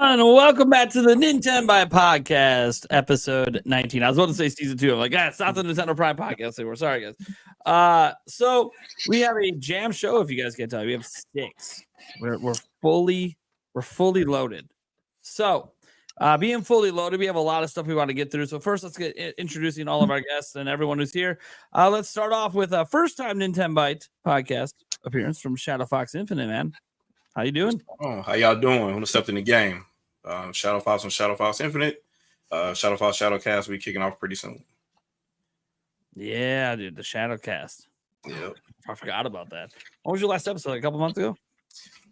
And welcome back to the Nintenbyte Podcast, episode 19. I was about to say season 2. I'm like, it's not the Nintendo Prime Podcast anymore. Sorry, guys. So we have a jam show. If you guys can't tell, we have 6. We're fully loaded. So, being fully loaded, we have a lot of stuff we want to get through. So first, let's get introducing all of our guests and everyone who's here. Let's start off with a first-time Nintenbyte Podcast appearance from Shadow Fox Infinite. Man, how you doing? Oh, how y'all doing? I'm gonna step in the game. Shadow Fox on Shadow Fox Infinite. Shadow Fox Shadowcast will be kicking off pretty soon. Yeah, dude, the Shadowcast. Yep. I forgot about that. When was your last episode? A couple months ago?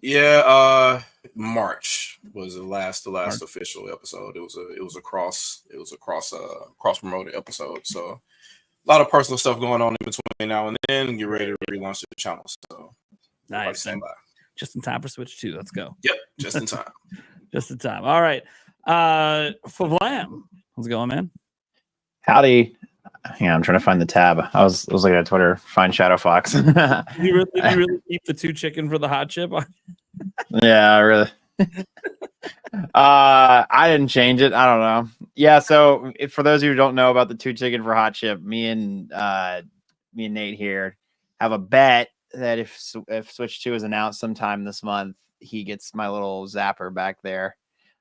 Yeah, March was the last official episode. It was a cross promoted episode. So a lot of personal stuff going on in between now and then. Get ready to relaunch the channel. So nice. Just in time for Switch 2. Let's go. Yep, just in time. Just in time. All right. Favlam. How's it going, man? Howdy. Hang on, I'm trying to find the tab. I was looking at Twitter. Find Shadow Fox. Did you really keep the 2 chicken for the hot chip? Yeah, really. I didn't change it. I don't know. Yeah, so for those of you who don't know about the 2 chicken for hot chip, me and Nate here have a bet that if Switch 2 is announced sometime this month, he gets my little zapper back there.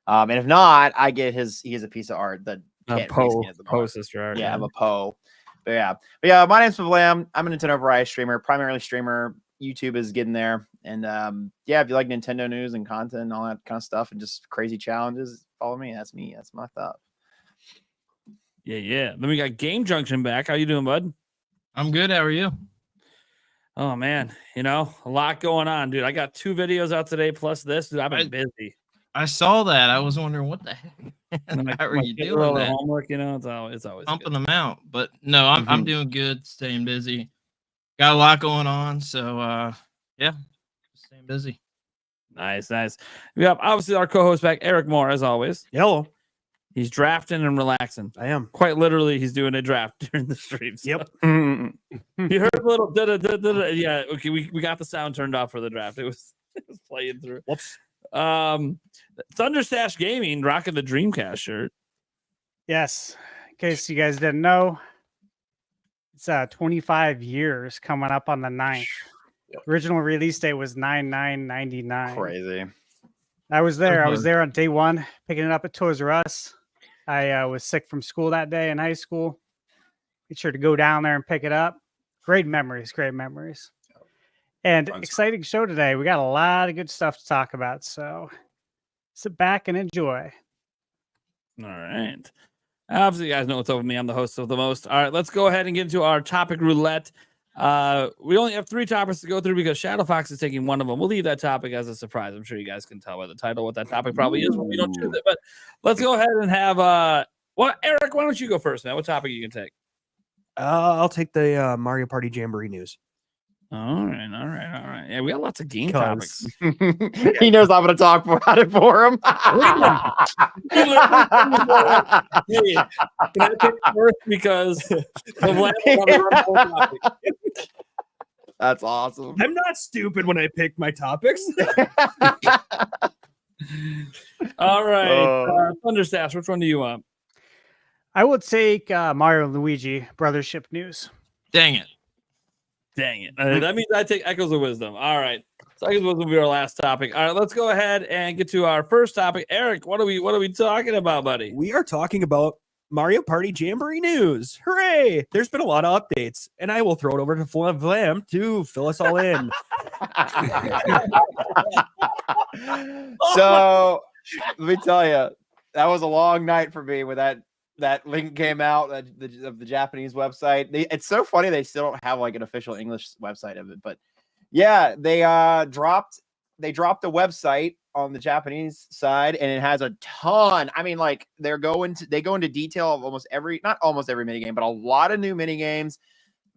And if not, I get he has a piece of art that Poe sister art. Yeah, I'm a Poe. But yeah, my name's Favlam. I'm a Nintendo Variety streamer, primarily streamer. YouTube is getting there. And yeah, if you like Nintendo news and content and all that kind of stuff and just crazy challenges, follow me. That's me. That's my stuff. Yeah. Then we got Game Junction back. How you doing, bud? I'm good. How are you? Oh man, a lot going on, dude. I got 2 videos out today plus this. Dude, I've been busy. I saw that. I was wondering what the heck. How are you doing that? Homework, it's always pumping them out. But no, I'm doing good, staying busy. Got a lot going on, so yeah, staying busy. Nice. We have obviously our co-host back, Eric Moore, as always. Hello. He's drafting and relaxing. I am. Quite literally, he's doing a draft during the streams. Yep. You heard a little da-da-da-da-da. Yeah, okay, we got the sound turned off for the draft. It was playing through. Whoops. Thunderstash Gaming rocking the Dreamcast shirt. Yes. In case you guys didn't know, it's 25 years coming up on the 9th. Yep. Original release date was 9/9/99. Crazy. I was there. I was there on day 1, picking it up at Toys R Us. I was sick from school that day in high school. Made sure to go down there and pick it up. Great memories. And exciting show today. We got a lot of good stuff to talk about. So sit back and enjoy. All right. Obviously, you guys know what's up with me. I'm the host of the most. All right, let's go ahead and get into our topic roulette. We only have 3 topics to go through because Shadow Fox is taking one of them. We'll leave that topic as a surprise. I'm sure you guys can tell by the title what that topic probably is when we don't choose it. But let's go ahead and have Eric, why don't you go first, man? What topic you can take? I'll take the Mario Party Jamboree news. All right. Yeah, we got lots of game topics. He knows I'm going to talk about it for him. Hey, can I pick first because that's awesome. I'm not stupid when I pick my topics. All right, Thunderstash, which one do you want? I will take Mario and Luigi Brothership news. Dang it. That means I take Echoes of Wisdom. All right. So Echoes of Wisdom will be our last topic. All right, let's go ahead and get to our first topic. Eric, what are we talking about, buddy? We are talking about Mario Party Jamboree news. Hooray! There's been a lot of updates, and I will throw it over to Flam to fill us all in. So let me tell you, that was a long night for me with that link came out of the Japanese website. It's so funny they still don't have like an official English website of it, but yeah, they dropped the website on the Japanese side, and it has a ton. I mean, like they go into detail of not almost every minigame, but a lot of new minigames.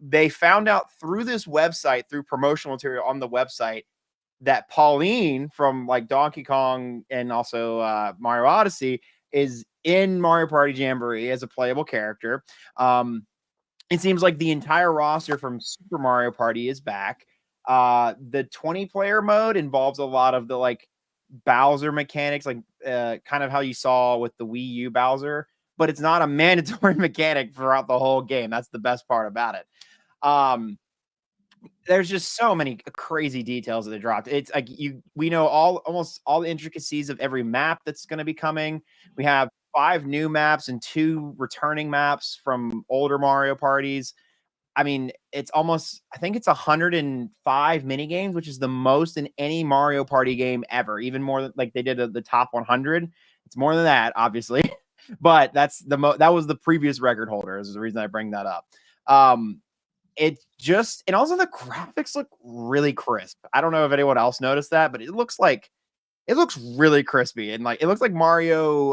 They found out through this website, through promotional material on the website, that Pauline from like Donkey Kong and also Mario Odyssey is in Mario Party Jamboree as a playable character. It seems like the entire roster from Super Mario Party is back. The 20-player mode involves a lot of the like Bowser mechanics, like kind of how you saw with the Wii U Bowser, but it's not a mandatory mechanic throughout the whole game. That's the best part about it. There's just so many crazy details that they dropped. It's like we know almost all the intricacies of every map that's going to be coming. We have 5 new maps and 2 returning maps from older Mario parties. I mean, it's almost, I think it's 105 mini games, which is the most in any Mario Party game ever. Even more than like they did the top 100. It's more than that, obviously, but that's that was the previous record holder. Is the reason I bring that up. It just, and also the graphics look really crisp. I don't know if anyone else noticed that, but it looks really crispy, and like it looks like Mario.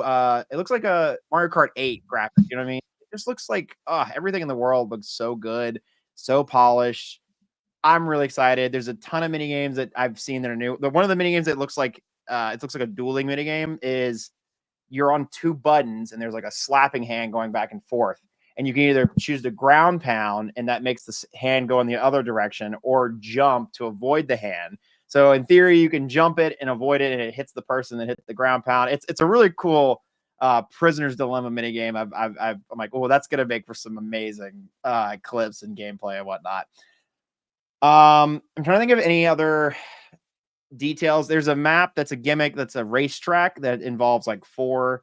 It looks like a Mario Kart 8 graphic. You know what I mean? It just looks like everything in the world looks so good, so polished. I'm really excited. There's a ton of mini games that I've seen that are new. One of the mini games that looks like it looks like a dueling mini game is you're on 2 buttons and there's like a slapping hand going back and forth. And you can either choose to ground pound, and that makes the hand go in the other direction, or jump to avoid the hand. So in theory, you can jump it and avoid it, and it hits the person that hit the ground pound. It's a really cool prisoner's dilemma mini game. I'm like, oh, that's gonna make for some amazing clips and gameplay and whatnot. I'm trying to think of any other details. There's a map that's a gimmick that's a racetrack that involves like 4.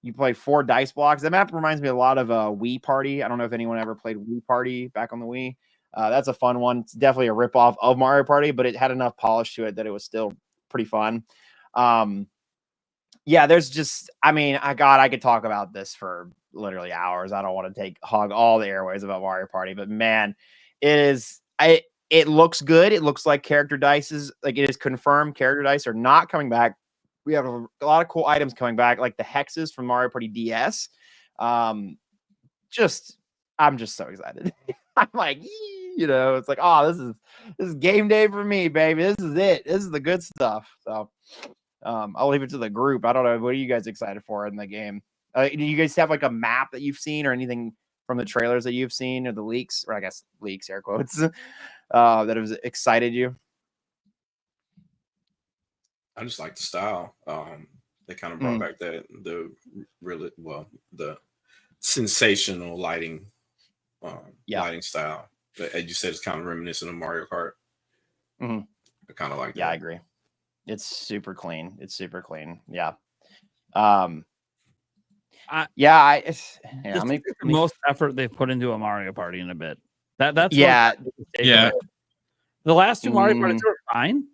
You play 4 dice blocks. That map reminds me a lot of Wii Party. I don't know if anyone ever played Wii Party back on the Wii. That's a fun one. It's definitely a ripoff of Mario Party, but it had enough polish to it that it was still pretty fun. Yeah, there's just, I mean, I could talk about this for literally hours. I don't want to hog all the airways about Mario Party, but man, it looks good. It looks like character dice is like, it is confirmed character dice are not coming back. We have a lot of cool items coming back, like the hexes from Mario Party DS. I'm just so excited. I'm like, it's like, oh, this is game day for me, baby. This is it. This is the good stuff. So, I'll leave it to the group. I don't know. What are you guys excited for in the game? Do you guys have like a map that you've seen, or anything from the trailers that you've seen, or the leaks, or I guess leaks, air quotes, that has excited you? I just like the style. They kind of brought back the sensational lighting, lighting style. But as you said, it's kind of reminiscent of Mario Kart. Mm-hmm. I kind of like that. Yeah, I agree. It's super clean. Yeah. The most effort they've put into a Mario Party in a bit. That's yeah. The last 2 Mario Parties were fine.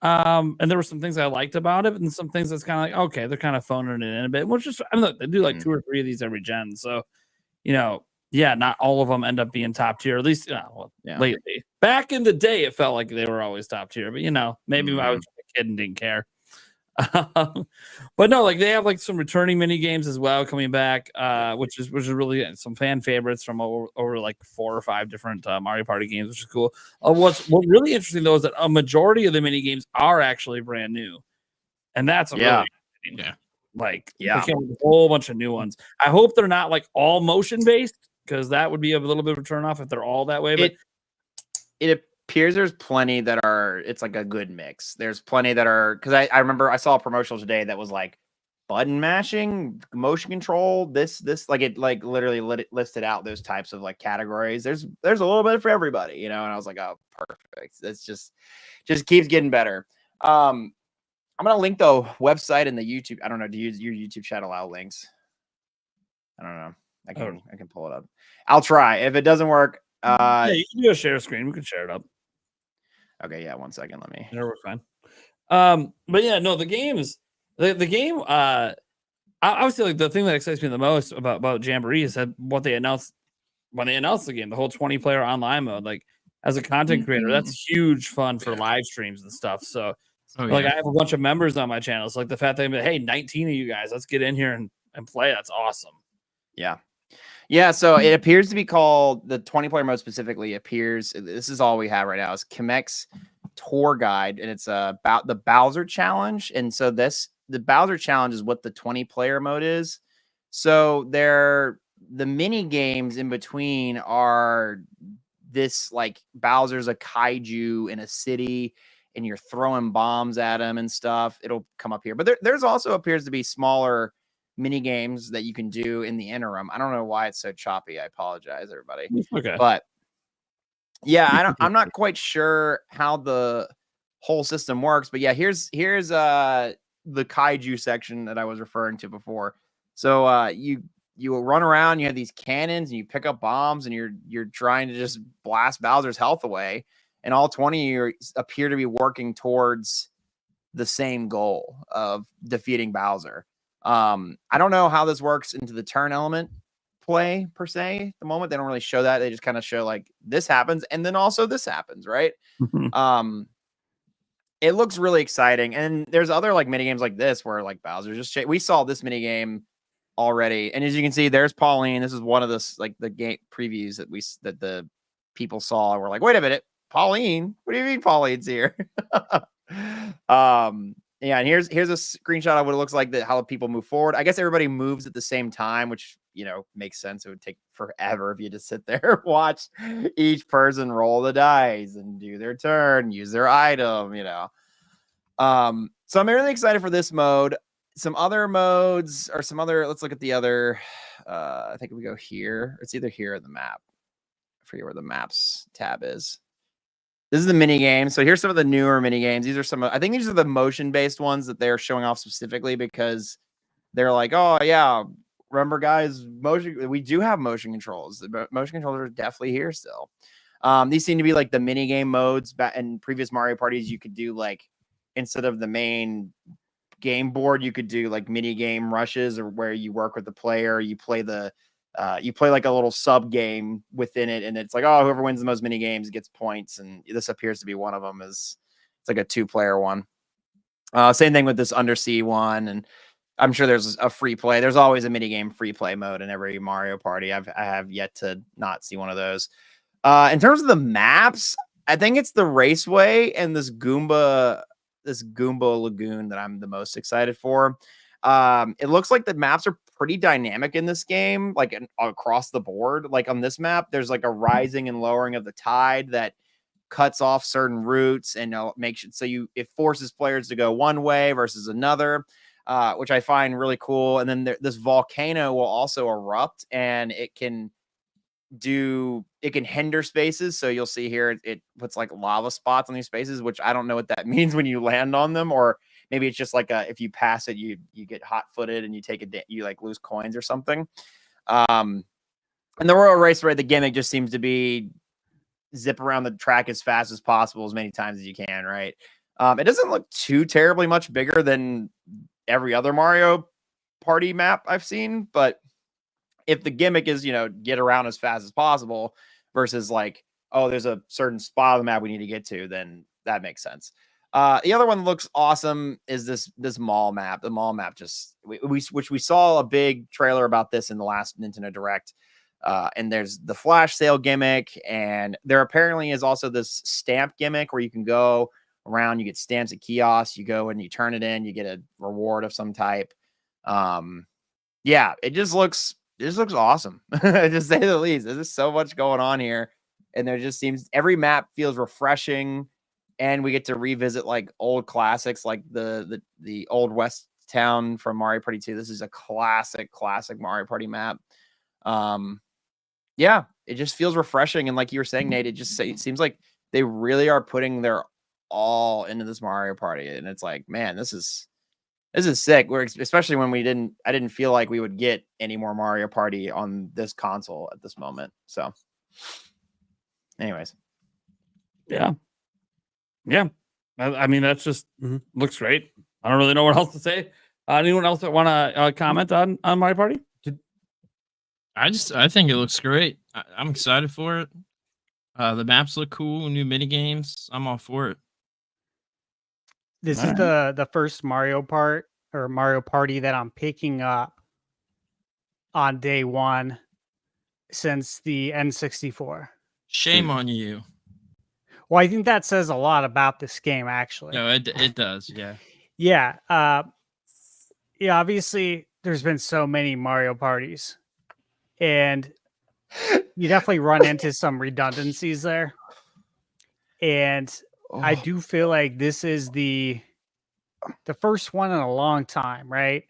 And there were some things I liked about it, and some things that's kind of like, okay, they're kind of phoning it in a bit, which is, I mean, they do like 2 or 3 of these every gen. So, not all of them end up being top tier, at least lately. Back in the day, it felt like they were always top tier, but maybe I was a kid and didn't care. But no, like they have like some returning mini games as well coming back, which is really some fan favorites from over like 4 or 5 different Mario Party games, which is cool. What's really interesting though is that a majority of the mini games are actually brand new, and that's really they came with a whole bunch of new ones. I hope they're not like all motion based, because that would be a little bit of a turn off if they're all that way. But it appears there's plenty that are, it's like a good mix. There's plenty that are, because I remember I saw a promotional today that was like button mashing, motion control, this like it like literally listed out those types of like categories. There's a little bit for everybody, and I was like, oh, perfect. It's just keeps getting better. I'm gonna link the website and the YouTube. I don't know, do your YouTube chat allow links? I don't know. I can pull it up. I'll try. If it doesn't work, you can do a share screen. We can share it up. Okay, yeah, 1 second. Let me. Yeah, we're fine. But yeah, no, the games, the game. Obviously, like the thing that excites me the most about Jamboree is that what they announced when they announced the game, the whole 20-player online mode. Like as a content creator, that's huge fun for live streams and stuff. So, I have a bunch of members on my channel. So like the fact that hey, 19 of you guys, let's get in here and play. That's awesome. Yeah. Yeah, so it appears to be called, the 20-player mode specifically appears, this is all we have right now, is Chemek's Tour Guide, and it's about the Bowser Challenge. And so the Bowser Challenge is what the 20-player mode is. So the mini games in between are this, like, Bowser's a kaiju in a city, and you're throwing bombs at them and stuff, it'll come up here. But there's also appears to be smaller mini games that you can do in the interim. I don't know why it's so choppy. I apologize, everybody. Okay. But yeah, I'm not quite sure how the whole system works. But yeah, here's the kaiju section that I was referring to before. So you will run around, you have these cannons, and you pick up bombs, and you're trying to just blast Bowser's health away. And all 20 of you appear to be working towards the same goal of defeating Bowser. I don't know how this works into the turn element play per se. At the moment, they don't really show that. They just kind of show like this happens, and then also this happens, right? It looks really exciting. And there's other like mini games like this where like Bowser just we saw this mini game already, and as you can see, there's Pauline. This is one of the game previews that the people saw and were like, wait a minute, Pauline, what do you mean Pauline's here? Yeah, and here's a screenshot of what it looks like, how people move forward. I guess everybody moves at the same time, which makes sense. It would take forever if you just sit there and watch each person roll the dice and do their turn, use their item, So I'm really excited for this mode. Some other modes or let's look at the other. I think we go here. It's either here or the map. I forget where the maps tab is. This is the mini game. So here's some of the newer mini games. These are I think these are the motion based ones that they're showing off specifically because they're like, oh yeah, remember guys, we do have motion controls. The motion controllers are definitely here still. These seem to be like the mini game modes. In previous Mario parties, you could do like, instead of the main game board, you could do like mini game rushes, or where you work with the player, you play like a little sub game within it, and it's like, oh, whoever wins the most mini games gets points, and this appears to be one of them. It's like a 2-player one. Same thing with this undersea one, and I'm sure there's a free play. There's always a mini game free play mode in every Mario Party. I have yet to not see one of those. In terms of the maps, I think it's the Raceway and this Goomba Lagoon that I'm the most excited for. It looks like the maps are pretty dynamic in this game, like across the board. Like on this map, there's like a rising and lowering of the tide that cuts off certain routes and makes it so it forces players to go one way versus another, which I find really cool. And then this volcano will also erupt, and it can hinder spaces. So you'll see here it puts like lava spots on these spaces, which I don't know what that means when you land on them, or maybe it's just like if you pass it, you get hot-footed and you like lose coins or something. And the Royal Raceway, the gimmick just seems to be zip around the track as fast as possible, as many times as you can, right? It doesn't look too terribly much bigger than every other Mario Party map I've seen, but if the gimmick is, get around as fast as possible versus like, oh, there's a certain spot of the map we need to get to, then that makes sense. The other one that looks awesome is this mall map. The mall map which we saw a big trailer about this in the last Nintendo Direct. And there's the flash sale gimmick, and there apparently is also this stamp gimmick where you can go around, you get stamps at kiosks, you go and you turn it in, you get a reward of some type. Yeah, it just looks awesome, to say the least. There's just so much going on here, and there just seems every map feels refreshing, and we get to revisit like old classics, like the old West Town from Mario Party 2. This is a classic Mario Party map. Yeah, it just feels refreshing, and like you were saying, Nate, it seems like they really are putting their all into this Mario Party, and it's like, man, this is sick. Especially when I didn't feel like we would get any more Mario Party on this console at this moment. So, anyways, yeah. I mean, that's just looks great. I don't really know what else to say. Anyone else that want to comment on Mario Party? I think it looks great. I'm excited for it. The maps look cool. New mini games. I'm all for it. This is the first Mario Party that I'm picking up on day one since the N64. Shame on you. Well, I think that says a lot about this game, actually. No, it does. Yeah. Yeah. Yeah. Obviously, there's been so many Mario parties, and you definitely run into some redundancies there. And I do feel like this is the first one in a long time, right?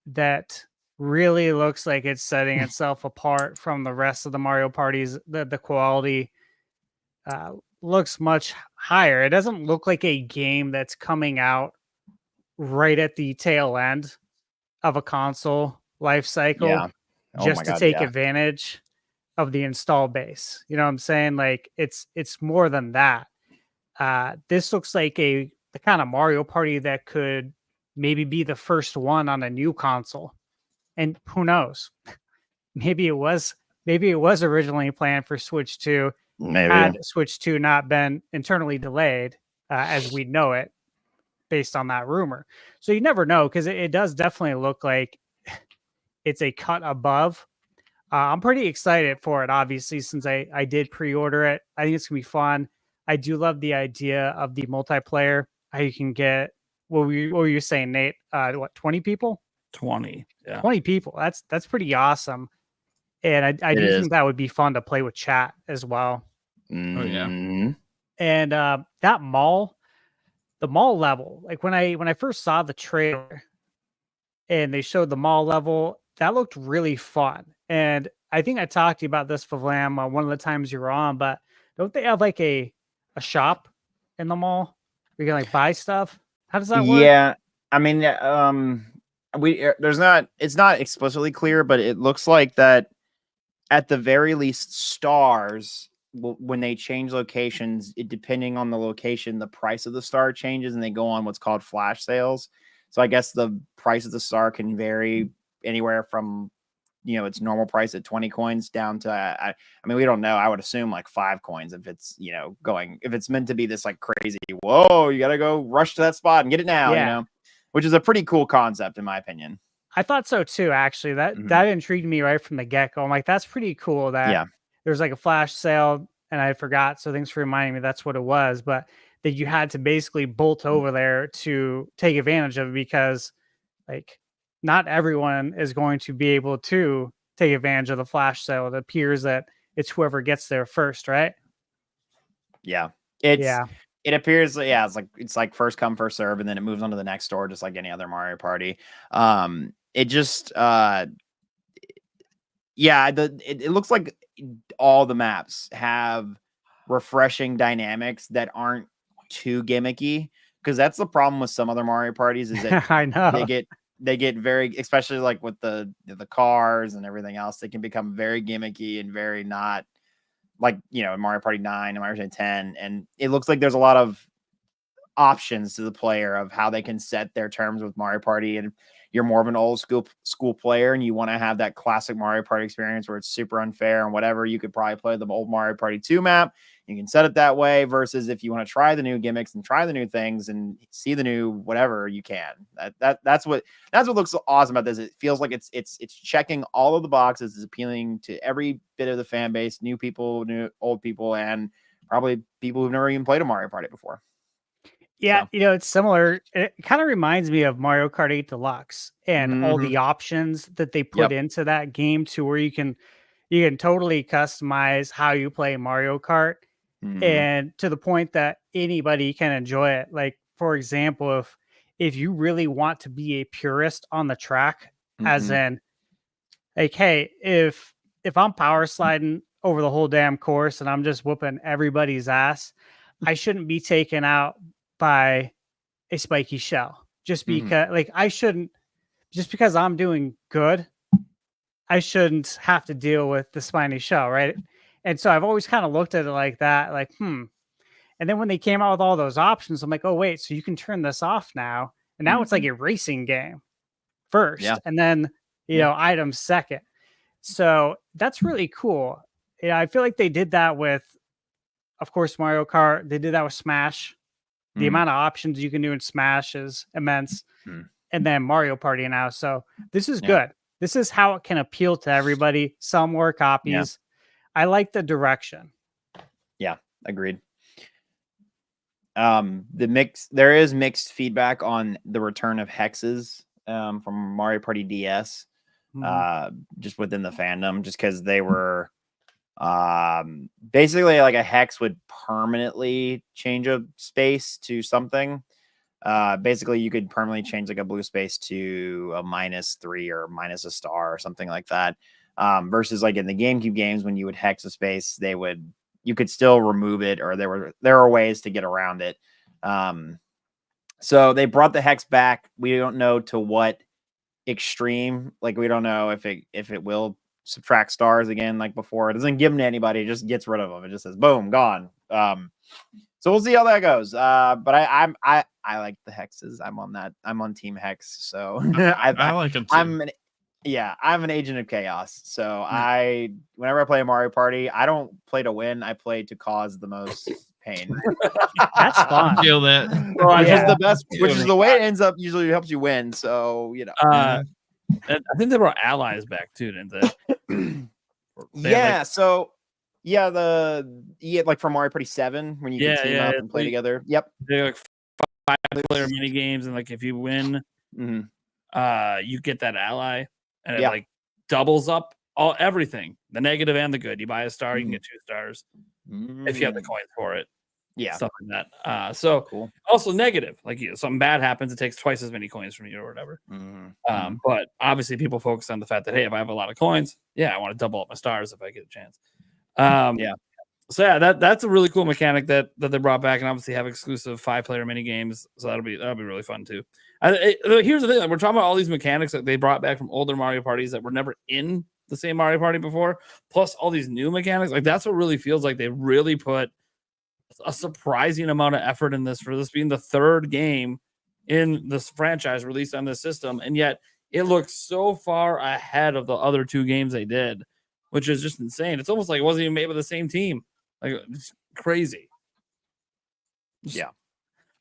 That really looks like it's setting itself apart from the rest of the Mario parties. The quality looks much higher. It doesn't look like a game that's coming out right at the tail end of a console life cycle Yeah. Oh just my to God, take yeah. advantage of the install base. You know what I'm saying? Like it's more than that. This looks like the kind of Mario Party that could maybe be the first one on a new console. And who knows? Maybe it was originally planned for Switch 2. Maybe. Had Switch 2 not been internally delayed as we know it, based on that rumor. So you never know, because it does definitely look like it's a cut above. I'm pretty excited for it, obviously, since I did pre-order it. I think it's gonna be fun. I do love the idea of the multiplayer. How you can get what were you saying, Nate? 20 people? 20. Yeah. 20 people. That's pretty awesome. And I It do is. think that would be fun to play with chat as well. Oh, yeah. Mhm. And that the mall level, like when I first saw the trailer and they showed the mall level, that looked really fun. And I think I talked to you about this, Favlam, one of the times you were on, but don't they have like a shop in the mall where you can like buy stuff? How does that work? Yeah, I mean, it's not explicitly clear, but it looks like that at the very least, stars when they change locations, depending on the location, the price of the star changes, and they go on what's called flash sales. So I guess the price of the star can vary anywhere from its normal price at 20 coins down to I mean, we don't know. I would assume like 5 coins if it's if it's meant to be this like crazy, whoa, you gotta go rush to that spot and get it now, Yeah. which is a pretty cool concept in my opinion. I thought so too, actually. That intrigued me right from the get-go. I'm like, that's pretty cool that Yeah. there's like a flash sale, and I forgot. So thanks for reminding me that's what it was. But that you had to basically bolt over there to take advantage of it, because like not everyone is going to be able to take advantage of the flash sale. It appears that it's whoever gets there first, right? Yeah. Yeah. It appears, yeah, it's like first come, first serve, and then it moves on to the next store, just like any other Mario Party. It just it looks like all the maps have refreshing dynamics that aren't too gimmicky, because that's the problem with some other Mario parties is that I know. they get very, especially like with the cars and everything else, they can become very gimmicky and very not like, Mario Party 9 and Mario Party 10. And it looks like there's a lot of options to the player of how they can set their terms with Mario Party. And you're more of an old school player and you want to have that classic Mario Party experience where it's super unfair and whatever, you could probably play the old Mario Party 2 map. You can set it that way, versus if you want to try the new gimmicks and try the new things and see the new whatever, you can. That's what looks awesome about this. It feels like it's checking all of the boxes. It's appealing to every bit of the fan base, new people, new old people, and probably people who've never even played a Mario Party before. Yeah, So. it's similar. It kind of reminds me of Mario Kart 8 Deluxe and all the options that they put into that game, to where you can totally customize how you play Mario Kart, and to the point that anybody can enjoy it. Like, for example, if you really want to be a purist on the track, as in like, hey, if I'm power sliding over the whole damn course and I'm just whooping everybody's ass, I shouldn't be taken out by a spiky shell just because like I shouldn't, just because I'm doing good, I shouldn't have to deal with the spiny shell, right? And so I've always kind of looked at it like that, like and then when they came out with all those options, I'm like, oh wait, so you can turn this off now, and now it's like a racing game first, and then items second. So that's really cool. Yeah, I feel like they did that with, of course, Mario Kart. They did that with Smash. The amount of options you can do in Smash is immense. And then Mario Party now. So this is good. This is how it can appeal to everybody. Sell more copies. Yeah. I like the direction. Yeah, agreed. There is mixed feedback on the return of hexes from Mario Party DS. Just within the fandom, just because they were Basically, like a hex would permanently change a space to something. Basically, you could permanently change like a blue space to a -3 or minus a star or something like that. Versus like in the GameCube games, when you would hex a space, you could still remove it, or there are ways to get around it. So they brought the hex back. We don't know to what extreme. Like we don't know if it will subtract stars again like before. It doesn't give them to anybody. It just gets rid of them. It just says boom, gone. So we'll see how that goes. But I like the hexes. I'm on that. I'm on Team Hex. So I like them too. I'm an agent of chaos. So whenever I play a Mario Party, I don't play to win. I play to cause the most pain. That's fun. I feel that. Which is the best. Which is the way it ends up. Usually helps you win. So I think they brought allies back too, didn't they? Yeah. So like from Mario Party 7 when you can team up and play together. Yep. They're like 5-player mini games, and like if you win, you get that ally, and it like doubles up everything, the negative and the good. You buy a star, you can get 2 stars if you have the coins for it. Yeah, stuff like that. So cool. Also negative, like something bad happens, it takes twice as many coins from you or whatever. But obviously people focus on the fact that, hey, if I have a lot of coins, I want to double up my stars if I get a chance. So that's a really cool mechanic that they brought back, and obviously have exclusive 5-player mini games. So that'll be really fun too. Here's the thing: like, we're talking about all these mechanics that they brought back from older Mario parties that were never in the same Mario Party before, plus all these new mechanics. Like that's what really feels like they really put a surprising amount of effort in this, for this being the 3rd game in this franchise released on this system, and yet it looks so far ahead of the other 2 games they did, which is just insane. It's almost like it wasn't even made by the same team. Like it's crazy.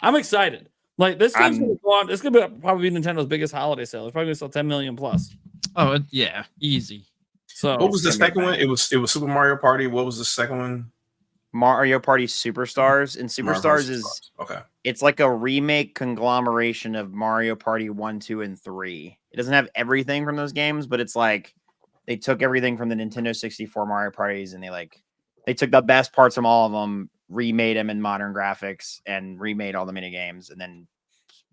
I'm excited. Like this game's gonna go on. It's gonna probably be Nintendo's biggest holiday sale. It's probably gonna sell 10 million plus. Oh yeah, easy. So what was the second one? It was Super Mario Party. What was the second one? Mario Party Superstars. And Superstars is it's like a remake conglomeration of Mario Party 1, 2, and 3. It doesn't have everything from those games, but it's like they took everything from the Nintendo 64 Mario parties, and they took the best parts from all of them, remade them in modern graphics, and remade all the mini games, and then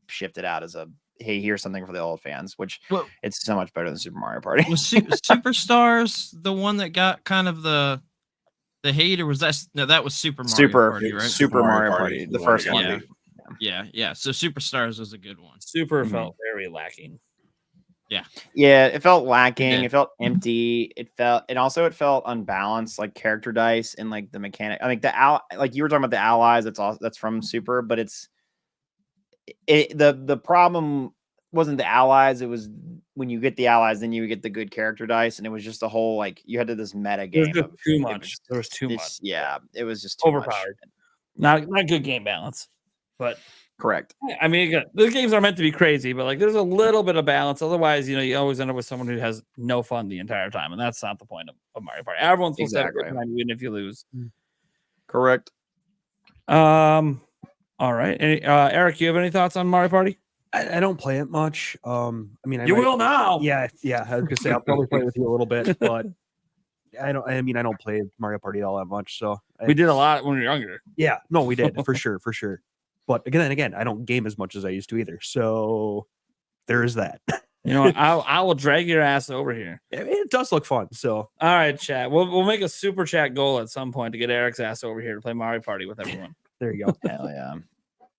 shipped it out as a, hey, here's something for the old fans, which it's so much better than Super Mario Party. Was Superstars the one that got kind of the hate, or was that was Super Mario Party, right? Super Mario Party, the first one. Yeah. So Superstars was a good one. Super felt very lacking. Yeah, it felt lacking. It felt empty. It felt unbalanced, like character dice and like the mechanic. I mean, like you were talking about the allies. That's from Super, but the problem wasn't the allies. It was when you get the allies, then you get the good character dice, and it was just a whole like you had to this meta game. There was too much. Yeah, it was just too overpowered. Not good game balance, but. Correct. I mean, again, the games are meant to be crazy, but like there's a little bit of balance. Otherwise, you always end up with someone who has no fun the entire time, and that's not the point of Mario Party. Everyone's supposed to have a good time, even if you lose. Correct. All right. Eric, you have any thoughts on Mario Party? I don't play it much. I mean, will now. Yeah. I was gonna say I'll probably play with you a little bit, but I don't play Mario Party all that much. So we did a lot when we were younger. Yeah, no, we did for sure. But again, I don't game as much as I used to either. So there is that. You know what? I will drag your ass over here. It does look fun. So all right, chat. We'll make a super chat goal at some point to get Eric's ass over here to play Mario Party with everyone. There you go. Hell yeah.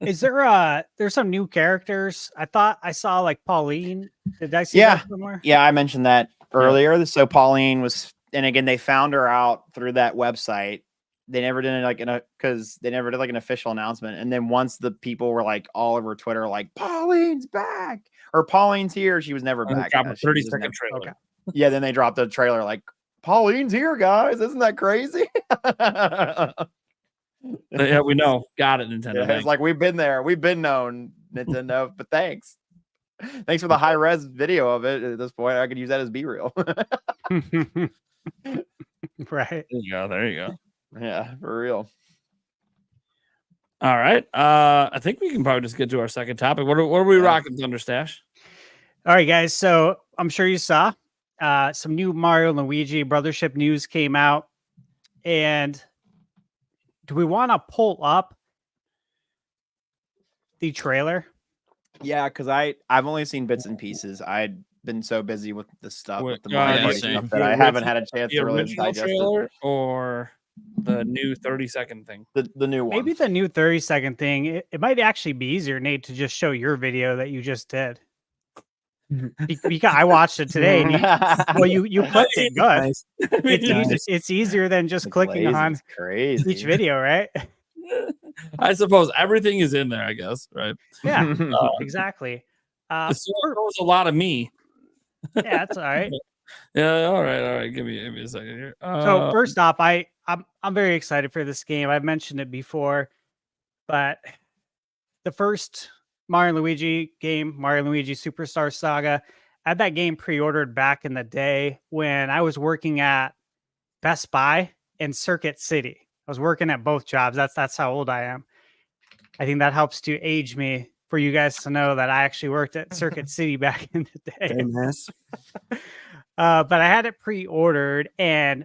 Is there there's some new characters? I thought I saw like Pauline. Did I see that somewhere? Yeah, I mentioned that earlier. So Pauline was, and again, they found her out through that website. They never did because they never did like an official announcement. And then once the people were like all over Twitter, like Pauline's back or Pauline's here, she was never back. Dropped a 30-second trailer. Okay. Yeah, then they dropped a trailer like Pauline's here, guys. Isn't that crazy? Yeah, we know. Got it, Nintendo. It's like we've been there. We've been known, Nintendo. But thanks for the high res video of it. At this point, I could use that as B-reel. Right. There you go. Yeah, for real. All right. I think we can probably just get to our second topic. What are we rocking, Thunder Stash? All right, guys. So I'm sure you saw some new Mario and Luigi Brothership news came out. And do we want to pull up the trailer? Yeah, because I've only seen bits and pieces. I'd been so busy with the stuff, with the Yeah, Mario Party same. stuff, that I haven't had a chance The to really original digest trailer or the new 30-second thing? it. The new one. Maybe the new 30-second thing. It might actually be easier, Nate, to just show your video that you just did. Because I watched it today. And you clipped it good. Nice. It's easier than just The clicking glaze on is crazy. each video, right? I suppose everything is in there, I guess, right? Yeah, exactly. So there was a lot of me. Yeah, that's all right. Yeah, all right. Give me a second here. So first off, I'm very excited for this game. I've mentioned it before, but the first Mario and Luigi game, Mario and Luigi Superstar Saga, I had that game pre-ordered back in the day when I was working at Best Buy in Circuit City. I was working at both jobs. That's how old I am. I think that helps to age me for you guys to know that I actually worked at Circuit City back in the day. Famous. But I had it pre-ordered, and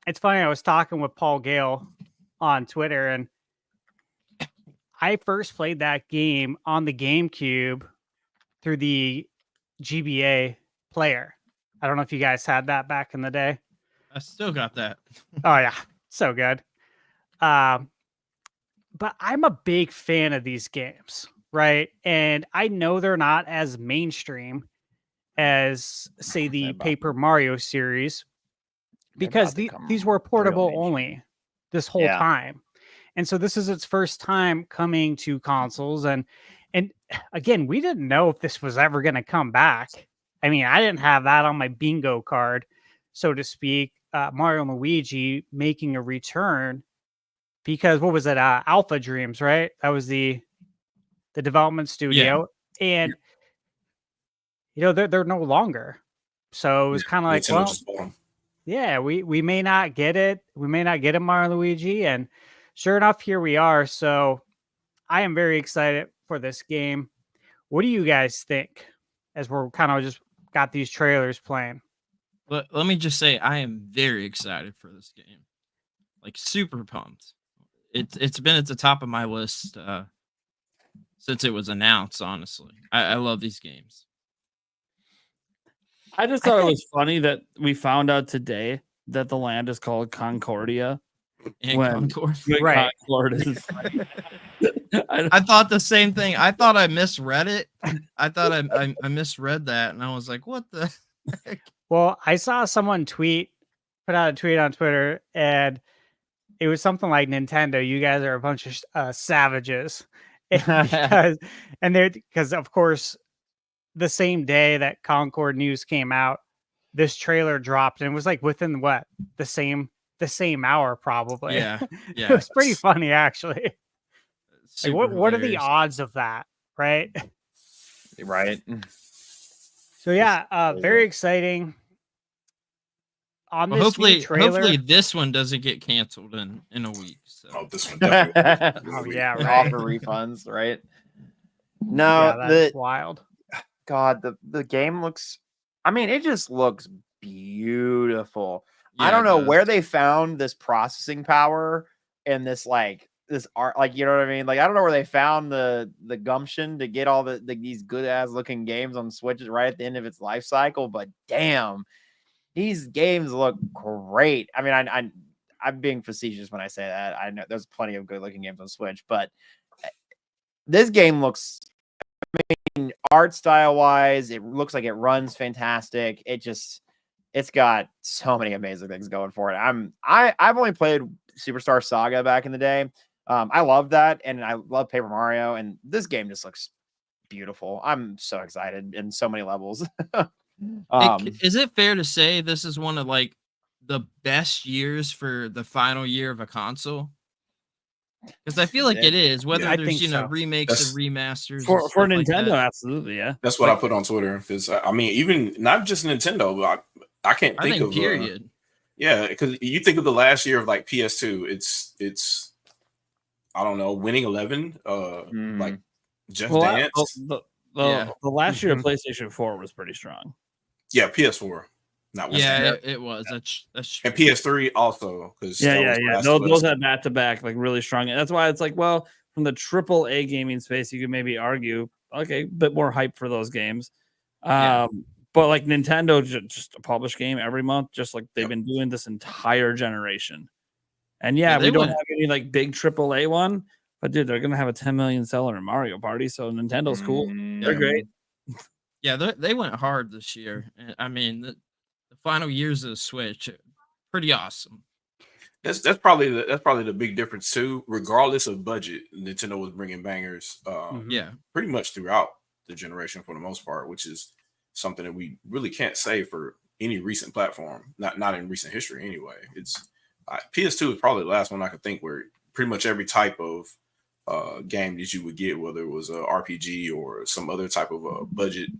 it's funny. I was talking with Paul Gale on Twitter, and I first played that game on the GameCube through the GBA player. I don't know if you guys had that back in the day. I still got that. Oh yeah, so good. But I'm a big fan of these games, right? And I know they're not as mainstream as, say, the Paper Mario series, because these were portable only this whole time. And so this is its first time coming to consoles. And again, we didn't know if this was ever going to come back. I mean, I didn't have that on my bingo card, so to speak. Mario and Luigi making a return, because what was it? Alpha Dreams, right? That was the development studio. And you know, they're no longer. So it was kind of like, Nintendo just bought 'em. yeah, we may not get it. We may not get a Mario and Luigi. And sure enough, here we are. So I am very excited for this game. What do you guys think as we're kind of just got these trailers playing? Let me just say, I am very excited for this game. Like, super pumped. It's been at the top of my list since it was announced, honestly. I love these games. I just thought it was funny that we found out today that the land is called Concordia. And When- Concord. Right. Concord is I thought the same thing. I thought I misread it. I thought I misread that, and I was like, what the heck? Well, I saw someone put out a tweet on Twitter, and it was something like, Nintendo, you guys are a bunch of savages. Because of course, the same day that Concord news came out, this trailer dropped, and it was like within the same hour, probably. Yeah. It was pretty funny, actually. Like, Super what are the hilarious. odds of that, right? Right. So yeah, very exciting. On Well, this new trailer, hopefully this one doesn't get canceled in a week. So. Oh, this one definitely. Oh, yeah, right. Offer refunds, right? No, yeah, that's wild. God, the game looks, I mean, it just looks beautiful. I Yeah, don't it know does. where they found this processing power and this art, like, you know what I mean? Like, I don't know where they found the gumption to get all these good ass looking games on Switch right at the end of its life cycle, but damn, these games look great. I mean, I'm being facetious when I say that. I know there's plenty of good looking games on Switch, but this game looks, I mean, art style wise, it looks like it runs fantastic. It's got so many amazing things going for it. I've only played Superstar Saga back in the day. I love that, and I love Paper Mario, and this game just looks beautiful. I'm so excited in so many levels. Is it fair to say this is one of like the best years for the final year of a console? Because I feel like it is, whether I there's think so. remakes and remasters for and stuff like Nintendo, that. absolutely, yeah. That's what I put on Twitter. Because I mean, even not just Nintendo, but I can't I think think of period. yeah, because you think of the last year of like PS2, it's I don't know, Winning 11, like Just Dance. The last year of PlayStation 4 was pretty strong. Yeah, PS4. Not one Yeah, thing. it was. That's true. And PS3 also, because Yeah. Those had back to back, like really strong. And that's why it's like, well, from the AAA gaming space, you could maybe argue, okay, a bit more hype for those games. Yeah. But like Nintendo, just a published game every month, just like they've been doing this entire generation. And Yeah, they we don't went- have any like big AAA one, but dude, they're gonna have a 10 million seller in Mario Party, so Nintendo's cool. They're great. Yeah, they went hard this year. And, I mean, the final years of the Switch, pretty awesome. That's probably the big difference too. Regardless of budget, Nintendo was bringing bangers. Yeah. Pretty much throughout the generation for the most part, which is something that we really can't say for any recent platform. Not in recent history anyway. It's PS2 is probably the last one I could think where pretty much every type of game that you would get, whether it was a RPG or some other type of budget,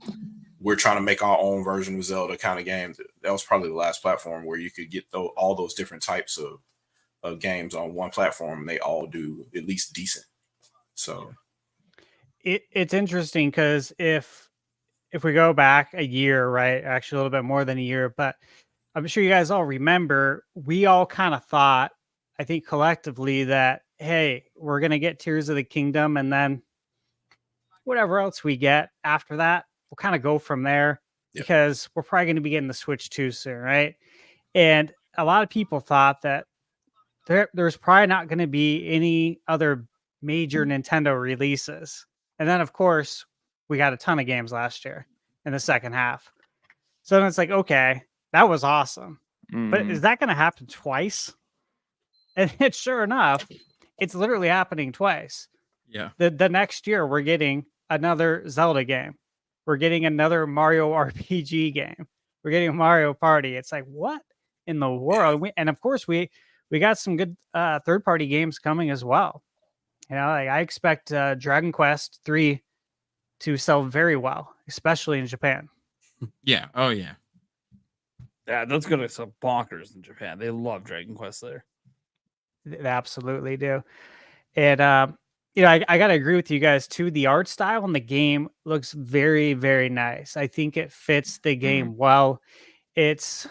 we're trying to make our own version of Zelda kind of game. That was probably the last platform where you could get all those different types of games on one platform, and they all do at least decent. So It's interesting because if we go back a year, right? Actually, a little bit more than a year, but I'm sure you guys all remember, we all kind of thought, I think collectively, that, hey, we're going to get Tears of the Kingdom, and then whatever else we get after that, we'll kind of go from there because we're probably going to be getting the Switch 2 soon, right? And a lot of people thought that there's probably not going to be any other major Nintendo releases. And then, of course, we got a ton of games last year in the second half. So then it's like, okay, that was awesome. But is that going to happen twice? And it's sure enough, it's literally happening twice. Yeah. The next year, we're getting another Zelda game. We're getting another Mario RPG game. We're getting Mario Party. It's like, what in the world? And of course, we got some good third-party games coming as well. You know, like I expect Dragon Quest 3 to sell very well, especially in Japan. Yeah. Oh, yeah. Yeah, that's gonna sell bonkers in Japan. They love Dragon Quest there. They absolutely do. And you know, I gotta agree with you guys too. The art style in the game looks very, very nice. I think it fits the game well. It's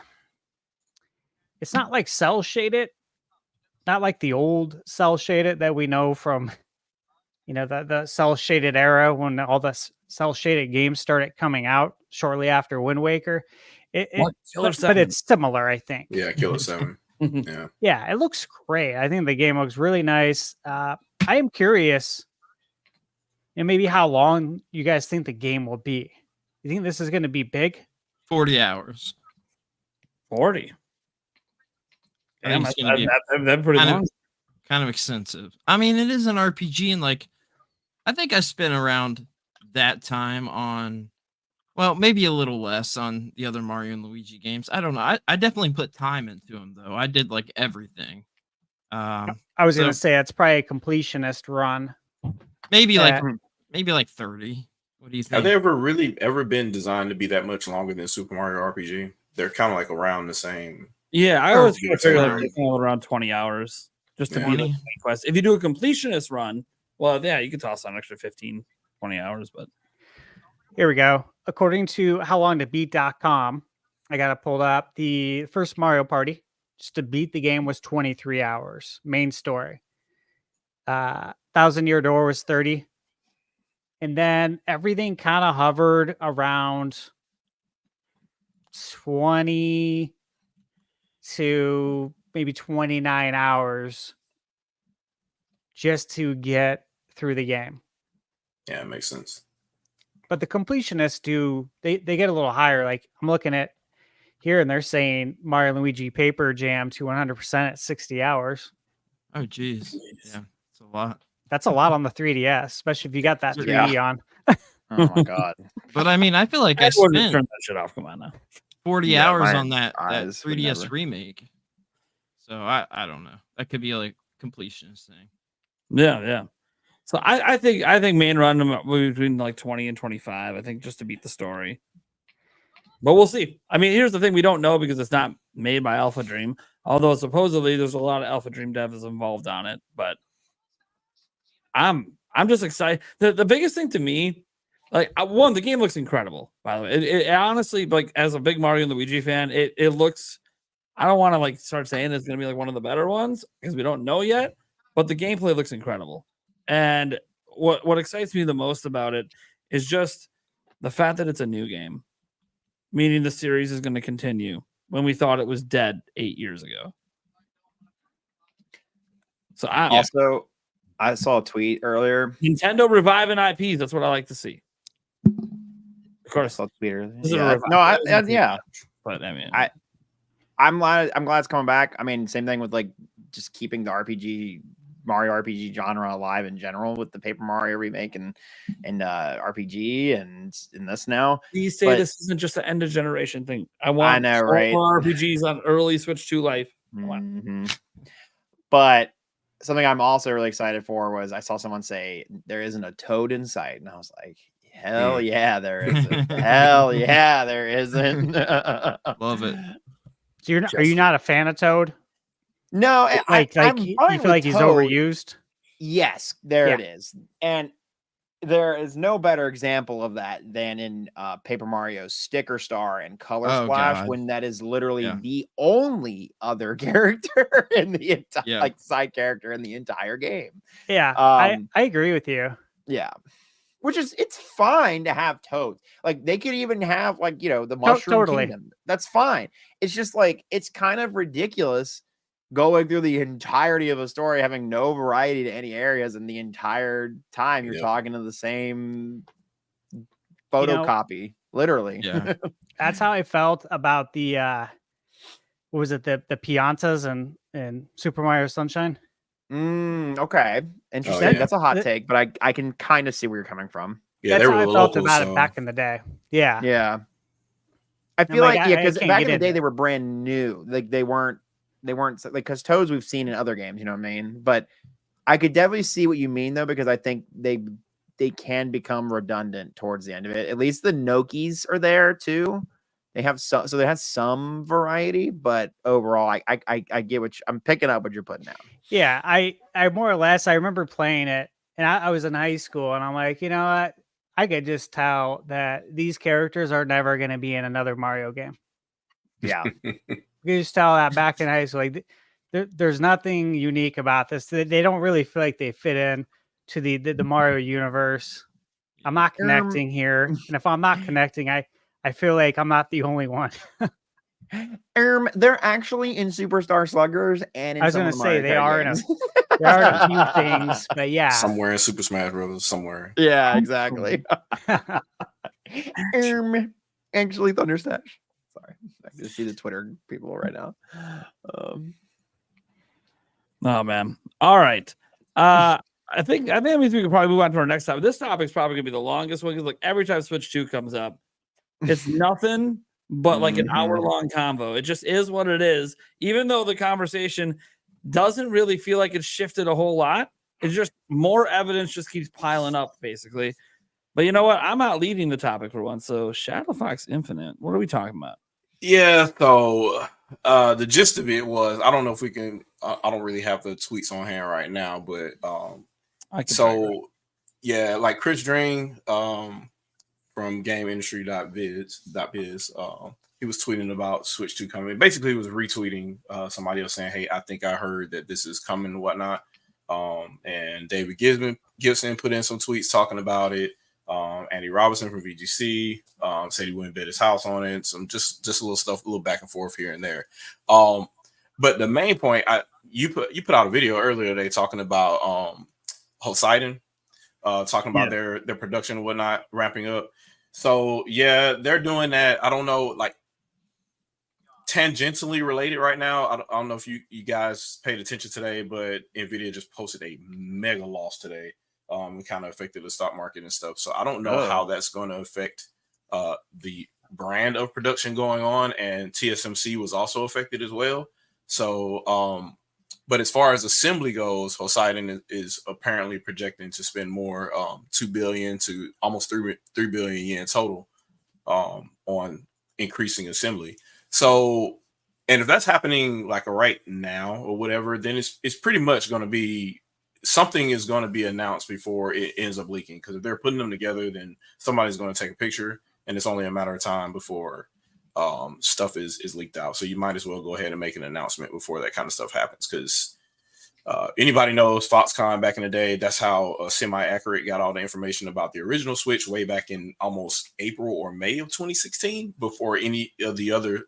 not like cell shaded, not like the old cell shaded that we know from, you know, the cell shaded era when all the cell shaded games started coming out shortly after Wind Waker. But it's similar, I think. yeah, Killer 7. Yeah, it looks great. I think the game looks really nice. I am curious, and maybe how long you guys think the game will be. You think this is going to be big? 40 hours. 40. I think Damn, it's gonna be that's pretty long. kind of extensive. I mean, it is an RPG, and like, I think I spent around that time on, well, maybe a little less on the other Mario and Luigi games. I don't know. I definitely put time into them, though. I did like everything. I was going to say it's probably a completionist run. Maybe like 30. What do you think? Have they ever been designed to be that much longer than Super Mario RPG? They're kind of like around the same. Yeah, I Or always give or figure take. like taking around 20 hours just to Yeah. be the main quest. If you do a completionist run, well, yeah, you could toss on an extra 15, 20 hours, but Here we go. According to howlongtobeat.com, I got it pulled up. The first Mario Party, just to beat the game, was 23 hours. Main story. 1,000 Year Door was 30. And then everything kind of hovered around 20 to maybe 29 hours just to get through the game. Yeah, it makes sense. But the completionists they get a little higher. Like I'm looking at here and they're saying Mario and Luigi Paper Jam to 100% at 60 hours. Oh, geez. Yeah, it's a lot. That's a lot on the 3DS, especially if you got that 3D on. Oh my god. But I mean, I feel like I Everyone just spent turn that shit off. Come on now. 40 Yeah, hours my on that eyes would 3DS never. remake. So I don't know. That could be like completionist thing. Yeah. So I think main run between like 20 and 25. I think just to beat the story. But we'll see. I mean, here's the thing: we don't know because it's not made by Alpha Dream. Although supposedly there's a lot of Alpha Dream devs involved on it. But I'm just excited. The biggest thing to me Like one, the game looks incredible. By the way, it honestly, like as a big Mario and Luigi fan, it looks. I don't want to like start saying it's going to be like one of the better ones because we don't know yet. But the gameplay looks incredible, and what excites me the most about it is just the fact that it's a new game, meaning the series is going to continue when we thought it was dead 8 years ago. So Also, I saw a tweet earlier. Nintendo reviving IPs. That's what I like to see. Of I course, saw a tweet earlier. This is a Yeah. revival. No, yeah. but I mean, I'm glad it's coming back. I mean, same thing with like just keeping the Mario RPG genre alive in general with the Paper Mario remake and RPG and in this now. please say but- this isn't just an end of generation thing. I want know, right? more RPGs on early Switch 2 life. Mhm. But something I'm also really excited for was I saw someone say there isn't a Toad in sight, and I was like, hell yeah, there isn't. Hell yeah, there isn't. Love it. So are you not a fan of Toad? No, I'm you fine feel like with he's Toad. overused? Yes, there Yeah. it is. And there is no better example of that than in Paper Mario's Sticker Star and Color Oh, Splash, God. when that is literally Yeah. the only other character in the entire, Yeah. like side character in the entire game. Yeah, I agree with you. Yeah. Which is, it's fine to have Toads. Like they could even have like, the Mushroom totally. Kingdom. That's fine. It's just like, it's kind of ridiculous going through the entirety of a story, having no variety to any areas, and the entire time you're Yep. talking to the same photocopy, literally. Yeah. That's how I felt about the what was it, the Piantas and Super Mario Sunshine. Okay. Interesting. Oh, yeah. That's a hot Th- take, but I can kind of see where you're coming from. Yeah, That's they how were I felt local, about so it back in the day. Yeah. Yeah. I I'm feel like, like, I because can't back get in the day into they it. were brand new. Like they weren't like, because Toads we've seen in other games, you know what I mean? But I could definitely see what you mean though, because I think they can become redundant towards the end of it. At least the Nokis are there too. They have so they have some variety, but overall, I get I'm picking up what you're putting out. Yeah, I more or less I remember playing it, and I was in high school, and I'm like, you know what? I could just tell that these characters are never going to be in another Mario game. Yeah. You can just tell that back in high school, like there's nothing unique about this. They don't really feel like they fit in to the Mario universe. I'm not connecting here, and if I'm not connecting, I feel like I'm not the only one. They're actually in Superstar Sluggers and in I was some going of to the say Mario they Kart are in games. there are a few things, but yeah. somewhere in Super Smash Bros. Somewhere. Yeah, exactly. Actually, Thunderstash. Sorry, I can see the Twitter people right now. Oh man. All right. I think we could probably move on to our next topic. This topic's probably gonna be the longest one because like every time Switch 2 comes up, it's nothing but like an hour-long convo. It just is what it is. Even though the conversation doesn't really feel like it's shifted a whole lot, it's just more evidence just keeps piling up, basically. But you know what? I'm not leading the topic for once. So Shadow Fox Infinite, what are we talking about? Yeah, so the gist of it was, I don't know if we can, I don't really have the tweets on hand right now, but yeah, like Chris Dring from GameIndustry.biz, he was tweeting about Switch 2 coming. Basically, he was retweeting somebody else saying, hey, I think I heard that this is coming and whatnot. And David Gibson put in some tweets talking about it. Andy Robinson from VGC said he wouldn't bet his house on it. Some just a little stuff, a little back and forth here and there. But the main point, you put out a video earlier today talking about Poseidon, talking about their production and whatnot ramping up. So yeah, they're doing that. I don't know, like tangentially related right now. I don't know if you guys paid attention today, but Nvidia just posted a mega loss today. Kind of affected the stock market and stuff. So I don't know how that's going to affect the brand of production going on. And TSMC was also affected as well. So, but as far as assembly goes, Poseidon is apparently projecting to spend more, 2 billion to almost 3 billion yen total on increasing assembly. So, and if that's happening like right now or whatever, then it's pretty much going to be something is going to be announced before it ends up leaking. Because if they're putting them together, then somebody's going to take a picture, and it's only a matter of time before stuff is leaked out. So you might as well go ahead and make an announcement before that kind of stuff happens. Because anybody knows Foxconn back in the day, that's how Semi-Accurate got all the information about the original Switch way back in almost April or May of 2016, before any of the other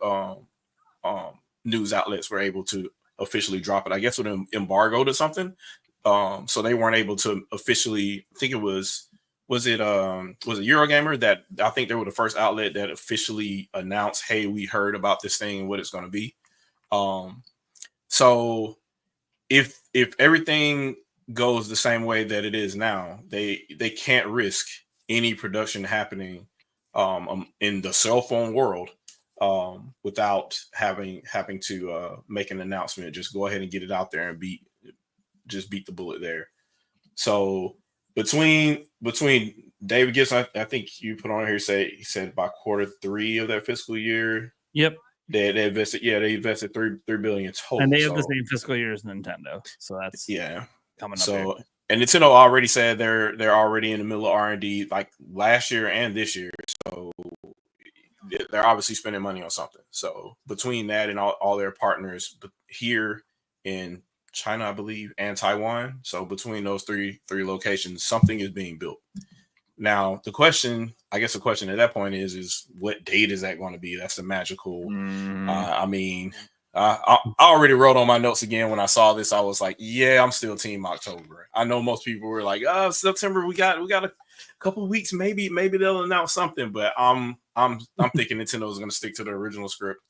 news outlets were able to officially drop it. I guess with an embargoed or something. So they weren't able to officially, I think it was it Eurogamer that I think they were the first outlet that officially announced, hey, we heard about this thing and what it's going to be. So if everything goes the same way that it is now, they can't risk any production happening in the cell phone world without having to make an announcement. Just go ahead and get it out there and beat the bullet there. So between David Gibson, I think you put on here, he said by Q3 of that fiscal year. Yep. They invested $3 billion total. And they have the same fiscal year as Nintendo. So that's coming up. So here. And Nintendo already said they're already in the middle of R&D like last year and this year. So they're obviously spending money on something. So between that and all their partners here in China, I believe, and Taiwan. So between those three locations, something is being built. Now, the question at that point is what date is that going to be? That's the magical. I already wrote on my notes again when I saw this. I was like, yeah, I'm still team October. I know most people were like, oh, September, we got a couple of weeks, maybe they'll announce something. But I'm thinking Nintendo is going to stick to the original script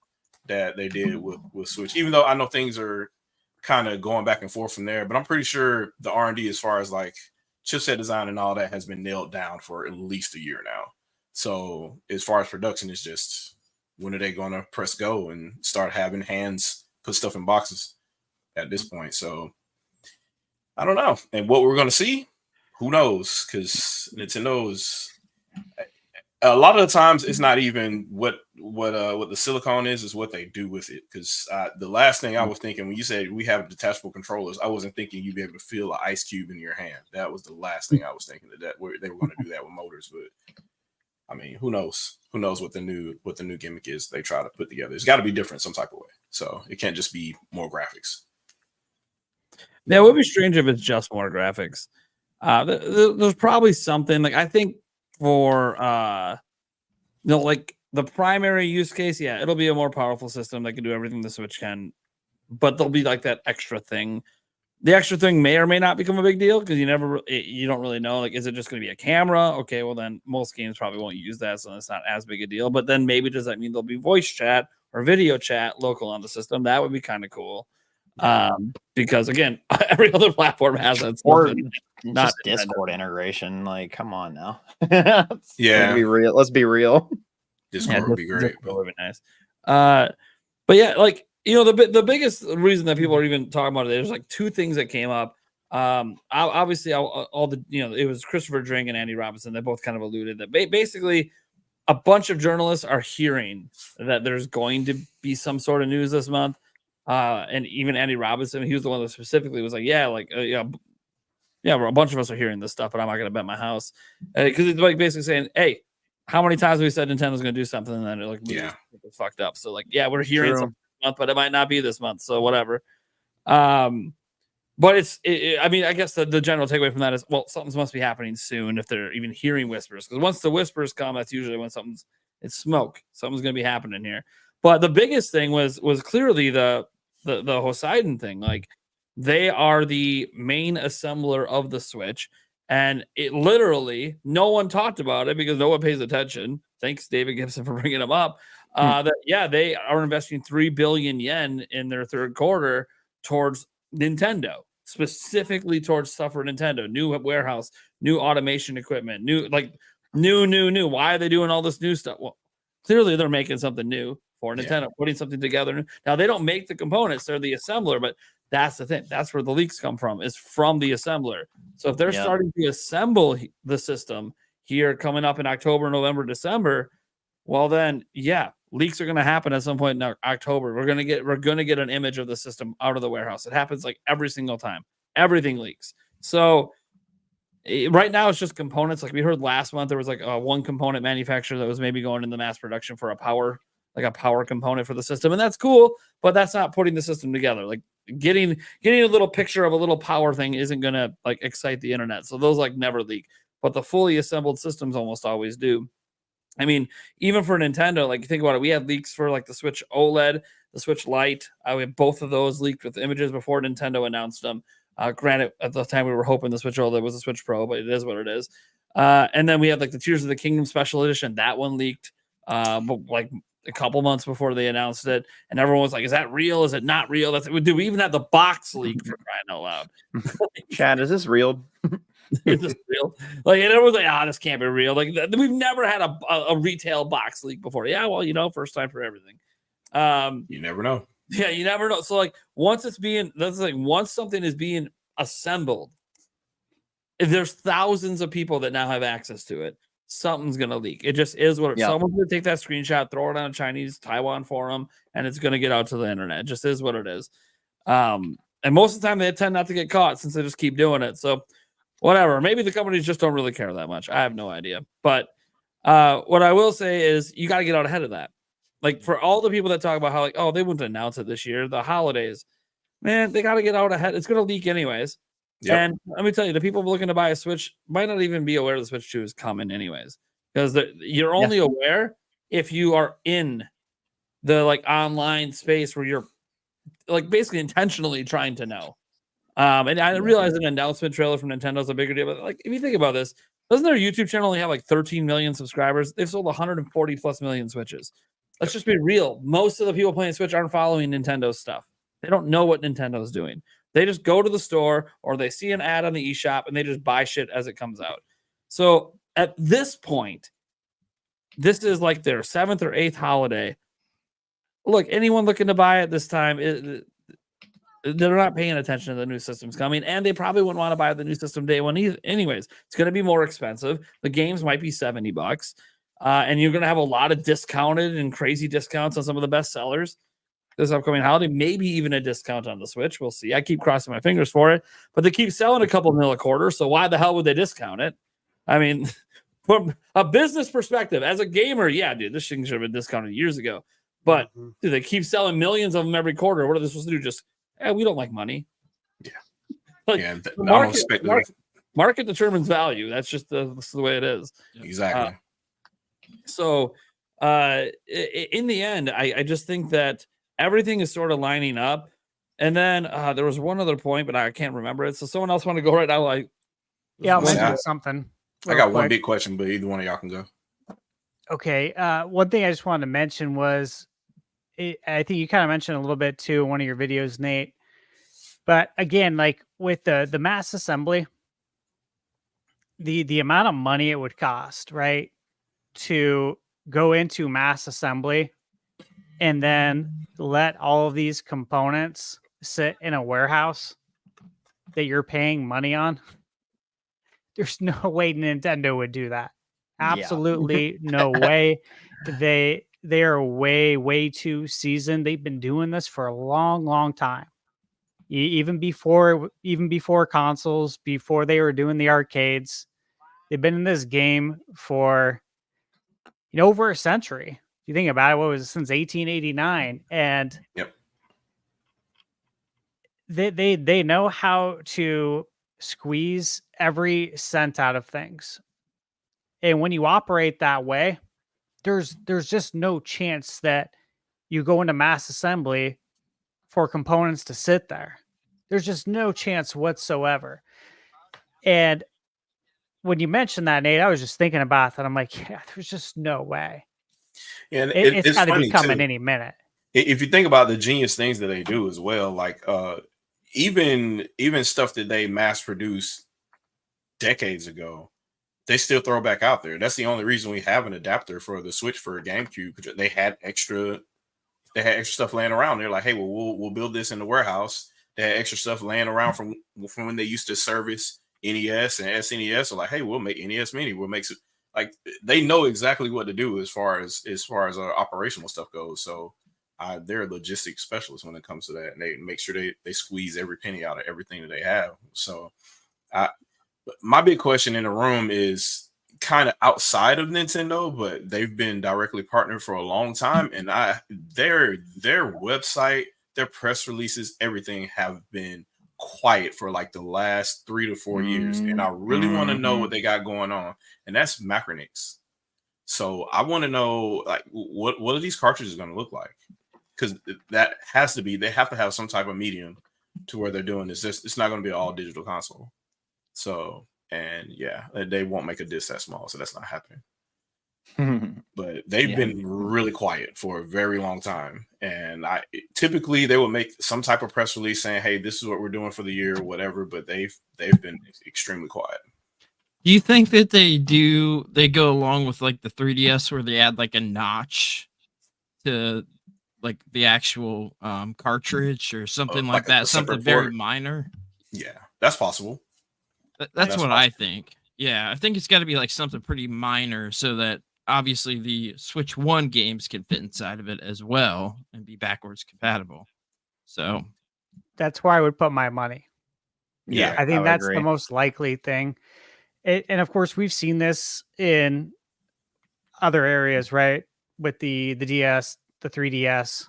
that they did with Switch, even though I know things are kind of going back and forth from there. But I'm pretty sure the R&D as far as like chipset design and all that has been nailed down for at least a year now. So as far as production, it's just when are they going to press go and start having hands put stuff in boxes at this point? So I don't know. And what we're going to see, who knows? Because Nintendo is a lot of the times it's not even what the silicone is what they do with it. Because the last thing I was thinking when you said we have detachable controllers, I wasn't thinking you'd be able to feel an ice cube in your hand. That was the last thing I was thinking that they were going to do that with motors. But I mean, who knows? Who knows what the new gimmick is they try to put together? It's got to be different some type of way. So it can't just be more graphics. Yeah, it would be strange if it's just more graphics. There's probably something like I think for like the primary use case, yeah, it'll be a more powerful system that can do everything the Switch can, but there'll be like that extra thing. The extra thing may or may not become a big deal because you don't really know. Like, is it just going to be a camera? Okay, well then most games probably won't use that, so it's not as big a deal. But then maybe does that mean there'll be voice chat or video chat local on the system? That would be kind of cool. Because again, every other platform has that. Or not just Discord integration. Like, come on now. Yeah, be real. Let's be real. Discord would be great. Discord would be nice. But yeah, like the biggest reason that people are even talking about it, there's like two things that came up. Obviously, all the it was Christopher Drink and Andy Robinson. They both kind of alluded that basically a bunch of journalists are hearing that there's going to be some sort of news this month. And even Andy Robinson, he was the one that specifically was like, a bunch of us are hearing this stuff, but I'm not going to bet my house. Because it's like basically saying, hey, how many times have we said Nintendo's going to do something and then it's fucked up. So like, yeah, we're hearing something this month, but it might not be this month. So whatever. But I guess the general takeaway from that is, well, something must be happening soon if they're even hearing whispers. Because once the whispers come, that's usually when it's smoke. Something's going to be happening here. But the biggest thing was clearly the Hoseidon thing. Like, they are the main assembler of the Switch, and it literally no one talked about it because no one pays attention. Thanks, David Gibson, for bringing them up. They are investing 3 billion yen in their third quarter towards Nintendo, specifically towards stuff for Nintendo, new warehouse, new automation equipment, new. Why are they doing all this new stuff? Well, clearly they're making something new for Nintendo, putting something together. Now, they don't make the components, they're the assembler, but that's the thing. That's where the leaks come from, is from the assembler. So if they're starting to assemble the system here coming up in October, November, December, well then, leaks are going to happen at some point in October. We're going to get an image of the system out of the warehouse. It happens like every single time. Everything leaks. So right now it's just components. Like we heard last month, there was like one component manufacturer that was maybe going into mass production for a power component for the system, and that's cool, but that's not putting the system together. Like getting a little picture of a little power thing isn't gonna like excite the internet. So those like never leak, but the fully assembled systems almost always do. I mean, even for Nintendo, like think about it, we had leaks for like the Switch OLED, the Switch Lite. We have both of those leaked with images before Nintendo announced them. Granted, at the time we were hoping the Switch OLED was a Switch Pro, but it is what it is. And then we had like the Tears of the Kingdom Special Edition. That one leaked, but like a couple months before they announced it, and everyone was like, "Is that real? Is it not real?" Dude, we even had the box leak for crying out loud. Chad, is this real? Is this real? Like, and everyone's like, this can't be real. Like, we've never had a retail box leak before. Yeah, well, first time for everything. You never know. Yeah, you never know. So like once something is being assembled, there's thousands of people that now have access to it. Something's gonna leak. It just is what someone's gonna take that screenshot, throw it on a Chinese Taiwan forum, and it's gonna get out to the internet. It just is what it is. And most of the time they tend not to get caught since they just keep doing it. So whatever. Maybe the companies just don't really care that much. I have no idea. But what I will say is you got to get out ahead of that. Like for all the people that talk about how like, they wouldn't announce it this year, the holidays, man, they got to get out ahead. It's going to leak anyways. Yep. And let me tell you, the people looking to buy a Switch might not even be aware the Switch 2 is coming anyways, because you're only aware if you are in the like online space where you're like basically intentionally trying to know. And I realize an announcement trailer from Nintendo is a bigger deal, but like if you think about this, doesn't their YouTube channel only have like 13 million subscribers? They've sold 140 plus million Switches. Let's just be real. Most of the people playing Switch aren't following Nintendo stuff. They don't know what Nintendo's doing. They just go to the store or they see an ad on the eShop and they just buy shit as it comes out. So at this point, this is like their 7th or 8th holiday. Look, anyone looking to buy it this time, they're not paying attention to the new systems coming, and they probably wouldn't want to buy the new system day one either. Anyways, it's going to be more expensive. The games might be $70, and you're going to have a lot of discounted and crazy discounts on some of the best sellers this upcoming holiday. Maybe even a discount on the Switch. We'll see. I keep crossing my fingers for it, but they keep selling a couple mil a quarter, so why the hell would they discount it? I mean, from a business perspective, as a gamer, yeah, dude, this thing should have been discounted years ago. But dude, they keep selling millions of them every quarter. What are they supposed to do? Just we don't like money. Yeah. Like, market determines value. That's just the way it is. Exactly. So in the end, I just think that everything is sort of lining up. And then there was one other point, but I can't remember it. So someone else want to go right now? I'll mention something. I got one big question, but either one of y'all can go. Okay. One thing I just wanted to mention was, I think you kind of mentioned a little bit too in one of your videos, Nate. But again, like with the mass assembly, the amount of money it would cost, right, to go into mass assembly and then let all of these components sit in a warehouse that you're paying money on. There's no way Nintendo would do that. Absolutely no way. They are way too seasoned. They've been doing this for a long time. Even before consoles, before they were doing the arcades, they've been in this game for over a century. If you think about it, what was it, since 1889, and they know how to squeeze every cent out of things. And when you operate that way, there's just no chance that you go into mass assembly for components to sit there. There's just no chance whatsoever. And when you mentioned that, Nate, I was just thinking about that. I'm like, there's just no way. And it's got to be coming any minute. If you think about the genius things that they do as well, like even stuff that they mass produced decades ago, they still throw back out there. That's the only reason we have an adapter for the Switch for GameCube, because they had extra stuff laying around. They're like, hey, well, we'll build this in the warehouse. They had extra stuff laying around from when they used to service NES and SNES. So like, hey, we'll make NES Mini. We'll make it. Like, they know exactly what to do as far as operational stuff goes. So they're logistics specialists when it comes to that, and they make sure they squeeze every penny out of everything that they have. So My big question in the room is kind of outside of Nintendo, but they've been directly partnered for a long time, and their website, their press releases, everything have been quiet for like the last 3 to 4 years, and I really want to know what they got going on, and that's Macronix. So I want to know, like, what are these cartridges going to look like? Because that has to be, they have to have some type of medium to where they're doing this. It's not going to be an all digital console. So, and yeah, they won't make a disc that small, so that's not happening. But they've been really quiet for a very long time, and typically they will make some type of press release saying, "Hey, this is what we're doing for the year," or whatever. But they've been extremely quiet. Do you think that they go along with like the 3DS where they add like a notch to like the actual cartridge or something like that, something very minor? Yeah, that's possible. That's what I think. Yeah, I think it's got to be like something pretty minor so that obviously the Switch 1 games can fit inside of it as well and be backwards compatible. So that's where I would put my money. Yeah, I think that's agree. the most likely thing. And of course, we've seen this in other areas, right? With the DS, the 3DS.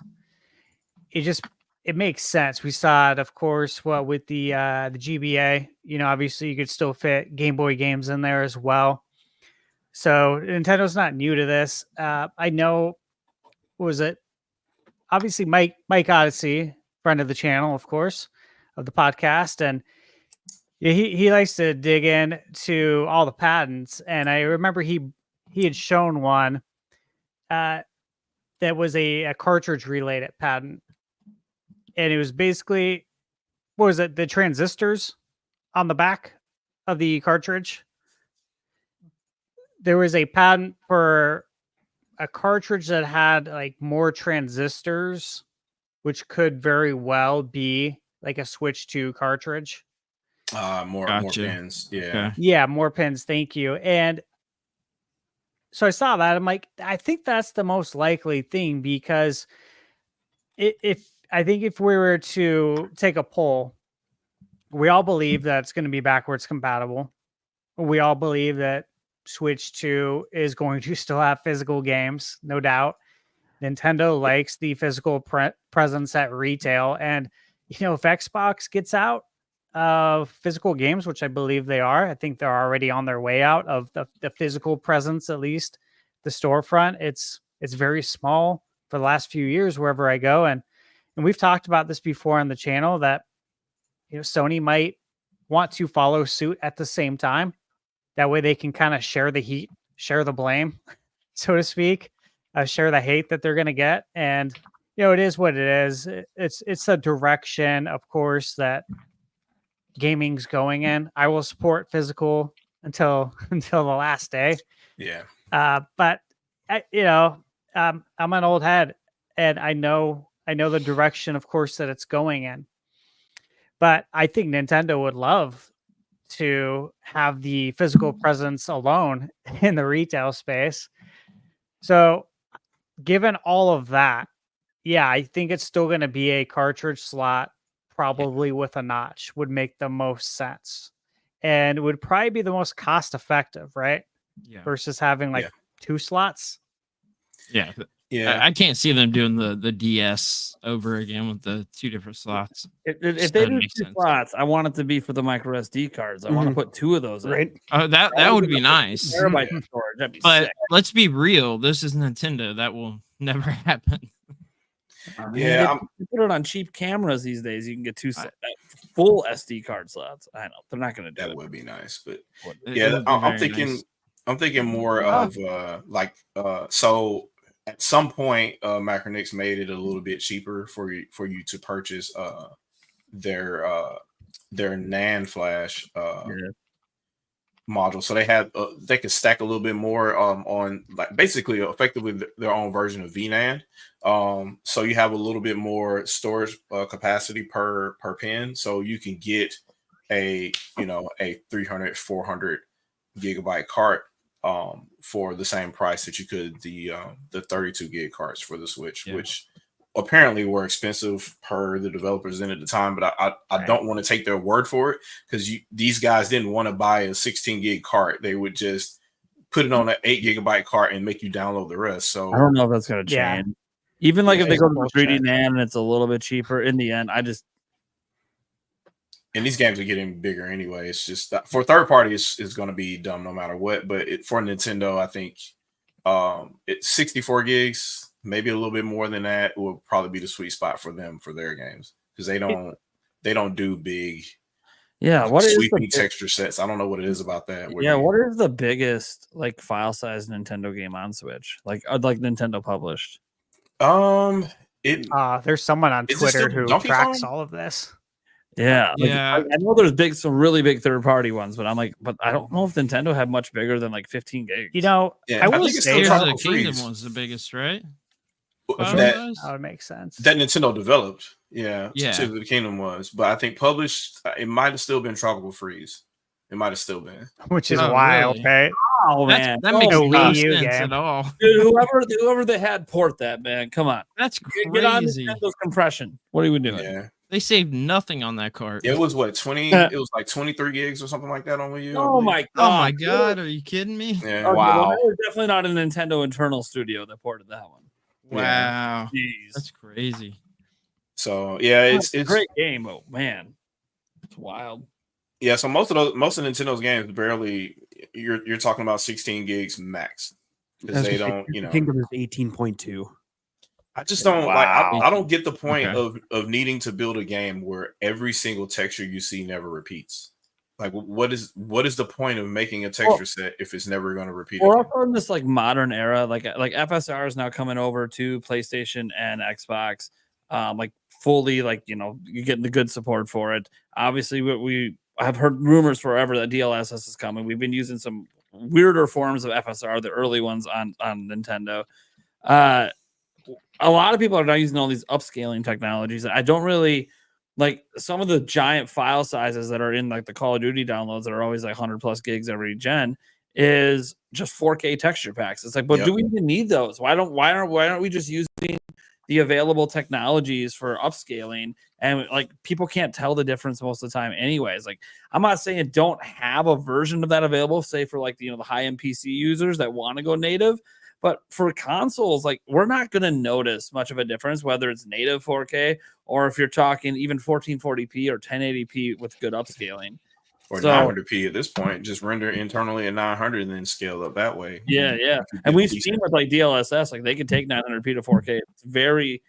It makes sense. We saw it, of course, with the GBA. You know, obviously you could still fit Game Boy games in there as well. So Nintendo's not new to this. I know, what was it? Obviously, Mike Odyssey, friend of the channel, of course, of the podcast, and he likes to dig in to all the patents. And I remember he had shown one that was a cartridge related patent. And it was basically, what was it? The transistors on the back of the cartridge. There was a patent for a cartridge that had like more transistors, which could very well be like a Switch 2 cartridge. More pins. Yeah. Okay. Yeah, more pins. Thank you. And so I saw that. I'm like, I think that's the most likely thing, because if we were to take a poll, we all believe that it's going to be backwards compatible. We all believe that Switch 2 is going to still have physical games, no doubt. Nintendo likes the physical presence at retail. And, you know, if Xbox gets out of physical games, which I believe they are, I think they're already on their way out of the physical presence, at least the storefront. It's very small for the last few years wherever I go. And we've talked about this before on the channel that, you know, Sony might want to follow suit at the same time. That way they can kind of share the heat, share the blame, so to speak, share the hate that they're going to get. And, you know, it is what it is. It's a direction, of course, that gaming's going in. I will support physical until the last day. Yeah. But I'm an old head, and I know the direction, of course, that it's going in. But I think Nintendo would love to have the physical presence alone in the retail space. So given all of that, yeah, I think it's still going to be a cartridge slot, probably with a notch would make the most sense. And it would probably be the most cost effective, right? Yeah. Versus having like 2 slots. Yeah. Yeah. I can't see them doing the DS over again with the 2 different slots. If they do 2 slots, I want it to be for the micro SD cards. I want to put 2 of those in. Right. Oh, that would be nice. Terabyte of storage. That'd be But sick. let's be real. This is Nintendo. That will never happen. Yeah, You put it on cheap cameras these days. You can get 2 full SD card slots. I know they're not going to do that it. would be nice, but It yeah, would be I'm very thinking nice. I'm thinking more of so at some point Macronix made it a little bit cheaper for you to purchase their NAND flash module. So they had they could stack a little bit more on like basically effectively their own version of VNAND. So you have a little bit more storage capacity per pin, so you can get a 300 400 gigabyte cart for the same price that you could the 32 gig carts for the Switch, which apparently were expensive per the developers in at the time, but I don't want to take their word for it because these guys didn't want to buy a 16 gig cart. They would just put it on an 8 gigabyte cart and make you download the rest. So I don't know if that's going to change. Yeah. Even like if they it's go to the 3D bullshit. NAND and it's a little bit cheaper, in the end, and these games are getting bigger anyway. It's just that for third party, it's going to be dumb no matter what. But for Nintendo, I think it's 64 gigs. Maybe a little bit more than that will probably be the sweet spot for them for their games because they don't do big, what is sweeping the texture sets. I don't know what it is about that. what is the biggest like file size Nintendo game on Switch? Like Nintendo published. There's someone on Is it Twitter still who Donkey tracks Kong? all of this. Yeah, Yeah. I know there's some really big third party ones, but but I don't know if Nintendo had much bigger than like 15 gigs. You know, Yeah, I I will think it's say still Tears of Tropical the Kingdom Freeze. was the biggest, right? that that would make sense. that Nintendo developed. Yeah. Yeah. Tears of the Kingdom was, but I think published. It might have still been Tropical Freeze. It might have still been. Which is Oh, wild, really? right? Oh man, That makes no no Wii sense U at game. all. dude, whoever they had port that, man. Come on, That's get on crazy. Nintendo's compression. What are we doing? Yeah. They saved nothing on that cart. It was what 20. It was like 23 gigs or something like that on Wii U. I Oh believe. my god! Oh my god, are you kidding me? Yeah. Okay, Wow. well, that was definitely not a Nintendo internal studio that ported that one. Wow. Jeez, That's crazy. So yeah, it's a great game, but man, it's wild. Yeah, so most of Nintendo's games barely you're talking about 16 gigs max because they don't, Kingdom is 18.2. I just don't like Wow. I don't get the point Okay. of needing to build a game where every single texture you see never repeats. Like what is the point of making a texture set if it's never going to repeat Or again? also in this like modern era, like FSR is now coming over to PlayStation and Xbox, like fully, like you're getting the good support for it. Obviously, we have heard rumors forever that DLSS is coming. We've been using some weirder forms of FSR, the early ones on Nintendo. A lot of people are now using all these upscaling technologies. I don't really like some of the giant file sizes that are in like the Call of Duty downloads that are always like 100 plus gigs every gen is just 4K texture packs. It's like, but do we even need those? Why aren't we just using the available technologies for upscaling? And like people can't tell the difference most of the time anyways. Like I'm not saying don't have a version of that available, say for like the high-end PC users that want to go native. But for consoles, like we're not going to notice much of a difference, whether it's native 4K or if you're talking even 1440p or 1080p with good upscaling. Or So- 900p at this point, just render internally at 900 and then scale up that way. Yeah. And we've seen with like DLSS, like they can take 900p to 4K. It's very,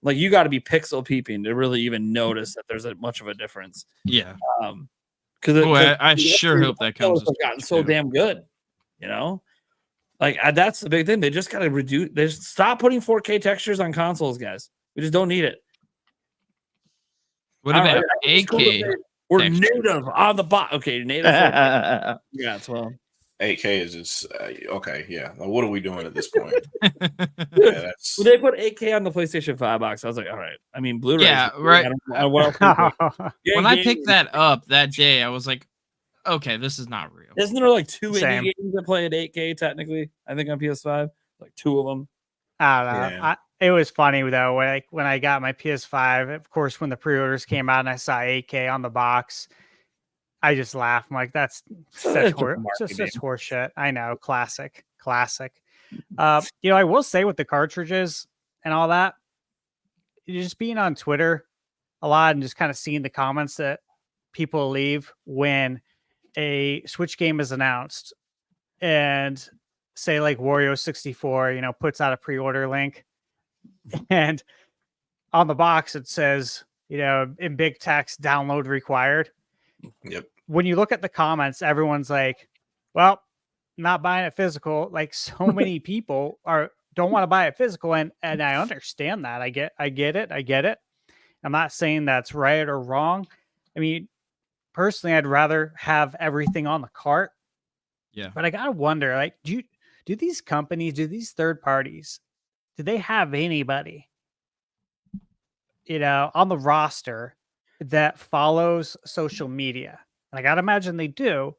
like you got to be pixel peeping to really even notice that there's much of a difference. Yeah. Because I sure hope that comes. have gotten so damn good, Like that's the big thing. They just got to reduce. They just stop putting 4K textures on consoles, guys. We just don't need it. What about It's cool that 8K? we're texture. native on the bot. Okay, native. 4K. Yeah, it's well. 8K is just okay. Yeah, like, what are we doing at this point? Yeah, that's When they put 8K on the PlayStation 5 box, I was like, all right. I mean, Blu-ray. Yeah, right. I don't, what else is there? Yeah, When I gaming- picked that up that day, I was like, okay, this is not real. isn't there like two Same. indie games that play at 8K technically? I think on PS5, like two of them. I don't know. Yeah. It was funny though, when I got my PS5. Of course, when the pre-orders came out and I saw 8K on the box, I just laughed. I'm like, that's such horse shit. I know, classic. I will say with the cartridges and all that, just being on Twitter a lot and just kind of seeing the comments that people leave when a Switch game is announced, and say like Wario 64, puts out a pre-order link, and on the box it says, in big text, download required. Yep. When you look at the comments, everyone's like, well, not buying it physical. Like so many people don't want to buy it physical. And I understand that. I get it. I'm not saying that's right or wrong. I mean, personally, I'd rather have everything on the cart. Yeah. But I gotta wonder, like, do these companies, do these third parties, do they have anybody, on the roster that follows social media? And I gotta imagine they do,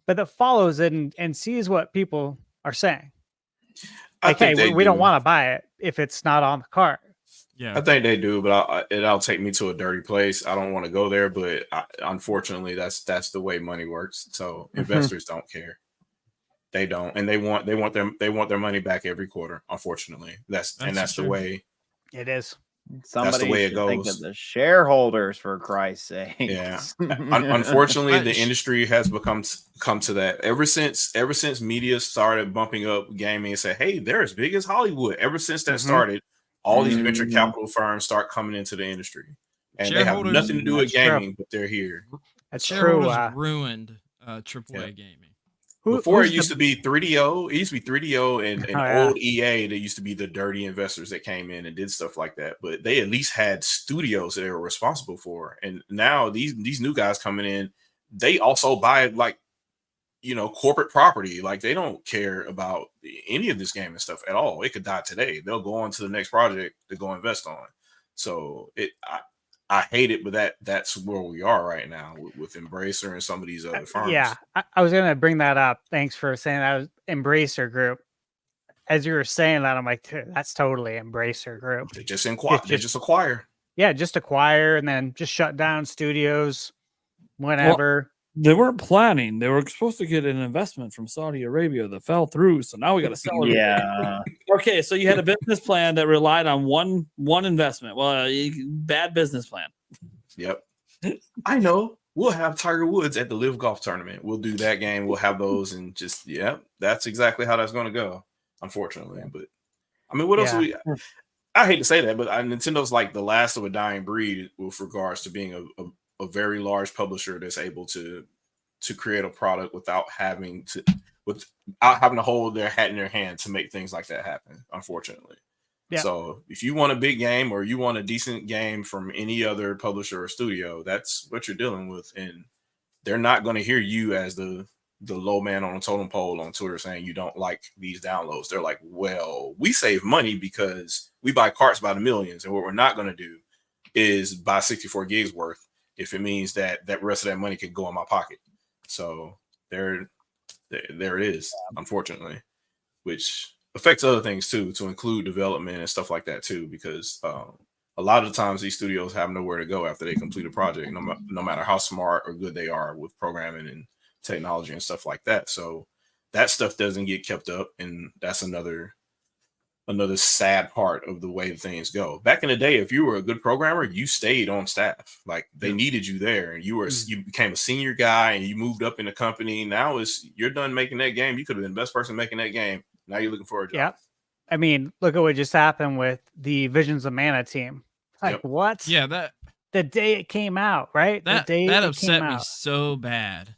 but that follows it and sees what people are saying. I Like, think hey, they we don't do. want to buy it if it's not on the cart. Yeah. I think they do, but it'll take me to a dirty place. I don't want to go there, but unfortunately, that's the way money works. So investors don't care. They don't, and they want their money back every quarter. Unfortunately, that's the true. way. It is. Somebody way it should think goes. of the shareholders, for Christ's sake. Yeah. Unfortunately, the But- industry has come to that. Ever since media started bumping up gaming and say, "Hey, they're as big as Hollywood." Ever since that started, all these venture capital firms start coming into the industry, and they have Shareholders- nothing to do with That's true. gaming, but they're here. That's true. Shareholders ruined AAA gaming. Before it who's used the- to be 3DO, it used to be 3DO and Oh, yeah. old EA. They used to be the dirty investors that came in and did stuff like that. But they at least had studios that they were responsible for. And now these new guys coming in, they also buy corporate property. Like they don't care about any of this gaming stuff at all. It could die today. They'll go on to the next project to go invest on. So I hate it, but that's where we are right now with Embracer and some of these other firms. Yeah, I was gonna bring that up. Thanks for saying that. Was Embracer Group. As you were saying that, I'm like, "Dude, that's totally Embracer Group. They just acquire. Yeah, just acquire and then just shut down studios whenever. They weren't planning. They were supposed to get an investment from Saudi Arabia that fell through. So now we got to sell it. Yeah. Okay, so you had a business plan that relied on one investment. Well, bad business plan. Yep. I know. We'll have Tiger Woods at the Live Golf Tournament. We'll do that game. We'll have those and just that's exactly how that's going to go. Unfortunately, but I mean, what else? I hate to say that, but Nintendo's like the last of a dying breed with regards to being a very large publisher that's able to create a product without having to hold their hat in their hand to make things like that happen, unfortunately. Yeah. So if you want a big game or you want a decent game from any other publisher or studio, that's what you're dealing with. And they're not going to hear you as the low man on a totem pole on Twitter saying you don't like these downloads. They're like, well, we save money because we buy carts by the millions. And what we're not going to do is buy 64 gigs worth if it means that rest of that money could go in my pocket. So there it is, unfortunately, which affects other things too, to include development and stuff like that too, because a lot of the times these studios have nowhere to go after they complete a project, no matter how smart or good they are with programming and technology and stuff like that. So that stuff doesn't get kept up, and that's another sad part of the way things go. Back in the day, if you were a good programmer, you stayed on staff. Like they needed you there, and you became a senior guy and you moved up in the company. Now you're done making that game. You could have been the best person making that game. Now you're looking for a job. Yeah. I mean, look at what just happened with the Visions of Mana team. Like what? Yeah, the day it came out, right? That the day that it upset came me out. so bad.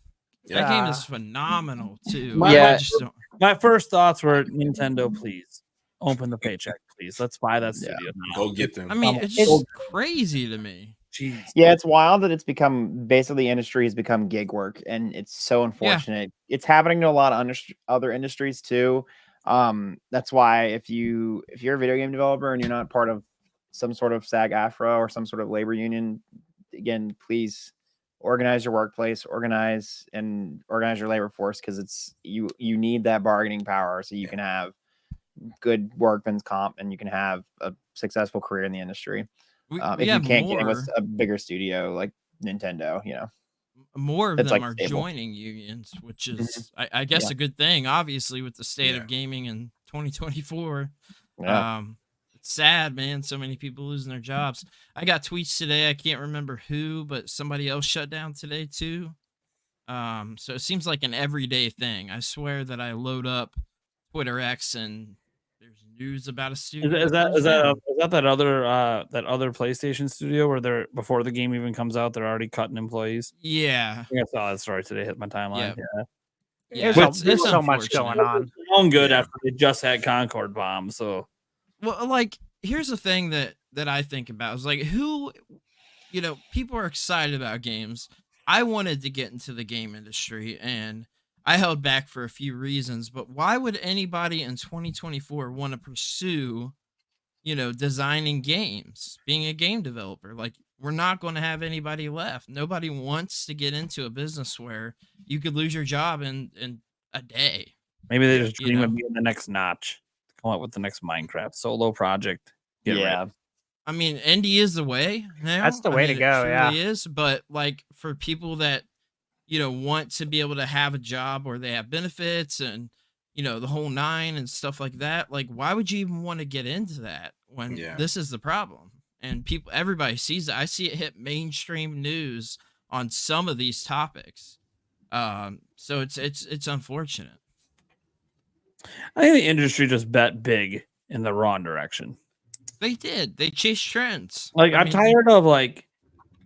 Yeah. That game is phenomenal too. Yeah. I just don't- My first thoughts were Nintendo, please open the paycheck, please. Let's buy that studio now. Go get them. I mean, it's just crazy to me. Jeez. Yeah, it's wild that it's become basically industry has become gig work, and it's so unfortunate. It's happening to a lot of other industries too. That's why if you're a video game developer and you're not part of some sort of SAG-AFTRA or some sort of labor union, again, please organize your workplace, organize your labor force, because it's you need that bargaining power so you can have good workman's comp and you can have a successful career in the industry. If you can't get in with a bigger studio like Nintendo, more of It's, them like, are stable. joining unions, which is, I guess, a good thing. Obviously, with the state of gaming in 2024, it's sad, man. So many people losing their jobs. I got tweets today. I can't remember who, but somebody else shut down today too. So it seems like an everyday thing. I swear that I load up Twitter X and there's news about a studio. Is that other PlayStation studio where they're before the game even comes out, they're already cutting employees? Yeah. I think I saw that story today. Hit my timeline. Yeah. There's so much going on. Long good after they just had Concord bombs. So, well, like, here's the thing that I think about is like, who, people are excited about games. I wanted to get into the game industry and I held back for a few reasons, but why would anybody in 2024 want to pursue, designing games, being a game developer? Like, we're not going to have anybody left. Nobody wants to get into a business where you could lose your job in a day. maybe they just dream of being the next Notch. Come up with the next Minecraft solo project. Get ready. I mean, indie is the way now. That's the way to go, It yeah. truly is. But like for people that, want to be able to have a job where they have benefits and, the whole nine and stuff like that, like why would you even want to get into that when this is the problem? And everybody sees it. I see it hit mainstream news on some of these topics. So it's unfortunate. I think the industry just bet big in the wrong direction. They did. They chased trends. Like I'm tired of like,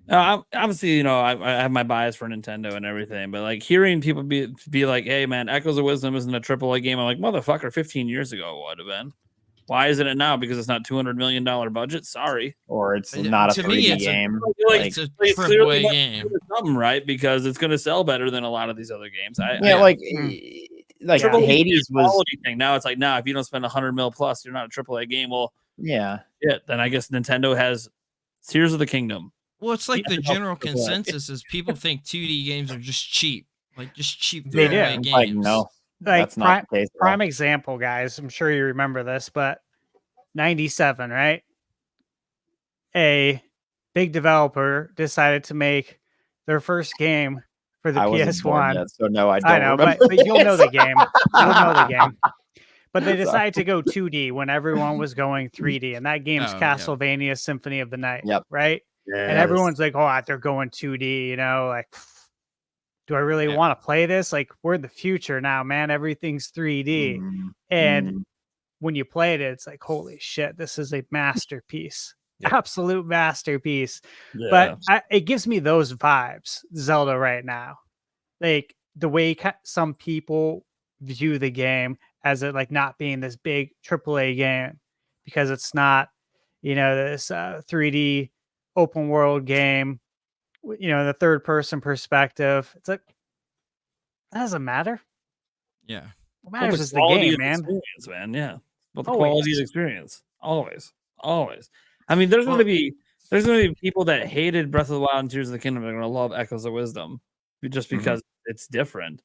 obviously, I have my bias for Nintendo and everything, but like hearing people be like, "Hey, man, Echoes of Wisdom isn't a AAA game." I'm like, motherfucker, 15 years ago it would have been. Why isn't it now? Because it's not $200 million budget. Sorry, or it's not a 3D game. It's a AAA game. Something right because it's going to sell better than a lot of these other games. Like Hades was quality thing. Now it's like if you don't spend $100 million plus, you're not a AAA game. Well, then I guess Nintendo has Tears of the Kingdom. Well, it's like the general consensus is people think 2D games are just cheap, like just cheap They games. do. like no. Like That's not the case at all. prime example, guys. I'm sure you remember this, but 97, right? A big developer decided to make their first game for the I wasn't born PS1. yet, so no, I don't. I know, but you'll know the game. You'll know the game. But they Sorry. decided to go 2D when everyone was going 3D, and that game's Oh, yeah. Castlevania Symphony of the Night. Yep. Right? And everyone's like, "Oh, they're going 2D," like, do I really want to play this? Like, we're in the future now, man. Everything's 3D. And when you play it, it's like, holy shit, this is a masterpiece. Absolute masterpiece. Yeah. But it gives me those vibes, Zelda right now. Like the way some people view the game as it like not being this big AAA game because it's not, this 3D open world game, the third person perspective. It's like, that doesn't matter. Yeah. What matters is the quality game, of man. experience, man. Yeah. But the Always. quality of experience. Always. I mean, there's gonna be people that hated Breath of the Wild and Tears of the Kingdom. They're gonna love Echoes of Wisdom just because it's different.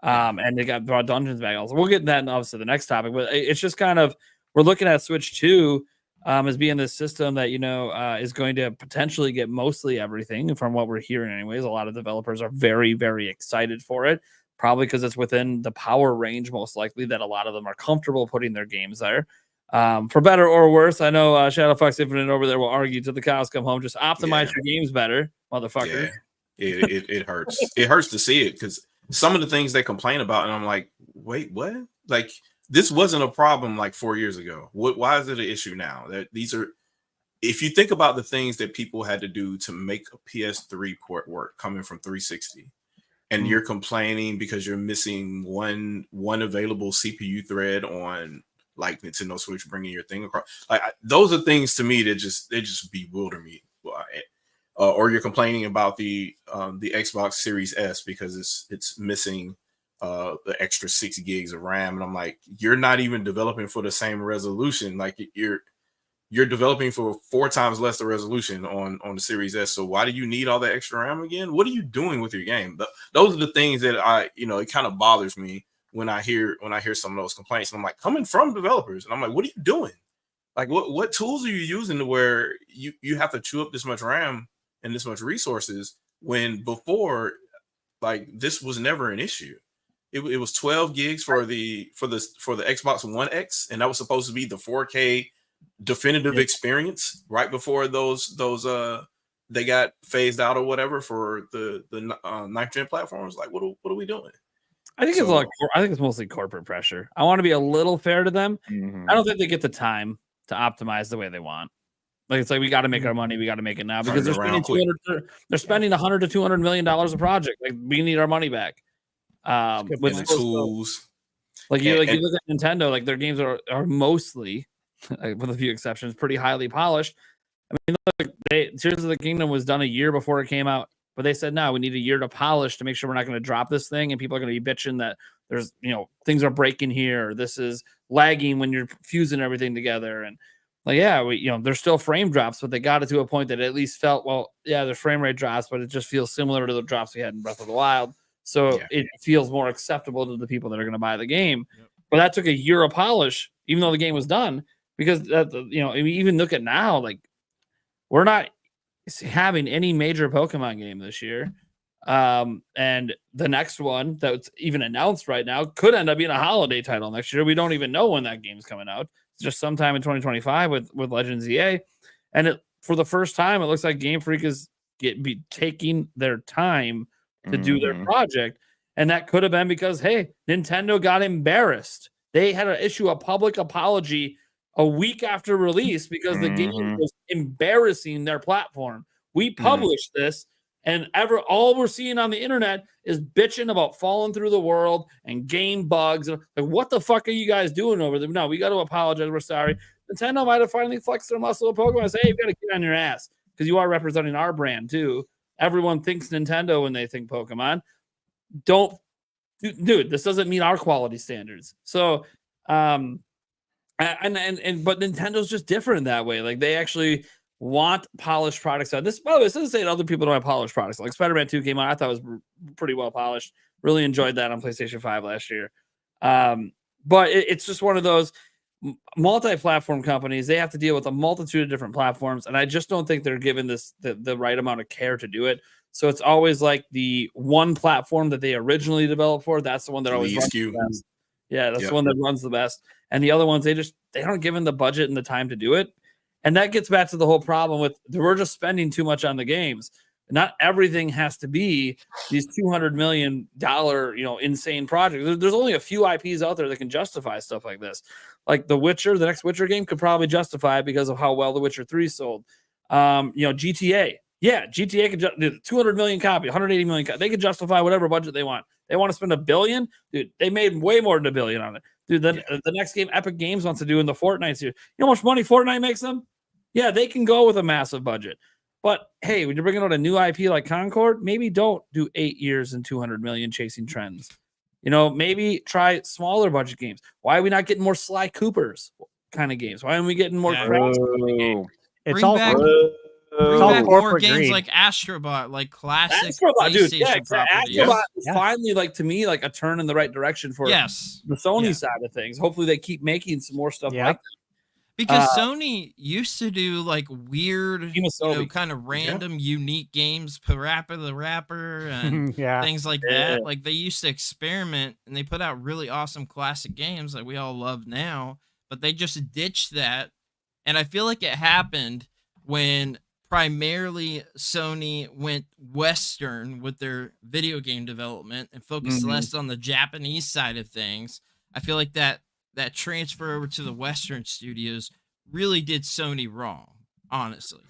And they brought dungeons back. Also, we'll get to that in obviously the next topic. But it's just kind of we're looking at Switch 2 as being this system that is going to potentially get mostly everything. From what we're hearing, anyways, a lot of developers are very, very excited for it. Probably because it's within the power range, most likely, that a lot of them are comfortable putting their games there. For better or worse, I know Shadow Fox Infinite over there will argue till the cows come home. Just optimize your games better, motherfucker. Yeah. It hurts. It hurts to see it because some of the things they complain about, and I'm like, wait, what? Like, this wasn't a problem like 4 years ago. Why is it an issue now? If you think about the things that people had to do to make a PS3 port work coming from 360, and you're complaining because you're missing one available CPU thread on like Nintendo Switch bringing your thing across, like those are things to me that just bewilder me. Or you're complaining about the Xbox Series S because it's missing the extra 6 gigs of RAM, and I'm like, you're not even developing for the same resolution. Like you're developing for 4 times less the resolution on the Series S. So why do you need all that extra RAM again? What are you doing with your game? Those are the things that it kind of bothers me when I hear some of those complaints. And I'm like, coming from developers, and I'm like, what are you doing? Like, what tools are you using to where you have to chew up this much RAM and this much resources when before, like, this was never an issue. It was 12 gigs for the Xbox One X, and that was supposed to be the 4K definitive experience right before those they got phased out or whatever for the 9th gen platforms. Like, what are we doing? I think it's mostly corporate pressure. I want to be a little fair to them. I don't think they get the time to optimize the way they want. Like, it's like, we got to make our money. We got to make it now because they're spending $100 to $200 million a project. Like, we need our money back. With the tools. Like you look at Nintendo, like their games are mostly, with a few exceptions, pretty highly polished. I mean, look, Tears of the Kingdom was done a year before it came out, but they said, no, we need a year to polish to make sure we're not going to drop this thing, and people are going to be bitching that there's, things are breaking here, or this is lagging when you're fusing everything together. And like, there's still frame drops, but they got it to a point that it at least felt, well, yeah, there's frame rate drops, but it just feels similar to the drops we had in Breath of the Wild. So it feels more acceptable to the people that are going to buy the game. Yep. But that took a year of polish, even though the game was done, because even look at now, like we're not having any major Pokemon game this year. And the next one that's even announced right now could end up being a holiday title next year. We don't even know when that game's coming out. It's just sometime in 2025 with Legends EA. And for the first time, it looks like Game Freak is taking their time to do their project. And that could have been because, hey, Nintendo got embarrassed. They had to issue a public apology a week after release because the game was embarrassing their platform. We published this, and all we're seeing on the internet is bitching about falling through the world and game bugs. Like, what the fuck are you guys doing over there? No, we got to apologize. We're sorry. Nintendo might have finally flexed their muscle with Pokemon and say, hey, you got to get on your ass because you are representing our brand too. Everyone thinks Nintendo when they think Pokemon. Dude, this doesn't meet our quality standards. So, but Nintendo's just different in that way. Like, they actually want polished products out. This, by the way, this doesn't say that other people don't have polished products. Like Spider-Man 2 came out, I thought it was pretty well polished. Really enjoyed that on PlayStation 5 last year. But it's just one of those multi-platform companies. They have to deal with a multitude of different platforms, and I just don't think they're given the right amount of care to do it. So it's always like the one platform that they originally developed for. That's the one that always runs the best. Yeah, that's the one that runs the best. And the other ones, they aren't given the budget and the time to do it. And that gets back to the whole problem with we're just spending too much on the games. Not everything has to be these $200 million, insane projects. There's only a few IPs out there that can justify stuff like this. Like The Witcher, the next Witcher game could probably justify it because of how well The Witcher 3 sold. GTA. Yeah, GTA could do 200 million copies, 180 million copies. They could justify whatever budget they want. They want to spend $1 billion? Dude, they made way more than $1 billion on it. Dude, the next game Epic Games wants to do in the Fortnite series. You know how much money Fortnite makes them? Yeah, they can go with a massive budget. But hey, when you're bringing out a new IP like Concord, maybe don't do 8 years and 200 million chasing trends. Maybe try smaller budget games. Why are we not getting more Sly Coopers kind of games? Why aren't we getting more Crash games? It's all Bring back more games greed. like Astrobot, like classic Astrobot, dude. PlayStation properties. Astrobot is finally, to me, like a turn in the right direction for the Sony side of things. Hopefully, they keep making some more stuff like that. Because Sony used to do like weird, kind of random, unique games, Parappa the Rapper, and things like that. Like they used to experiment, and they put out really awesome classic games that we all love now. But they just ditched that, and I feel like it happened when primarily Sony went Western with their video game development and focused less on the Japanese side of things. I feel like that transfer over to the Western studios really did Sony wrong, honestly.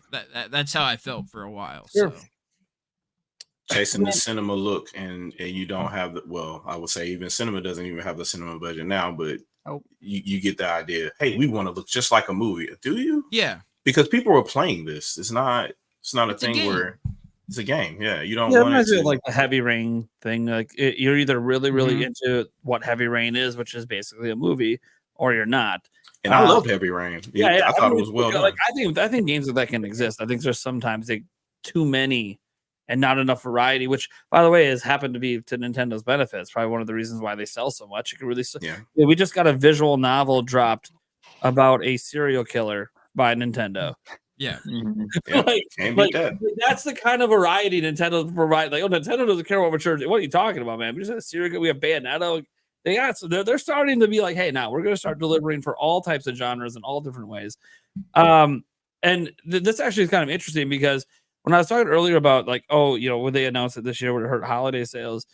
That's how I felt for a while. Sure. So. Chasing the cinema look, and you don't have I would say even cinema doesn't even have the cinema budget now, but you get the idea. Hey, we want to look just like a movie. Do you? Yeah. Because people are playing this. It's not a thing where it's a game. Yeah, you don't want to like the Heavy Rain thing. Like you're either really, really into what Heavy Rain is, which is basically a movie, or you're not. And I loved Heavy Rain. I thought it was well done. Like I think games like that can exist. I think there's sometimes too many and not enough variety, which, by the way, has happened to be to Nintendo's benefit. It's probably one of the reasons why they sell so much. You can really, we just got a visual novel dropped about a serial killer by Nintendo. Yeah. That's the kind of variety Nintendo provides. Like, Nintendo doesn't care what mature. What are you talking about, man? We just had a serial. We have Bayonetta. They're starting to be like, hey, now we're going to start delivering for all types of genres in all different ways. And this actually is kind of interesting because when I was talking earlier about when they announced it this year would hurt holiday sales.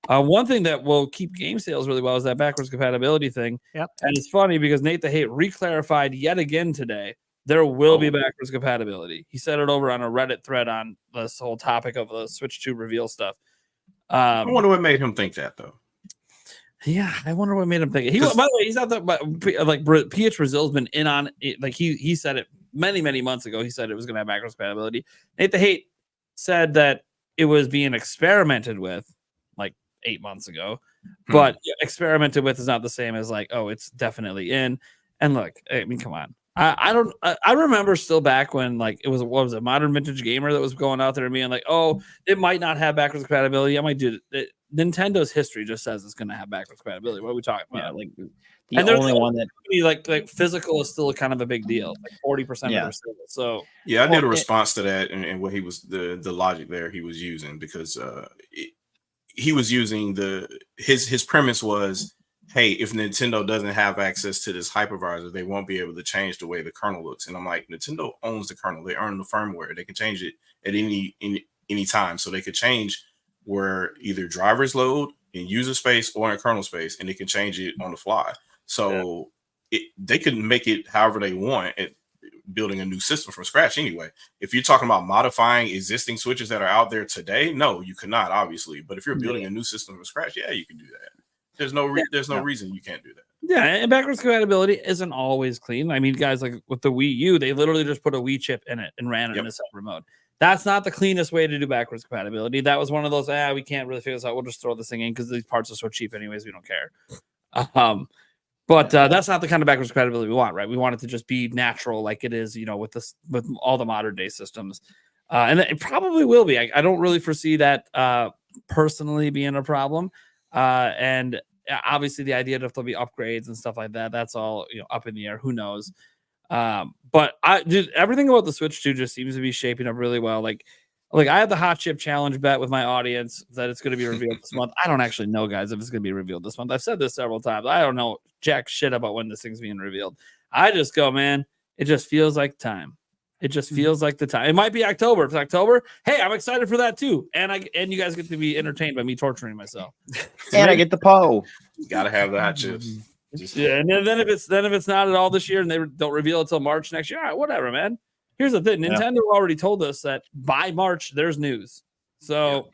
One thing that will keep game sales really well is that backwards compatibility thing. Yep. And it's funny because Nate the Hate reclarified yet again today. There will be backwards compatibility. He said it over on a Reddit thread on this whole topic of the Switch 2 reveal stuff. I wonder what made him think that, though. Yeah, I wonder what made him think it. By the way, he's not that. Like PH Brazil's been in on it. Like he said it many months ago. He said it was going to have backwards compatibility. Nate the Hate said that it was being experimented with like 8 months ago, but experimented with is not the same as like, it's definitely in. And look, I mean, come on. I remember still back when like it was Modern Vintage Gamer that was going out there and being like, it might not have backwards compatibility. I might do it. Nintendo's history just says it's going to have backwards compatibility. What are we talking about? like And the they're only one that like physical is still kind of a big deal, like 40% of Yeah. their sales. So Yeah, I Well, did a response to that and what he was the logic there he was using because he was using his premise was, hey, if Nintendo doesn't have access to this hypervisor, they won't be able to change the way the kernel looks. And I'm like, Nintendo owns the kernel; they own the firmware. They can change it at any time, so they could change where either drivers load in user space or in kernel space, and they can change it on the fly. So they can make it however they want at building a new system from scratch anyway. If you're talking about modifying existing switches that are out there today, no, you cannot, obviously. But if you're building a new system from scratch, yeah, you can do that. There's no reason you can't do that. yeah, and backwards compatibility isn't always clean. I mean, guys, like with the Wii U, they literally just put a Wii chip in it and ran it in a separate mode. That's not the cleanest way to do backwards compatibility. That was one of those, we can't really figure this out. We'll just throw this thing in because these parts are so cheap anyways. We don't care. But that's not the kind of backwards compatibility we want, right? We want it to just be natural like it is, with all the modern day systems. And it probably will be. I don't really foresee that personally being a problem. And obviously the idea that there'll be upgrades and stuff like that, that's all up in the air. Who knows? But everything about the Switch 2 just seems to be shaping up really well. Like I had the hot chip challenge bet with my audience that it's going to be revealed this month. I don't actually know, guys, if it's going to be revealed this month. I've said this several times. I don't know jack shit about when this thing's being revealed. I just go, man, it just feels like time. It just feels like the time. It might be October. If it's October, hey, I'm excited for that too. And you guys get to be entertained by me torturing myself. and I get the Poe. You gotta have the hot chips. Yeah, and then if it's not at all this year and they don't reveal it until March next year, all right, whatever, man. Here's the thing: Nintendo already told us that by March there's news. So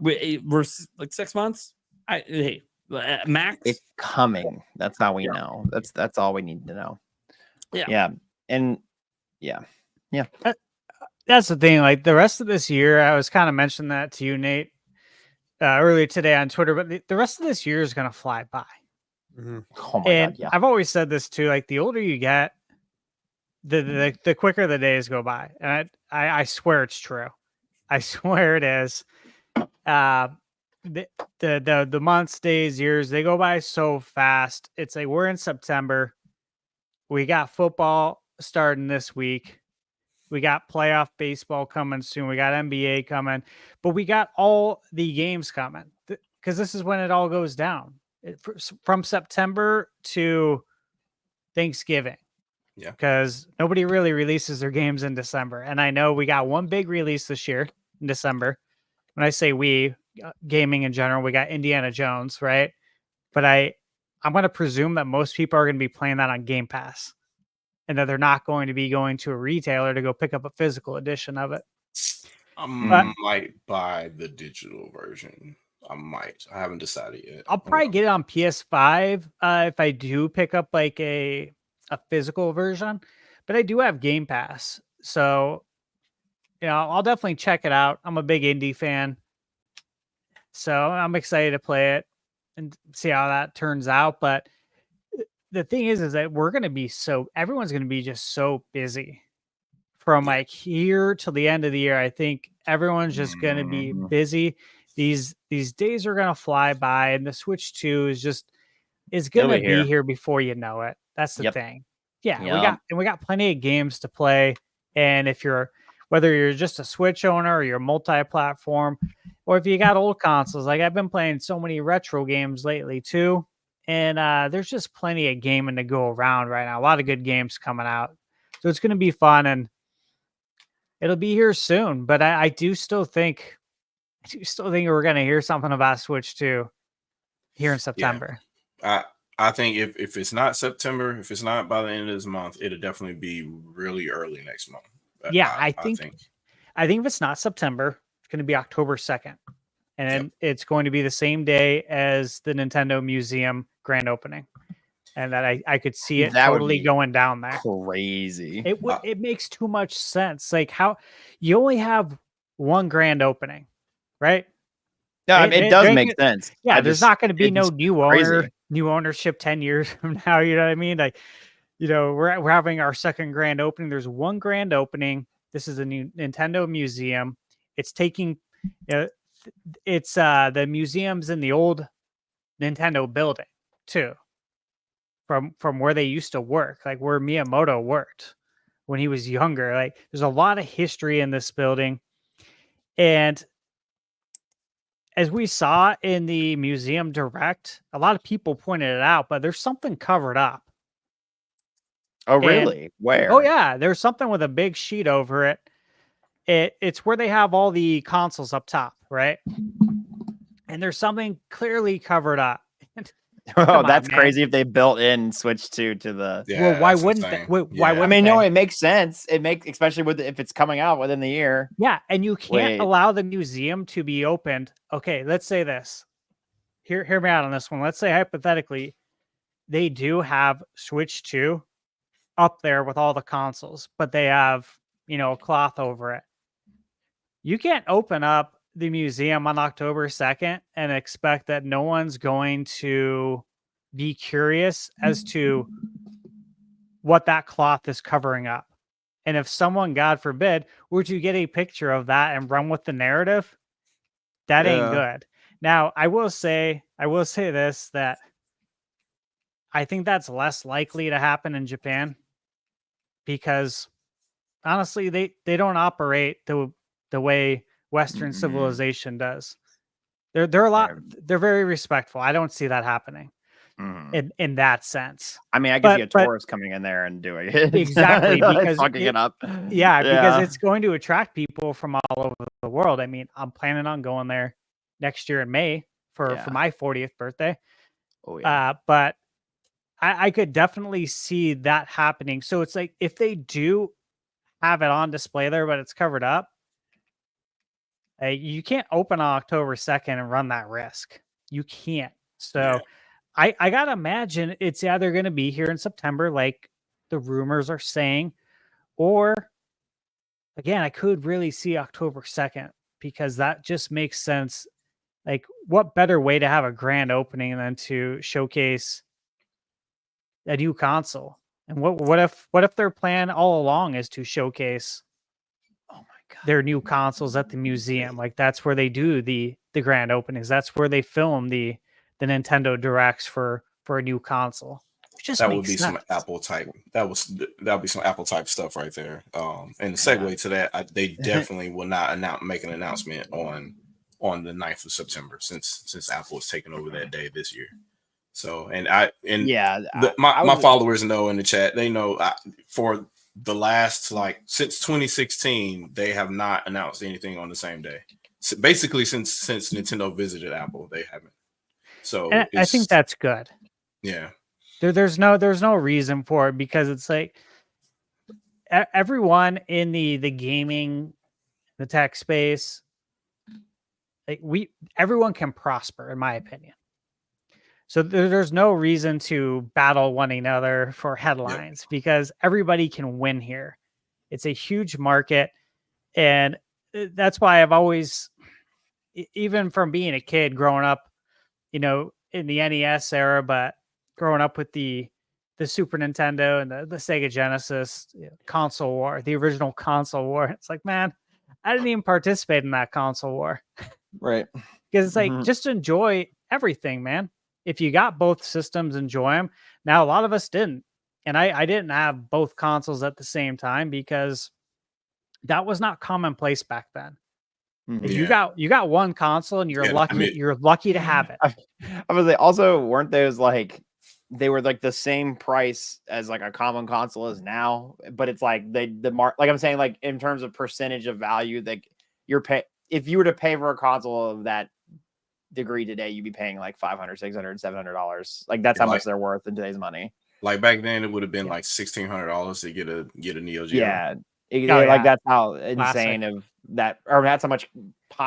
we're like 6 months. Max. It's coming. That's how we know. That's all we need to know. Yeah. And That's the thing. Like the rest of this year, I was kind of mentioning that to you, Nate, earlier today on Twitter. But the rest of this year is going to fly by. oh my And god, yeah. I've always said this too. Like the older you get, the quicker the days go by. And I swear it's true. I swear it is. The months, days, years, they go by so fast. It's like we're in September. We got football starting this week. We got playoff baseball coming soon. We got NBA coming, but we got all the games coming because this is when it all goes down. From September to Thanksgiving. Yeah. Because nobody really releases their games in December. And I know we got one big release this year in December. When I say we, gaming in general, we got Indiana Jones, right? But I'm going to presume that most people are going to be playing that on Game Pass and that they're not going to be going to a retailer to go pick up a physical edition of it. I might buy the digital version. I haven't decided yet. I'll probably get it on PS5 if I do pick up like a physical version, but I do have Game Pass. So, I'll definitely check it out. I'm a big indie fan. So I'm excited to play it and see how that turns out. But the thing is that everyone's going to be just so busy from like here till the end of the year. I think everyone's just going to be busy. These days are going to fly by, and the Switch 2 is going to be here before you know it. That's the thing. Yeah, we got plenty of games to play. And whether you're just a Switch owner or you're multi-platform, or if you got old consoles, like I've been playing so many retro games lately too. And there's just plenty of gaming to go around right now. A lot of good games coming out. So it's going to be fun, and it'll be here soon. But I do still think we're going to hear something about Switch 2 here in September. Yeah. I think if it's not September, if it's not by the end of this month, it'll definitely be really early next month. Yeah, I think if it's not September, it's going to be October 2nd. And then it's going to be the same day as the Nintendo Museum grand opening. And that I could see it totally going down there. Crazy. It makes too much sense. Like how you only have one grand opening, right? No, it does make sense. Yeah, there's not going to be no new ownership 10 years from now. You know what I mean? Like, we're having our second grand opening. There's one grand opening. This is a new Nintendo Museum. It's taking it's the museums in the old Nintendo building too, from where they used to work, like where Miyamoto worked when he was younger. Like there's a lot of history in this building, and as we saw in the museum direct, a lot of people pointed it out, but there's something covered up. Oh, And- really? Where? Oh yeah, there's something with a big sheet over it. It's where they have all the consoles up top, right? And there's something clearly covered up. Oh, Come on, that's man. crazy if they built in Switch 2 to the. Yeah, Well, why that's wouldn't they? insane. Why Yeah. I wouldn't mean, no, they? it makes sense. It makes, especially with if it's coming out within the year. Yeah, and you can't Wait. allow the museum to be opened. Okay, let's say this. Hear me out on this one. Let's say hypothetically, they do have Switch 2 up there with all the consoles, but they have, a cloth over it. You can't open up the museum on October 2nd and expect that no one's going to be curious as to what that cloth is covering up. And if someone, God forbid, were to get a picture of that and run with the narrative, that ain't Yeah. good. Now, I will say this, that I think that's less likely to happen in Japan because honestly, they don't operate the way Western Mhm. civilization does. They're very respectful. I don't see that happening Mhm. in that sense. I mean, I can see a but- tourist coming in there and doing it. Exactly, because fucking it up. Yeah, because it's going to attract people from all over the world. I mean, I'm planning on going there next year in May for Yeah. my 40th birthday. Oh yeah. But I could definitely see that happening. So it's like if they do have it on display there, but it's covered up, you can't open on October 2nd and run that risk. You can't. So Yeah. I gotta imagine it's either going to be here in September, like the rumors are saying, or again, I could really see October 2nd because that just makes sense. Like, what better way to have a grand opening than to showcase a new console? And what if their plan all along is to showcase Oh my god. their new consoles at the museum? Like that's where they do the grand openings. That's where they film the Nintendo Directs for a new console. It just That would makes be sense. some Apple type. That would be some Apple type stuff right there. And the segue to that, they definitely will not make an announcement on the 9th of September since Apple is taking over that day this year. So Yeah. my followers know in the chat, they know for the last since 2016 they have not announced anything on the same day. So basically since Nintendo visited Apple, they haven't. So And I think that's good. yeah. There's no reason for it because it's like everyone in the gaming, the tech space, like everyone can prosper, in my opinion. So there's no reason to battle one another for headlines because everybody can win here. It's a huge market, and that's why I've always, even from being a kid growing up, in the NES era, but growing up with the Super Nintendo and the Sega Genesis console war, the original console war. It's like, man, I didn't even participate in that console war. Right. Because it's like, Mhm. just enjoy everything, man. If you got both systems, enjoy them. Now, a lot of us didn't. And I didn't have both consoles at the same time because that was not commonplace back then. Mhm. If Yeah. you got one console and you're Yeah, I lucky, mean- you're lucky to have it. I was like, also, weren't those they were like the same price as like a common console is now, but it's like like I'm saying, like in terms of percentage of value, like if you were to pay for a console of that degree today, you'd be paying like $500, $600, $700. Like that's how much they're worth in today's money. Like back then, it would have been like $1,600 to get a Neo Geo. Yeah. yeah. Like that's how insane Classic. of that, or that's how much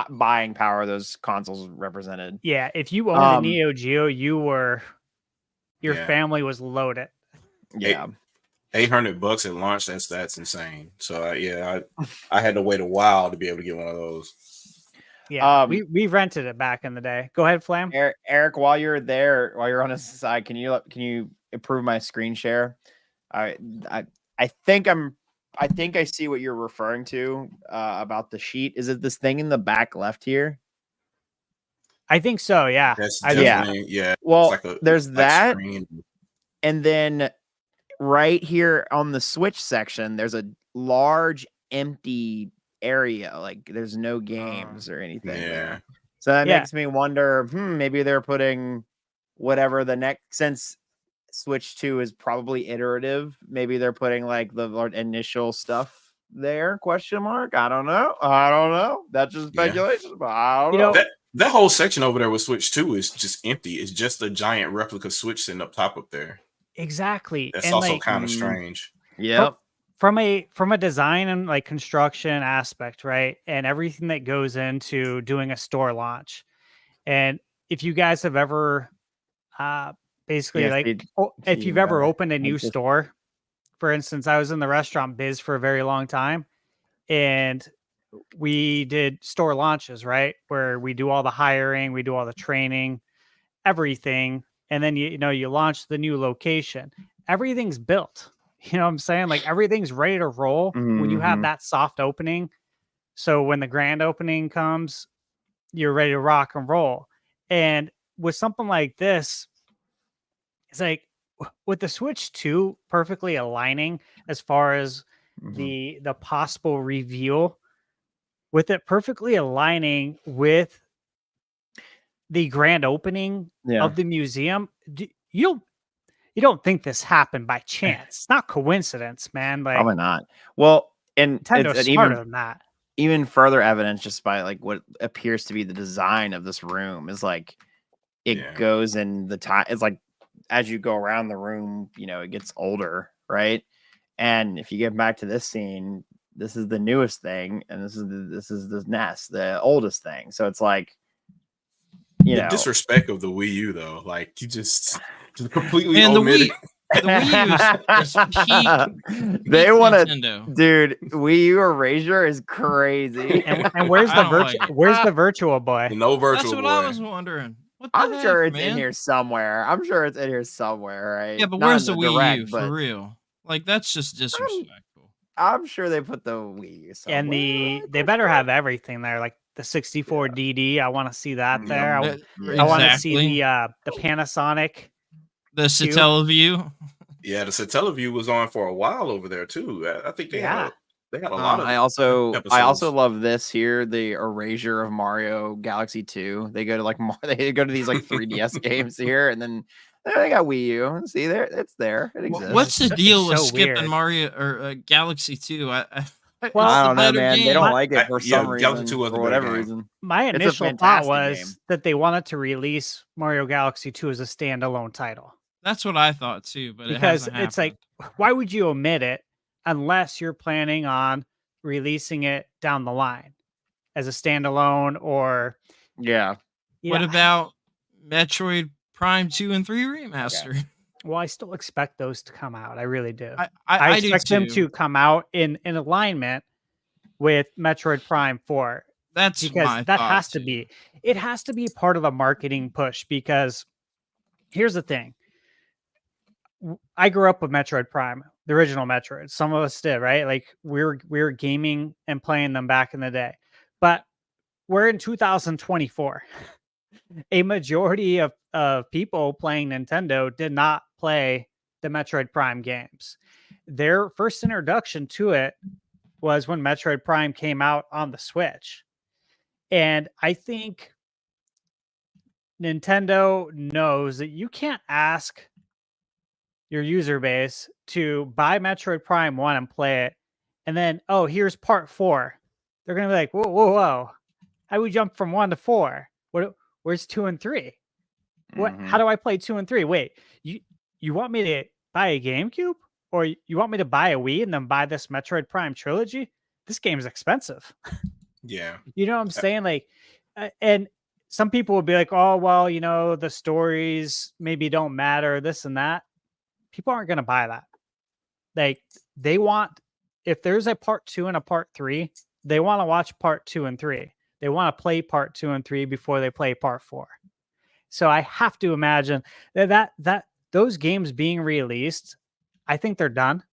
buying power those consoles represented. Yeah, if you owned a Neo Geo, your Yeah. family was loaded. Yeah. $800 at launch. That's insane. So I had to wait a while to be able to get one of those. Yeah, we rented it back in the day. Go ahead, Flam. Eric, while you're on his side, can you approve my screen share? I think I see what you're referring to about the sheet. Is it this thing in the back left here? I think so. Yeah. That's I think definitely yeah. Well, it's like a there's like that, screen. and then right here on the Switch section, there's a large empty area. Like there's no games or anything Yeah. there. So that Yeah. makes me wonder, maybe they're putting whatever the next, since Switch 2 is probably iterative, maybe they're putting like the initial stuff there, question mark. I don't know. That's just Yeah. speculation, but I don't You know. know, That whole section over there with Switch 2 is just empty. It's just a giant replica Switch sitting up top up there. exactly. That's And also like kind of strange. Yep. from a design and like construction aspect, right? And everything that goes into doing a store launch. And if you guys have ever basically Yes, like they- if you've ever opened a new just- store, for instance, I was in the restaurant biz for a very long time, and we did store launches, right? Where we do all the hiring, we do all the training, everything, and then you launch the new location. Everything's built. You know what I'm saying? Like everything's ready to roll when you have Mhm. that soft opening. So when the grand opening comes, you're ready to rock and roll. And with something like this, it's like with the Switch 2 perfectly aligning as far as Mhm. the possible reveal, with it perfectly aligning with the grand opening Yeah. of the museum. You don't think this happened by chance? It's not coincidence, man. Like Probably not. Well, and Nintendo's it's smarter than that. even further evidence just by like what appears to be the design of this room is like it Yeah. goes in the time. It's like as you go around the room, it gets older, right? And if you get back to this scene, this is the newest thing, and this is the NES, the oldest thing. So it's like, The disrespect of the Wii U though, like you just completely And the omitted. The Wii U is peak they want to, Nintendo. dude. Wii U erasure is crazy. And where's I the don't like it. where's the Virtual Boy? No virtual That's what boy. I was wondering. What the I'm heck, sure it's man? in here somewhere. Right? Yeah, but Not where's the in Wii direct, U but for real? Like that's just disrespectful. I'm sure they put the Wii U somewhere. And they better have everything there, like the 64 DD. I want to see that Yeah. there. Yeah. I want to see Exactly. the Panasonic. The Satellaview. Yeah, the Satellaview was on for a while over there too. I think they had a lot of. I also episodes. love this here, the erasure of Mario Galaxy 2. They go to like they go to these like 3DS games here, and then they got Wii U. See there, it's there. It exists. What's the It's deal with so skipping weird. Mario or Galaxy 2? Well, I it's the don't know, better man. They game. don't like it for Yeah, some Galaxy reason, 2 was a for better whatever game. reason. My It's a initial thought fantastic was game. that they wanted to release Mario Galaxy 2 as a standalone title. That's what I thought too, but Because it hasn't it's like, happened. why would you omit it unless you're planning on releasing it down the line as a standalone or Yeah. What about Metroid Prime 2 and 3 remaster? Well, I still expect those to come out. I really do. I do expect them too. to come out in alignment with Metroid Prime 4. That's Because my that thought, has to too. be, it has to be part of the marketing push. Because here's the thing. I grew up with Metroid Prime, the original Metroid. Some of us did, right? Like we were gaming and playing them back in the day. But we're in 2024. A majority of people playing Nintendo did not play the Metroid Prime games. Their first introduction to it was when Metroid Prime came out on the Switch. And I think Nintendo knows that you can't ask your user base to buy Metroid Prime 1 and play it, and then, oh, here's part 4. They're going to be like, whoa, whoa, whoa. How do we jump from 1 to 4? Where's 2 and 3? How do I play 2 and 3? Wait, you want me to buy a GameCube? Or you want me to buy a Wii and then buy this Metroid Prime trilogy? This game's expensive. Yeah. You know what I'm saying? Like, and some people would be like, oh, well, the stories maybe don't matter, this and that. People aren't going to buy that. Like, they want, if there's a part 2 and a part 3, they want to watch part 2 and 3. They want to play part 2 and 3 before they play part 4. So I have to imagine that those games being released, I think they're done.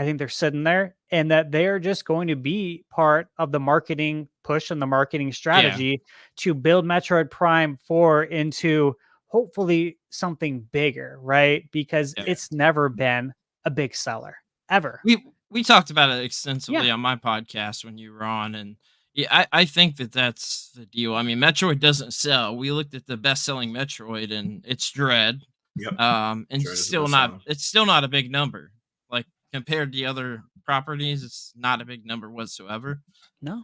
I think they're sitting there, and that they are just going to be part of the marketing push and the marketing strategy to build Metroid Prime 4 into hopefully something bigger, right? Because Yeah. it's never been a big seller ever. We talked about it extensively on my podcast when you were on, and I think that's the deal. I mean, Metroid doesn't sell. We looked at the best-selling Metroid, and it's Dread. Yep. And Dread is it's the still best not seller. it's still not a big number. Like compared to the other properties, it's not a big number whatsoever. No.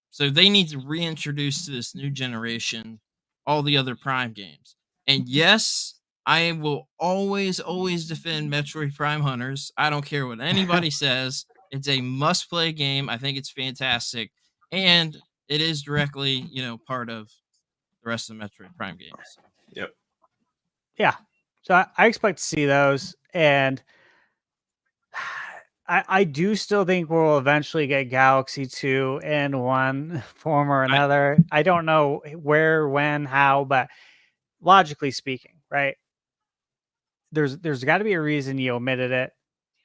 So they need to reintroduce to this new generation all the other Prime games. And yes, I will always defend Metroid Prime Hunters. I don't care what anybody says. It's a must-play game. I think it's fantastic, and it is directly, part of the rest of the Metroid Prime games. Yep. Yeah. So I expect to see those, and I do still think we'll eventually get Galaxy 2 in one form or another. I don't know where, when, how, but logically speaking, right? There's got to be a reason you omitted it,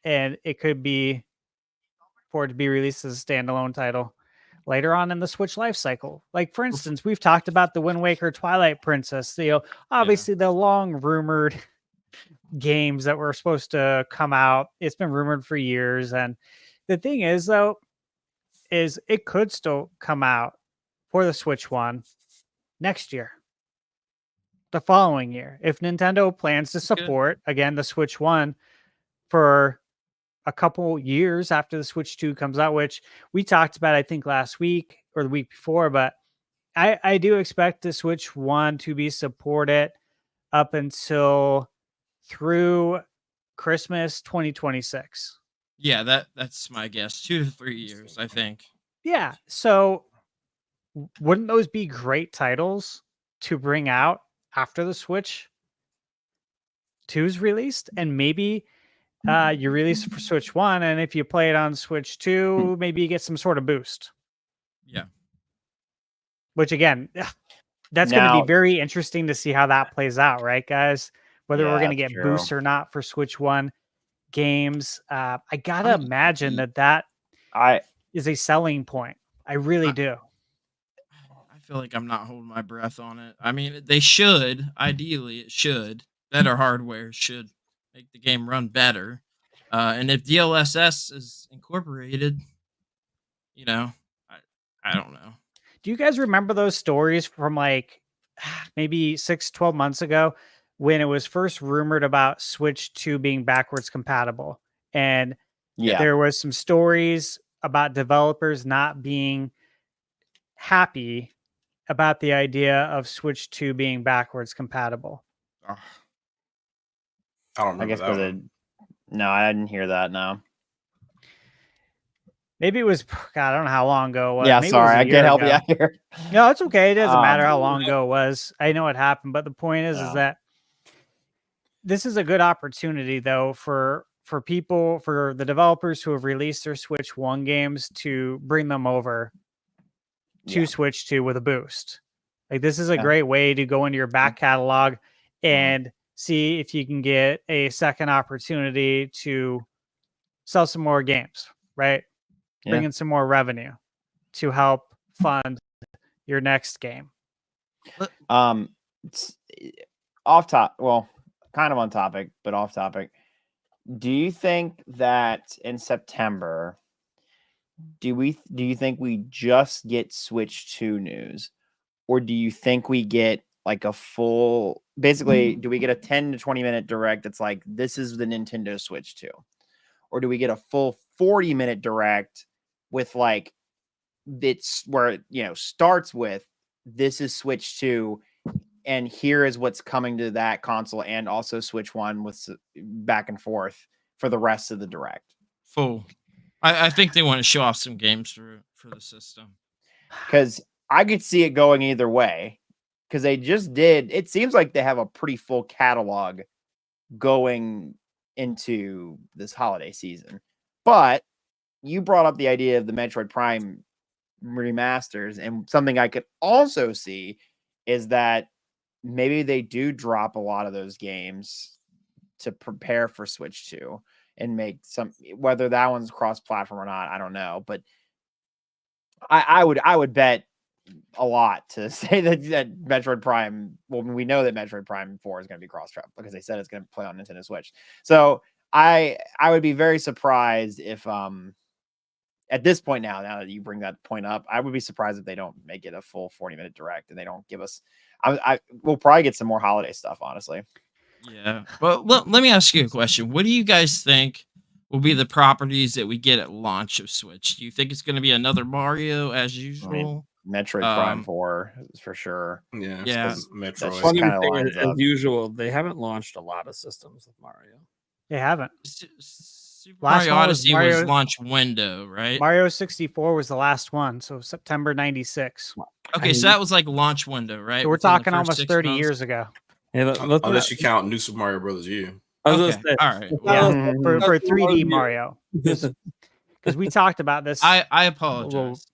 and it could be for it to be released as a standalone title later on in the Switch life cycle. Like, for instance, we've talked about the Wind Waker Twilight Princess, obviously the long rumored games that were supposed to come out. It's been rumored for years, and the thing is, though, is it could still come out for the Switch One next year, the following year, if Nintendo plans to support again the Switch One for a couple years after the Switch 2 comes out, which we talked about, I think, last week or the week before. But I do expect the Switch 1 to be supported up until through Christmas 2026. Yeah, that's my guess. 2 to 3 years, I think. Yeah. So wouldn't those be great titles to bring out after the Switch 2's released? And maybe you release it for Switch 1, and if you play it on Switch 2, maybe you get some sort of boost. Yeah. Which, again, that's going to be very interesting to see how that plays out, right, guys? Whether we're going to get boosts or not for Switch 1 games. I got to imagine that is a selling point. I really do. I feel like I'm not holding my breath on it. I mean, they should. Ideally, it should. Better hardware should make the game run better. And if DLSS is incorporated, I don't know. Do you guys remember those stories from like maybe 6-12 months ago when it was first rumored about Switch 2 being backwards compatible? And there was some stories about developers not being happy about the idea of Switch 2 being backwards compatible. I don't remember that one. No, I didn't hear that. No. Maybe it was, God, I don't know how long ago it was. Yeah, Maybe sorry, I can't help you out here. No, it's okay. It doesn't matter how long ago it was. I know it happened, but the point is that this is a good opportunity, though, for people, for the developers who have released their Switch 1 games to bring them over to Switch 2 with a boost. Like, this is a great way to go into your back catalog and see if you can get a second opportunity to sell some more games, right? Bring in some more revenue to help fund your next game. It's off top. Well, kind of on topic, but off topic. Do you think that in September, do you think we just get Switch 2 news, or do you think we get like a full, basically, do we get a 10 to 20 minute direct that's like, this is the Nintendo Switch 2? Or do we get a full 40-minute direct with like, it's where it, starts with, this is Switch 2, and here is what's coming to that console, and also Switch 1 with back and forth for the rest of the direct? Full. I think they want to show off some games for the system. Because I could see it going either way. Because they just did. It seems like they have a pretty full catalog going into this holiday season. But you brought up the idea of the Metroid Prime remasters, and something I could also see is that maybe they do drop a lot of those games to prepare for Switch 2. and make some, whether that one's cross-platform or not, I don't know, but I would bet a lot to say that Metroid Prime. Well, we know that Metroid Prime 4 is going to be cross-platform because they said it's going to play on Nintendo Switch. So I would be very surprised if at this point now that you bring that point up, I would be surprised if they don't make it a full 40-minute direct and they don't give us. We'll probably get some more holiday stuff, honestly. Yeah. Well, let me ask you a question. What do you guys think will be the properties that we get at launch of Switch? Do you think it's going to be another Mario as usual? Metroid Prime 4 is for sure. Yeah. Yeah. Metroid. Just kinda lines as up. usual, they haven't launched a lot of systems with Mario. They haven't. Super Last Mario one was Odyssey was launch window, right? Mario 64 was the last one, so September 96. Okay, so that was like launch window, right? So we're Within the talking first almost 6 30 months? years ago. Yeah, Unless you count New Super Mario Brothers U. I was Okay, gonna say, all right. Yeah, Mhm. for 3D Mario. Because we talked about this. I apologize.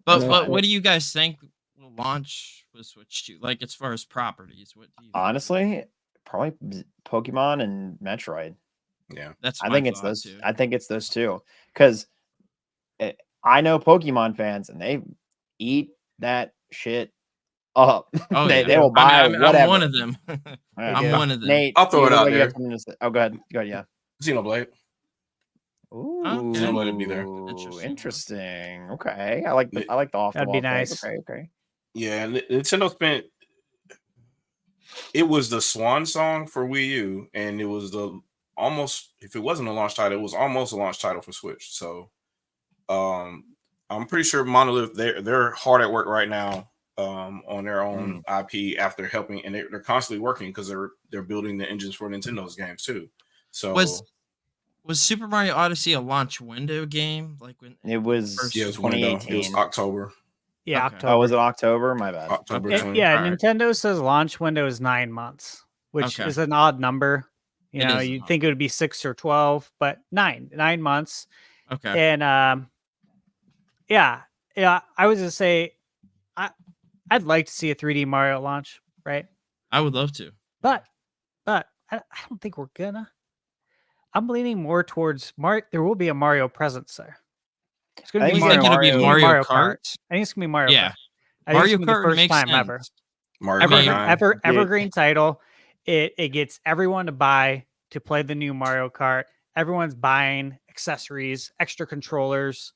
But No, what do you guys think will launch with Switch 2? Like as far as properties, what do you think? Honestly, probably Pokemon and Metroid. Yeah. That's I my think it's thought, those. too. I think it's those two because I know Pokemon fans and they eat that shit up. Oh, they yeah. will buy I'm whatever. one of them. Yeah. I'm Yeah. one of them. Nate, I'll throw you it look out like you have there. something to say. Oh, go ahead. Go ahead. Yeah. Xenoblade. Ooh, Okay. Let it be there. Interesting. Okay, I like the off the That'd wall. be nice. Okay. Yeah, Nintendo spent. It was the swan song for Wii U, and it was almost, if it wasn't a launch title, it was almost a launch title for Switch. So, I'm pretty sure Monolith they're hard at work right now on their own IP after helping, and they're constantly working because they're building the engines for Nintendo's games too. So Was Super Mario Odyssey a launch window game? Like when It was yeah, it was window. It was 2018. October. Yeah, Okay. October. Oh, was it October? My bad. October Okay. 20. Yeah, All right. Nintendo says launch window is 9 months, which Okay. is an odd number. You It know, is an you'd odd think it would be 6 or 12, but 9 months. Okay. And yeah, I was gonna say, I'd like to see a 3D Mario launch, right? I would love to. But I don't think we're gonna. I'm leaning more towards There will be a Mario presence there. It's gonna I be think You think Mario. it'll be Mario Mario Kart. Kart? I think it's gonna be Mario Yeah. Kart. I think Mario it's gonna be the Kart first makes time sense. ever. Mario Kart 9. Evergreen title. It gets everyone to buy to play the new Mario Kart. Everyone's buying accessories, extra controllers.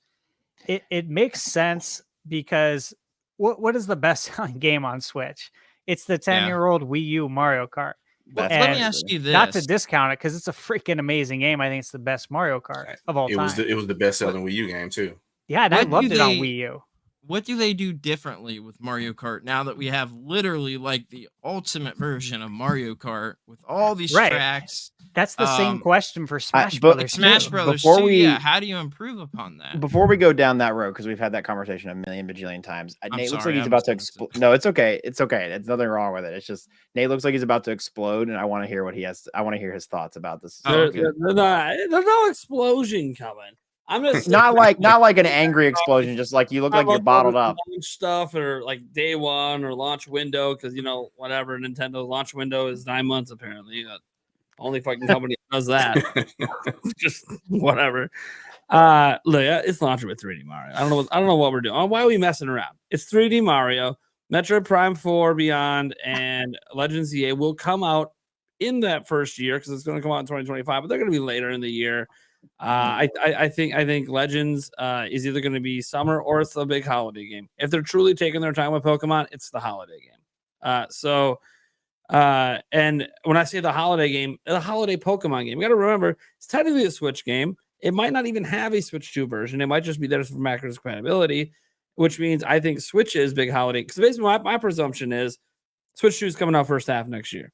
It makes sense because what is the best selling game on Switch? It's the 10-year-old Wii U Mario Kart. Well, That's let me And ask you this. Not to discount it because it's a freaking amazing game. I think it's the best Mario Kart of all It time. was the best selling Wii U game too. Yeah, and I What loved do it on they- Wii U. What do they do differently with Mario Kart now that we have literally like the ultimate version of Mario Kart with all these Right. tracks? That's the same question for Smash but Brothers. Smash too. Brothers Before too, we- yeah. How do you improve upon that? Before we go down that road, because we've had that conversation a million bajillion times, Nate looks sorry, like he's I about to must have explode. missed it. No, it's okay. It's okay. There's nothing wrong with it. It's just Nate looks like he's about to explode, and I want to hear what he has. I want to hear his thoughts about this. Oh, okay. There's no explosion coming. I'm just Not like an angry explosion, just like you look like you're bottled up. Launch stuff or like day one or launch window because whatever Nintendo launch window is 9 months apparently. Only fucking company does that. Just whatever. Look, it's launching with 3D Mario. I don't know what we're doing. Why are we messing around? It's 3D Mario. Metroid Prime 4 Beyond and Legends EA will come out in that first year because it's going to come out in 2025, but they're going to be later in the year. I think Legends is either going to be summer or it's a big holiday game. If they're truly taking their time with Pokemon, it's the holiday game. And when I say the holiday game, the holiday Pokemon game, you got to remember it's technically a Switch game. It might not even have a Switch 2 version. It might just be there for backwards compatibility, which means I think Switch is big holiday. Because basically my presumption is Switch 2 is coming out first half next year.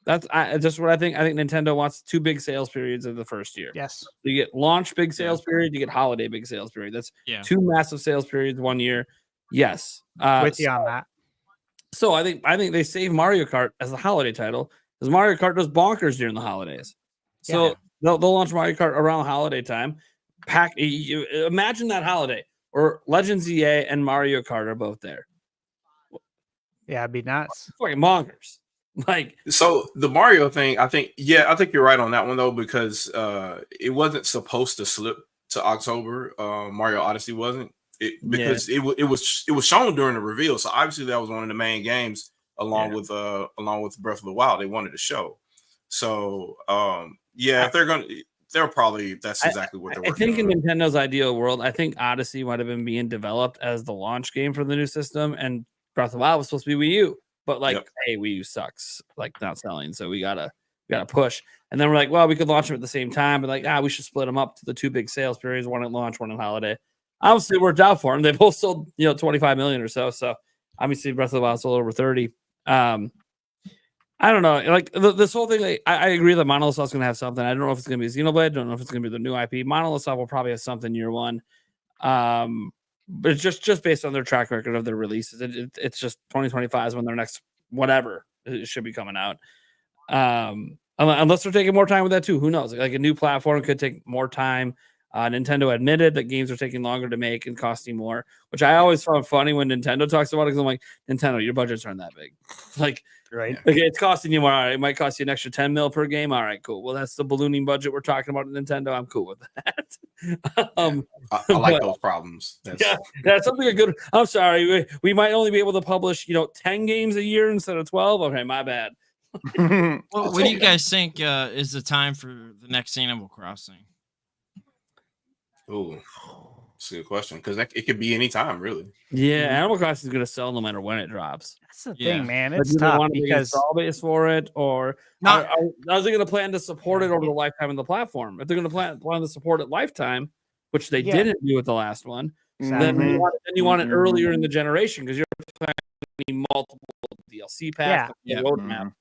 That's just what I think. I think Nintendo wants 2 big sales periods of the first year. Yes. You get launch big sales period, you get holiday big sales period. That's 2 massive sales periods 1 year. Yes. With you on that. So I think they save Mario Kart as a holiday title because Mario Kart does bonkers during the holidays. So they'll launch Mario Kart around holiday time. Imagine that holiday or Legends EA and Mario Kart are both there. Yeah, it'd be nuts. It's fucking bonkers. Like, So the Mario thing, I think you're right on that one though, because it wasn't supposed to slip to October. Mario Odyssey wasn't because it was shown during the reveal. So obviously that was one of the main games along with Breath of the Wild. They wanted to show. So if they're probably that's exactly what they're working on. I think in Nintendo's ideal world, I think Odyssey might have been being developed as the launch game for the new system, and Breath of the Wild was supposed to be Wii U. But hey, Wii U sucks, like not selling, so we gotta push. And then we're like, well, we could launch them at the same time, but we should split them up to the two big sales periods, one at launch, one at holiday. Obviously, it worked out for them. They both sold 25 million or so. So obviously, Breath of the Wild sold over 30. I don't know, like this whole thing. Like, I agree that Monolith Soft's gonna have something. I don't know if it's gonna be Xenoblade. I don't know if it's gonna be the new IP. Monolith Soft will probably have something year one. But it's just based on their track record of their releases. It's just 2025 is when their next whatever it should be coming out. Unless they're taking more time with that too. Who knows? Like a new platform could take more time. Nintendo admitted that games are taking longer to make and costing more, which I always found funny when Nintendo talks about it, because I'm like, Nintendo, your budgets aren't that big. Like, right? Okay, it's costing you more. All right, it might cost you an extra 10 mil per game. All right, cool. Well, that's the ballooning budget we're talking about at Nintendo. I'm cool with that. I like those problems. That's something good. I'm sorry. We might only be able to publish, 10 games a year instead of 12. Okay, my bad. What do you guys think is the time for the next Animal Crossing? Ooh, that's a good question, because it could be any time, really. Yeah, Animal Crossing is going to sell no matter when it drops. That's the thing, man. It's Do they tough want to because install base for it, or are they going to plan to support it over the lifetime of the platform? If they're going to plan to support it lifetime, which they didn't do with the last one, then you want it earlier in the generation, because you're planning multiple DLC packs. Roadmap.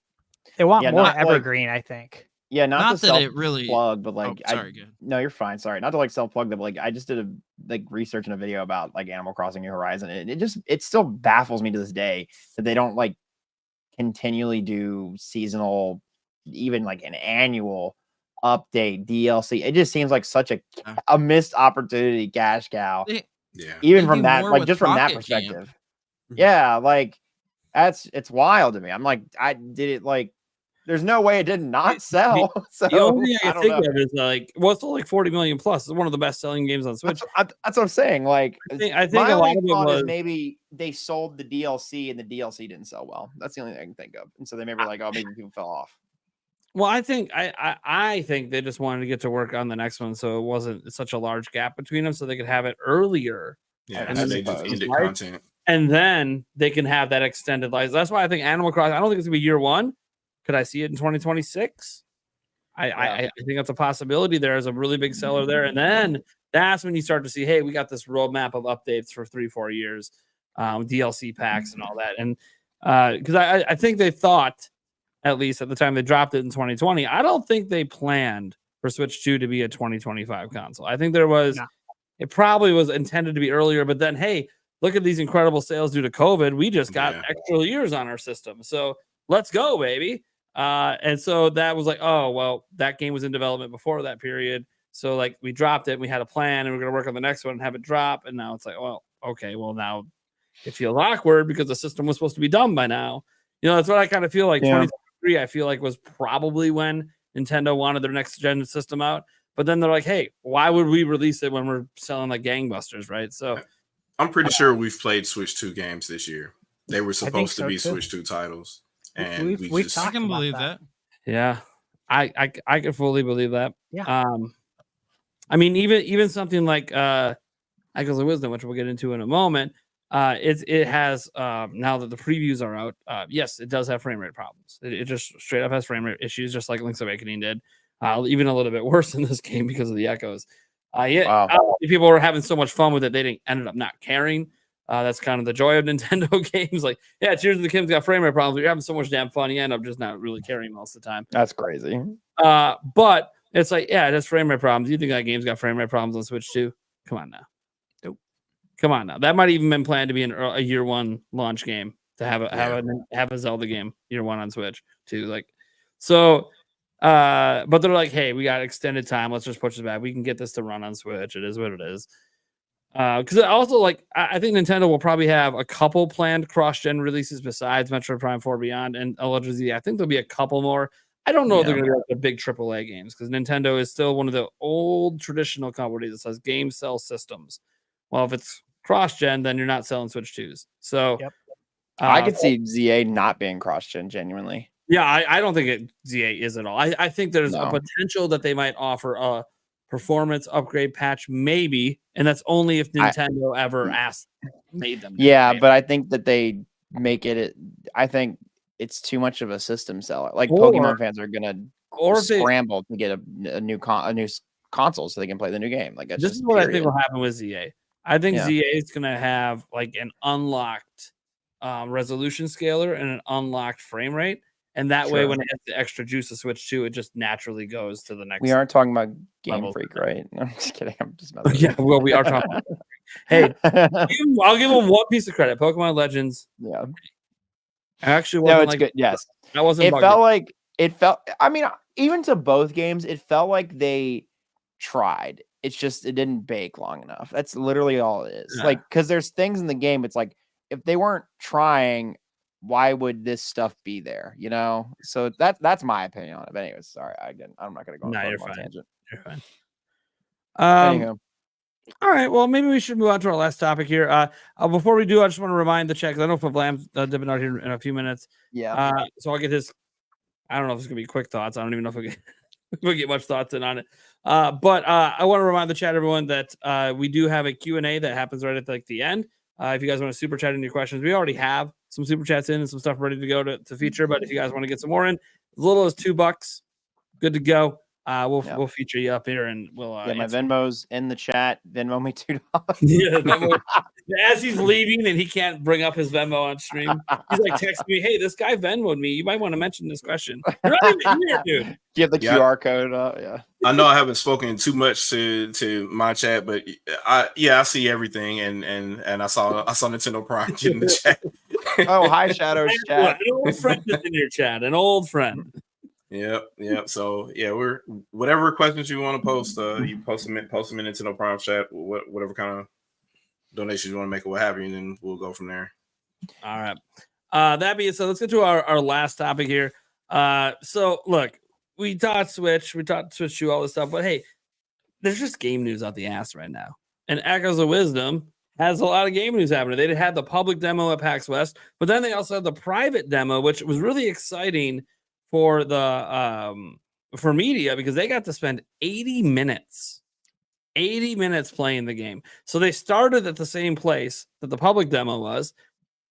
They want more evergreen, I think. Yeah, not to that it really plug, but like, good. No, you're fine. Sorry, not to like self plug them. Like, I just did a research in a video about like Animal Crossing New Horizon, and it still baffles me to this day that they don't like continually do seasonal, even like an annual update DLC. It just seems like such a missed opportunity, cash cow. Even from that, like just from that perspective. Yeah, like it's wild to me. I'm like, I did it like. There's no way it did not sell. So the only thing I think of is like, it's still like 40 million plus. It's one of the best selling games on Switch. That's what I'm saying. Like, I think a lot of it was maybe they sold the DLC and the DLC didn't sell well. That's the only thing I can think of. And so they maybe were like, oh, maybe people fell off. Well, I think they just wanted to get to work on the next one, so it wasn't such a large gap between them, so they could have it earlier. Yeah, and then they just ended content, and then they can have that extended life. That's why I think Animal Crossing. I don't think it's gonna be year one. Could I see it in 2026? I think that's a possibility. There is a really big seller there. And then that's when you start to see, hey, we got this roadmap of updates for 3-4 years, DLC packs and all that. And because I think they thought, at least at the time they dropped it in 2020, I don't think they planned for Switch 2 to be a 2025 console. I think there was, it probably was intended to be earlier, but then, hey, look at these incredible sales due to COVID. We just got extra years on our system. So let's go, baby. And so that was like, oh, well, that game was in development before that period. So like we dropped it and we had a plan and we're going to work on the next one and have it drop. And now it's like, well, okay, well now it feels awkward because the system was supposed to be done by now. That's what I kind of feel like. 2023, I feel like was probably when Nintendo wanted their next gen system out. But then they're like, hey, why would we release it when we're selling like gangbusters, right? So I'm pretty sure we've played Switch 2 games this year. They were supposed to be Switch 2 titles. And I can believe that. Yeah, I can fully believe that. Yeah. I mean, even something like Echoes of Wisdom, which we'll get into in a moment. It has now that the previews are out. Yes, it does have frame rate problems. It just straight up has frame rate issues, just like Link's Awakening did. Even a little bit worse in this game because of the echoes. People were having so much fun with it, they ended up not caring. That's kind of the joy of Nintendo games. Like, yeah, Tears of the Kingdom's got frame rate problems. But you're having so much damn fun, you end up just not really caring most of the time. That's crazy. But it's like, yeah, it has frame rate problems. You think that game's got frame rate problems on Switch too? Come on now. Nope. Come on now. That might even been planned to be a year one launch game to have a Zelda game year one on Switch too. Like, so. But they're like, hey, we got extended time. Let's just push it back. We can get this to run on Switch. It is what it is. Because also, like, I think Nintendo will probably have a couple planned cross-gen releases besides Metroid Prime 4 Beyond and Legend Z. I think there'll be a couple more. I don't know if they're going to be like the big AAA games because Nintendo is still one of the old traditional companies that says games sell systems. Well, if it's cross-gen, then you're not selling Switch 2s. So I could see ZA not being cross-gen genuinely. Yeah, I don't think ZA is at all. I think there's a potential that they might offer a performance upgrade patch, maybe, and that's only if Nintendo ever made them. Yeah, but I think that they make it. I think it's too much of a system seller. Like Pokemon fans are gonna scramble to get a new console so they can play the new game. Like this is what I think will happen with ZA. I think ZA is gonna have like an unlocked resolution scaler and an unlocked frame rate. And that way, when it has the extra juice to switch to, it just naturally goes to the next. We aren't talking about Game Freak, right? No, I'm just kidding. I'm just yeah, well, we are talking about Hey, I'll give them one piece of credit. Pokemon Legends. Yeah. Actually, wasn't it's good. Yes. That wasn't. It felt. I mean, even to both games, it felt like they tried. It's just it didn't bake long enough. That's literally all it is. Like, because there's things in the game. It's like if they weren't trying, why would this stuff be there? You know, so that's my opinion on it. But anyways, sorry, I'm not gonna go on a tangent. You're fine. All right. Well, maybe we should move on to our last topic here. Before we do, I just want to remind the chat because I know Flavlam's dipping out here in a few minutes. Yeah. So I'll get his. I don't know if it's gonna be quick thoughts. I don't even know if we'll get much thoughts in on it. But I want to remind the chat, everyone, that we do have a Q&A that happens right at the end. If you guys want to super chat in your questions, we already have some super chats in and some stuff ready to go to feature. But if you guys want to get some more in, as little as $2, good to go. We'll feature you up here and we'll. My Venmo's in the chat. Venmo me $2. Yeah, Venmo. As he's leaving and he can't bring up his Venmo on stream, he's like texting me, "Hey, this guy Venmoed me. You might want to mention this question." You're not even here, dude. You have the QR code. Yeah. I know I haven't spoken too much to my chat, but I see everything, and I saw Nintendo Prime get in the chat. Oh, hi, Shadow's chat. An old friend is in your chat. An old friend. Yep. So we're whatever questions you want to post, you post them in Nintendo Prime chat, whatever kind of donations you want to make or what have you, and then we'll go from there. All right. That being said, let's get to our last topic here. So look, we talked Switch 2, all this stuff, but hey, there's just game news out the ass right now. And Echoes of Wisdom has a lot of game news happening. They had the public demo at PAX West, but then they also had the private demo, which was really exciting for the for media because they got to spend 80 minutes playing the game. So they started at the same place that the public demo was,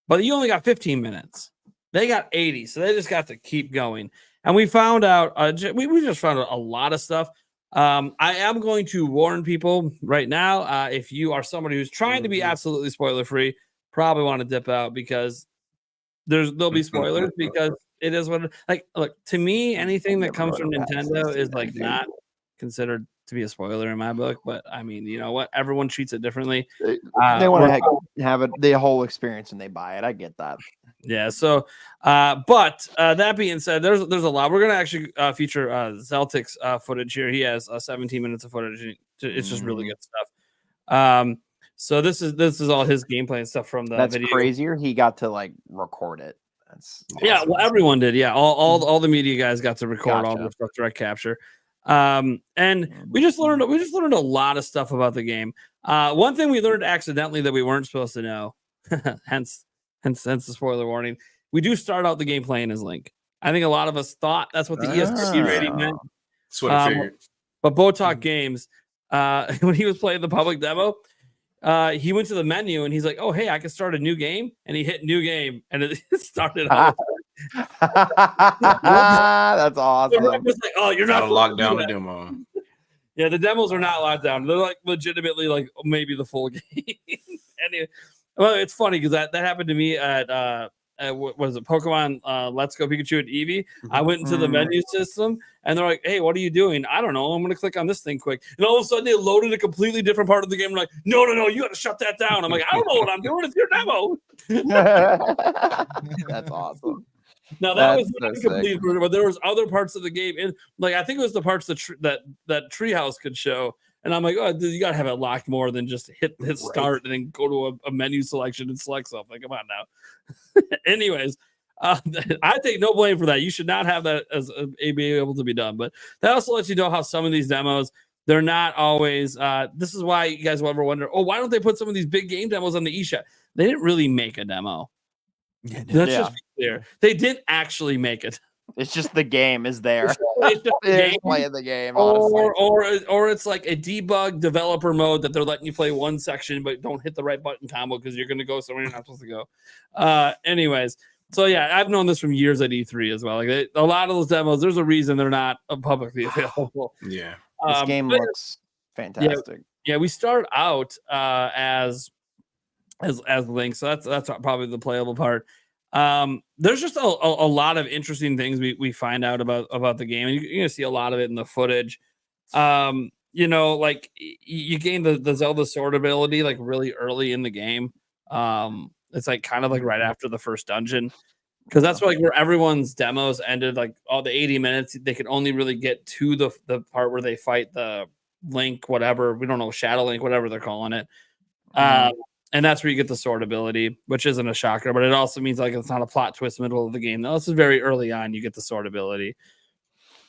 but you only got 15 minutes. They got 80, so they just got to keep going. And we found out we just found out a lot of stuff. I am going to warn people right now. If you are somebody who's trying to be absolutely spoiler free, probably want to dip out because there'll be spoilers because it is what look, to me, anything that comes from Nintendo is like not considered to be a spoiler in my book. But I mean, you know what? Everyone treats it differently. They want to have the whole experience when they buy it. I get that. Yeah. So, but that being said, there's a lot. We're gonna actually feature Zeltic's footage here. He has 17 minutes of footage. It's just really good stuff. So this is all his gameplay and stuff from the video. That's crazier. He got to like record it. That's awesome. Yeah. Well, everyone did. Yeah. All the media guys got to record all the stuff, direct capture. And we just learned a lot of stuff about the game. One thing we learned accidentally that we weren't supposed to know, hence the spoiler warning. We do start out the game playing as Link. I think a lot of us thought that's what the ESRB rating meant. That's what I figured. But Botok Games, when he was playing the public demo, he went to the menu and he's like, "Oh, hey, I can start a new game," and he hit new game and it started. That's awesome. Was like, "Oh, you're not locked down the demo." Yeah, the demos are not locked down. They're like legitimately like maybe the full game. Anyway, well, it's funny because that happened to me at what was it, Pokemon Let's Go Pikachu and Eevee. I went into the menu system and they're like, "Hey, what are you doing?" I don't know. I'm gonna click on this thing quick, and all of a sudden they loaded a completely different part of the game. I'm like, no, you got to shut that down. I'm like, I don't know what I'm doing. It's your demo. That's awesome. Now that was not complete, but there was other parts of the game, and like I think it was the parts that Treehouse could show, And I'm like, oh, dude, you gotta have it locked more than just hit start and then go to a menu selection and select something. Come on now. Anyways, I take no blame for that. You should not have that as being able to be done. But that also lets you know how some of these demos, they're not always. This is why you guys will ever wonder, oh, why don't they put some of these big game demos on the eShop? They didn't really make a demo. Let's just be clear. They didn't actually make it. It's just the game is there. It's just the game. Playing the game, honestly. Or it's like a debug developer mode that they're letting you play one section, but don't hit the right button combo because you're going to go somewhere you're not supposed to go. Anyways, so yeah, I've known this from years at E3 as well. Like a lot of those demos, there's a reation they're not publicly available. Yeah, This game looks fantastic. Yeah, we start out as Link, so that's probably the playable part. There's just a lot of interesting things we find out about the game, and you're gonna see a lot of it in the footage. You know, like you gain the Zelda sword ability like really early in the game. It's like kind of like right after the first dungeon, because that's like where everyone's demos ended. Like all the 80 minutes, they could only really get to the part where they fight the Link, whatever, we don't know, Shadow Link, whatever they're calling it. And that's where you get the sword ability, which isn't a shocker, but it also means like it's not a plot twist middle of the game. No, this is very early on. You get the sword ability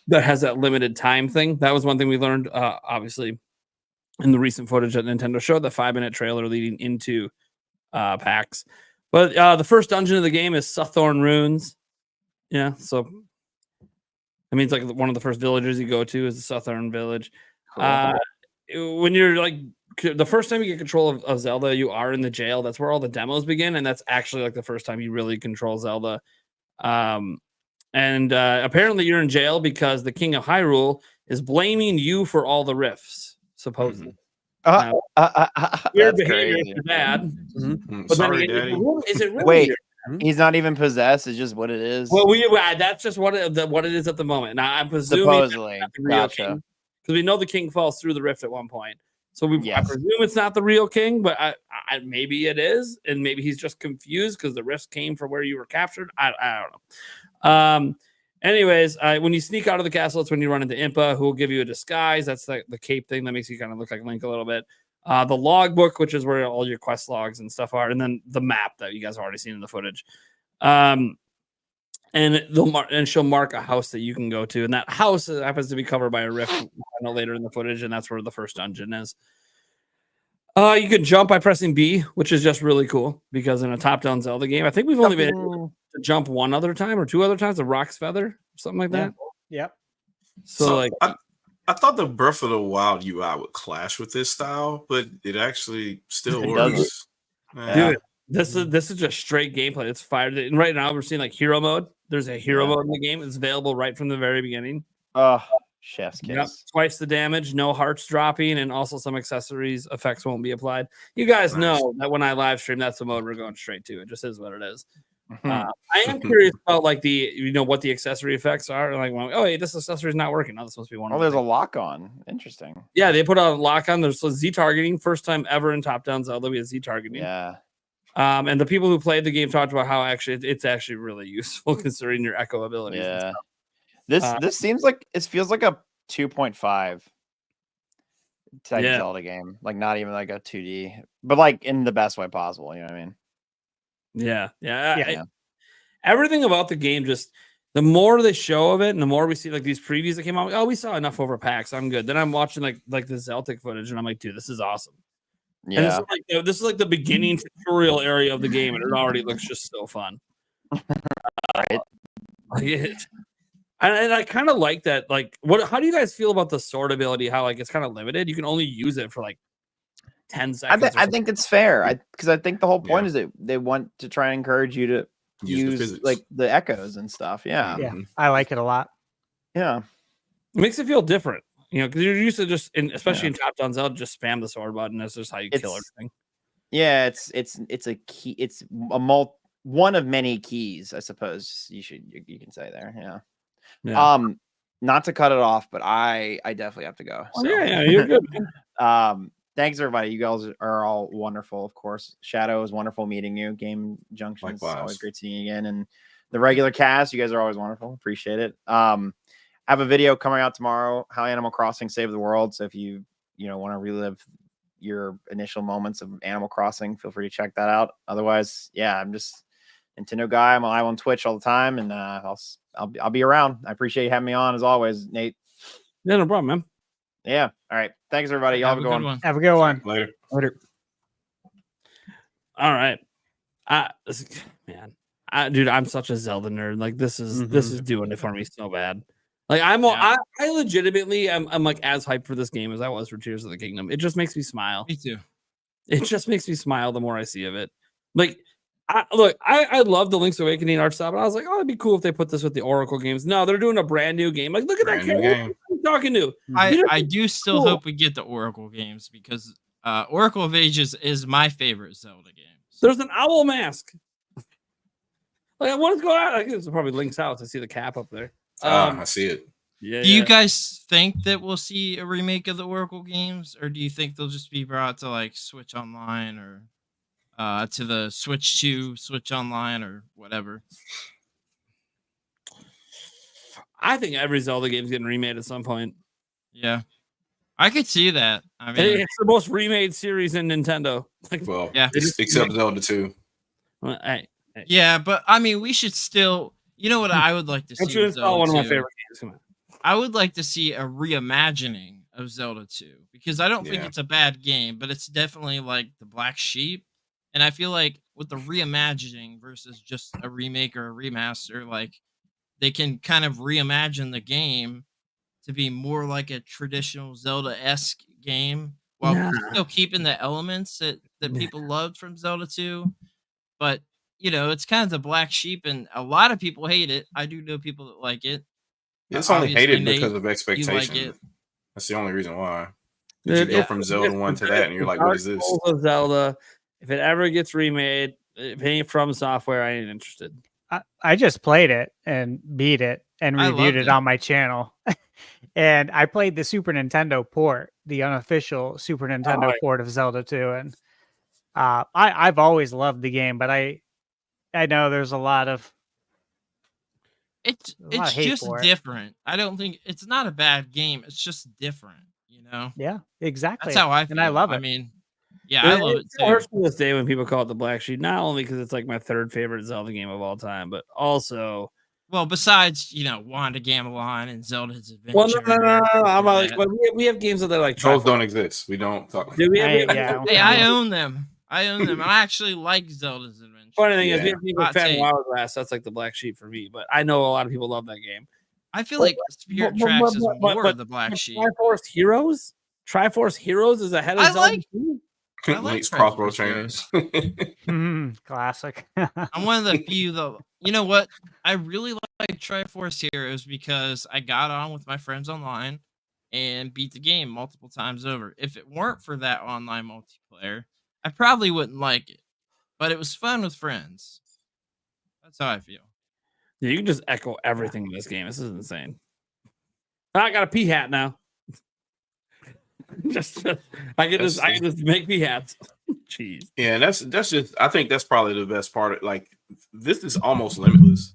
that has that limited time thing. That was one thing we learned, obviously, in the recent footage that Nintendo showed, the 5-minute trailer leading into PAX. But the first dungeon of the game is Suthorn Ruins. Yeah, so I mean, it's like one of the first villages you go to is the Suthorn Village. Cool. When you're like the first time you get control of Zelda, you are in the jail. That's where all the demos begin, and that's actually like the first time you really control Zelda. And apparently you're in jail because the King of Hyrule is blaming you for all the rifts, supposedly. Weird behavior is bad. But sorry, then, Daddy. is it really Wait, weird? he's not even possessed. It's just what it is. Well, that's just what it is at the moment. Now I'm presuming Supposedly, because we know the king falls through the rift at one point. So I Yes. presume it's not the real king, but I maybe it is, and maybe he's just confused because the rifts came from where you were captured. I don't know. Anyways, when you sneak out of the castle, it's when you run into Impa, who will give you a disguise. That's the cape thing that makes you kind of look like Link a little bit. The logbook, which is where all your quest logs and stuff are, and then the map that you guys have already seen in the footage. And she'll mark a house that you can go to, and that house happens to be covered by a rift later in the footage, and that's where the first dungeon is. You can jump by pressing B, which is just really cool because in a top-down Zelda game, I think we've only been able to jump one other time or two other times, the Rock's Feather or something like that. Yep. So like I thought the Breath of the Wild UI would clash with this style, but it actually still works. Dude, this is just straight gameplay. It's fired. And right now we're seeing like hero mode. There's a hero mode in the game. It's available right from the very beginning. Chef's kiss. Yep. Twice the damage, no hearts dropping, and also some accessories effects won't be applied. You guys know that when I live stream, that's the mode we're going straight to. It just is what it is. I am curious about like what the accessory effects are. Like, hey, this accessory is not working. This must be one. There's a lock on. Interesting. Yeah, they put a lock on. There's Z targeting. First time ever in top-down Zelda we have Z targeting. Yeah. And the people who played the game talked about how it's actually really useful considering your echo abilities. Yeah. This seems like it feels like a 2.5 type Zelda game. Like not even like a 2D, but like in the best way possible. You know what I mean? Yeah. Everything about the game, just the more they show of it and the more we see like these previews that came out, we saw enough over PAX. I'm good. Then I'm watching like the Zeltic footage and I'm like, dude, this is awesome. Yeah. And this is like the beginning tutorial area of the game, and it already looks just so fun. Right. And I kind of like that. Like, how do you guys feel about the sword ability? How like it's kind of limited. You can only use it for like 10 seconds. I think it's fair. Because I think the whole point is that they want to try and encourage you to use like the echoes and stuff. Yeah. Yeah. I like it a lot. Yeah. It makes it feel different. Because you're used to just, especially in top-down Zelda, just spam the sword button. That's just how you kill everything. Yeah, it's a key. It's one of many keys, I suppose you can say there. Yeah. Not to cut it off, but I definitely have to go. So. Yeah, you're good. Thanks everybody. You guys are all wonderful. Of course, Shadow is wonderful meeting you. Game Junction is always great seeing you again, and the regular cast. You guys are always wonderful. Appreciate it. I have a video coming out tomorrow, how Animal Crossing saved the world. So if you want to relive your initial moments of Animal Crossing, feel free to check that out. Otherwise, yeah, I'm just Nintendo guy. I'm live on Twitch all the time, and I'll be around. I appreciate you having me on as always, Nate. Yeah, no problem, man. Yeah. All right. Thanks, everybody. Y'all have a good one. Have a good one. Later. All right. Dude, I'm such a Zelda nerd. Like this is doing it for me so bad. Like I legitimately I'm like as hyped for this game as I was for Tears of the Kingdom. It just makes me smile. Me too. It just makes me smile the more I see of it. Like I love the Link's Awakening art style, but I was like, oh, it'd be cool if they put this with the Oracle games. No, they're doing a brand new game. Like, look at that game. I'm talking to. I do still hope we get the Oracle games because Oracle of Ages is my favorite Zelda game. There's an owl mask. Like, I want to go out. I think it's probably Link's house. I see the cap up there. I see it. Yeah. Do you guys think that we'll see a remake of the Oracle games, or do you think they'll just be brought to like Switch Online or to the Switch 2, Switch Online, or whatever? I think every Zelda game is getting remade at some point. Yeah, I could see that. I mean, It's the most remade series in Nintendo. Like, Well, Yeah. except Zelda 2. well, hey, yeah, but I mean, we should still. You know what I would like to see? don't you with install one of my Zelda 2? favorite games? Come on. I would like to see a reimagining of Zelda 2 because I don't think Yeah. it's a bad game, but it's definitely like the black sheep. And I feel like with the reimagining versus just a remake or a remaster, like they can kind of reimagine the game to be more like a traditional Zelda-esque game while Nah. still keeping the elements that people loved from Zelda 2. But, it's kind of the black sheep, and a lot of people hate it. I do know people that like it. It's only Obviously, hated Nate, because of expectation. it. That's the only reason why. Dude, You go from Zelda 1 to that, and you're like, what is this? Dark Souls of Zelda. If it ever gets remade, if it ain't from software, I ain't interested. I just played it and beat it and I reviewed loved it it. on my channel. And I played the Super Nintendo port, the unofficial Super Nintendo port of Zelda 2. And I've always loved the game, but I know there's a lot of It's a lot of hate just for it. different. I don't think it's not a bad game. It's just different, Yeah, exactly. That's how I feel. And I love it. I mean, yeah, I love it still hurts too. to this day when people call it the Black Sheep, not only because it's like my third favorite Zelda game of all time, but also. Well, besides, Wanda Gamelon and Zelda's Adventure. Well, no. I'm like, that. well, we have games that are like Those Triforce. don't exist. We don't talk. Do we Hey, have, yeah. Hey, I own them. And I actually like Zelda's Adventure. Funny thing is, we Yeah. have people Hot fan take. Hourglass. That's like the Black Sheep for me, but I know a lot of people love that game. I feel like Spirit Tracks is more of the black sheep. Triforce Heroes is ahead of I Zelda. like- 2? I like Link's Triforce crossbow Heroes. trainers. Classic. I'm one of the few though. You know what? I really like Triforce Heroes because I got on with my friends online and beat the game multiple times over. If it weren't for that online multiplayer, I probably wouldn't like it. But it was fun with friends. That's how I feel. Yeah, you can just echo everything in this game. This is insane. I got a pea hat now. I can just make pea hats. Jeez. Yeah, that's just. I think that's probably the best part. Of, like, this is almost limitless.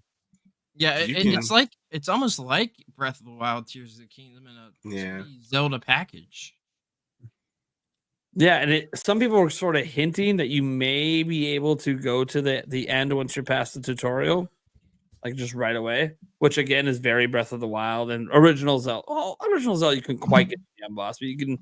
Yeah, You can- it's almost like Breath of the Wild, Tears of the Kingdom in a Yeah. Zelda package. Yeah, and some people were sort of hinting that you may be able to go to the end once you're past the tutorial, like just right away, which again is very Breath of the Wild and original Zelda. Oh, original Zelda, you can quite get to the end boss, but you can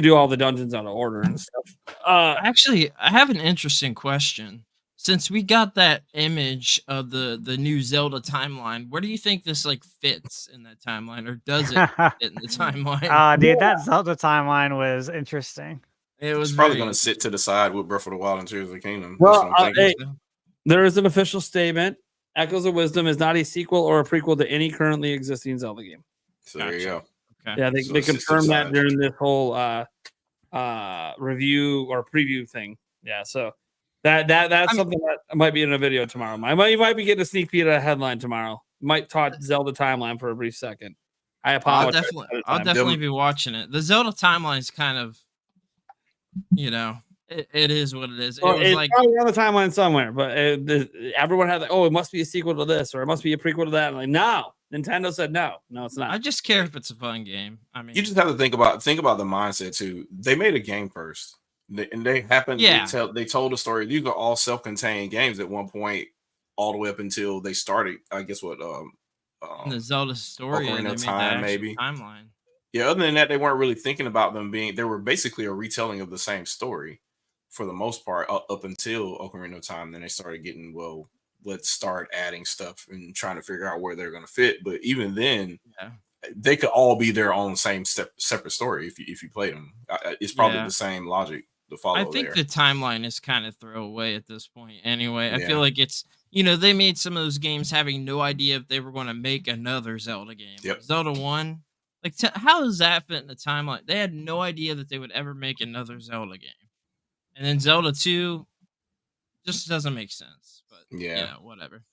do all the dungeons out of order and stuff. Actually, I have an interesting question. Since we got that image of the new Zelda timeline, where do you think this fits in that timeline, or does it fit in the timeline? Dude, that Zelda timeline was interesting. It was It's probably very- going to sit to the side with Breath of the Wild and Tears of the Kingdom. Well, That's what I'm thinking. hey, there is an official statement. Echoes of Wisdom is not a sequel or a prequel to any currently existing Zelda game. So there you go. Okay. Yeah, they So it sits confirmed that aside. during this whole review or preview thing. Yeah, so that's something that might be in a video tomorrow. You might be getting a sneak peek at a headline tomorrow. Might talk Zelda timeline for a brief second. I apologize. I'll definitely be watching it. The Zelda timeline is kind of, it is what it is. Well, it was it's like probably on the timeline somewhere, but everyone had it must be a sequel to this or it must be a prequel to that. I'm like, no, Nintendo said no, it's not. I just care if it's a fun game. I mean, You just have to think about the mindset too. They made a game first, and they happened. Yeah. They told a story. These are all self-contained games at one point, all the way up until they started. I guess what in the Zelda story, Ocarina they of made Time, that maybe. timeline. Yeah. Other than that, they weren't really thinking about them being. They were basically a retelling of the same story, for the most part, up until Ocarina of Time. Then they started getting, well, let's start adding stuff and trying to figure out where they're going to fit. But even then, they could all be their own separate story if you played them. It's probably the same logic to follow. I think the timeline is kind of throwaway at this point. Anyway, I feel like it's they made some of those games having no idea if they were going to make another Zelda game. Yep. Like Zelda 1, like how does that fit in the timeline? They had no idea that they would ever make another Zelda game, and then Zelda 2 just doesn't make sense. But yeah, whatever.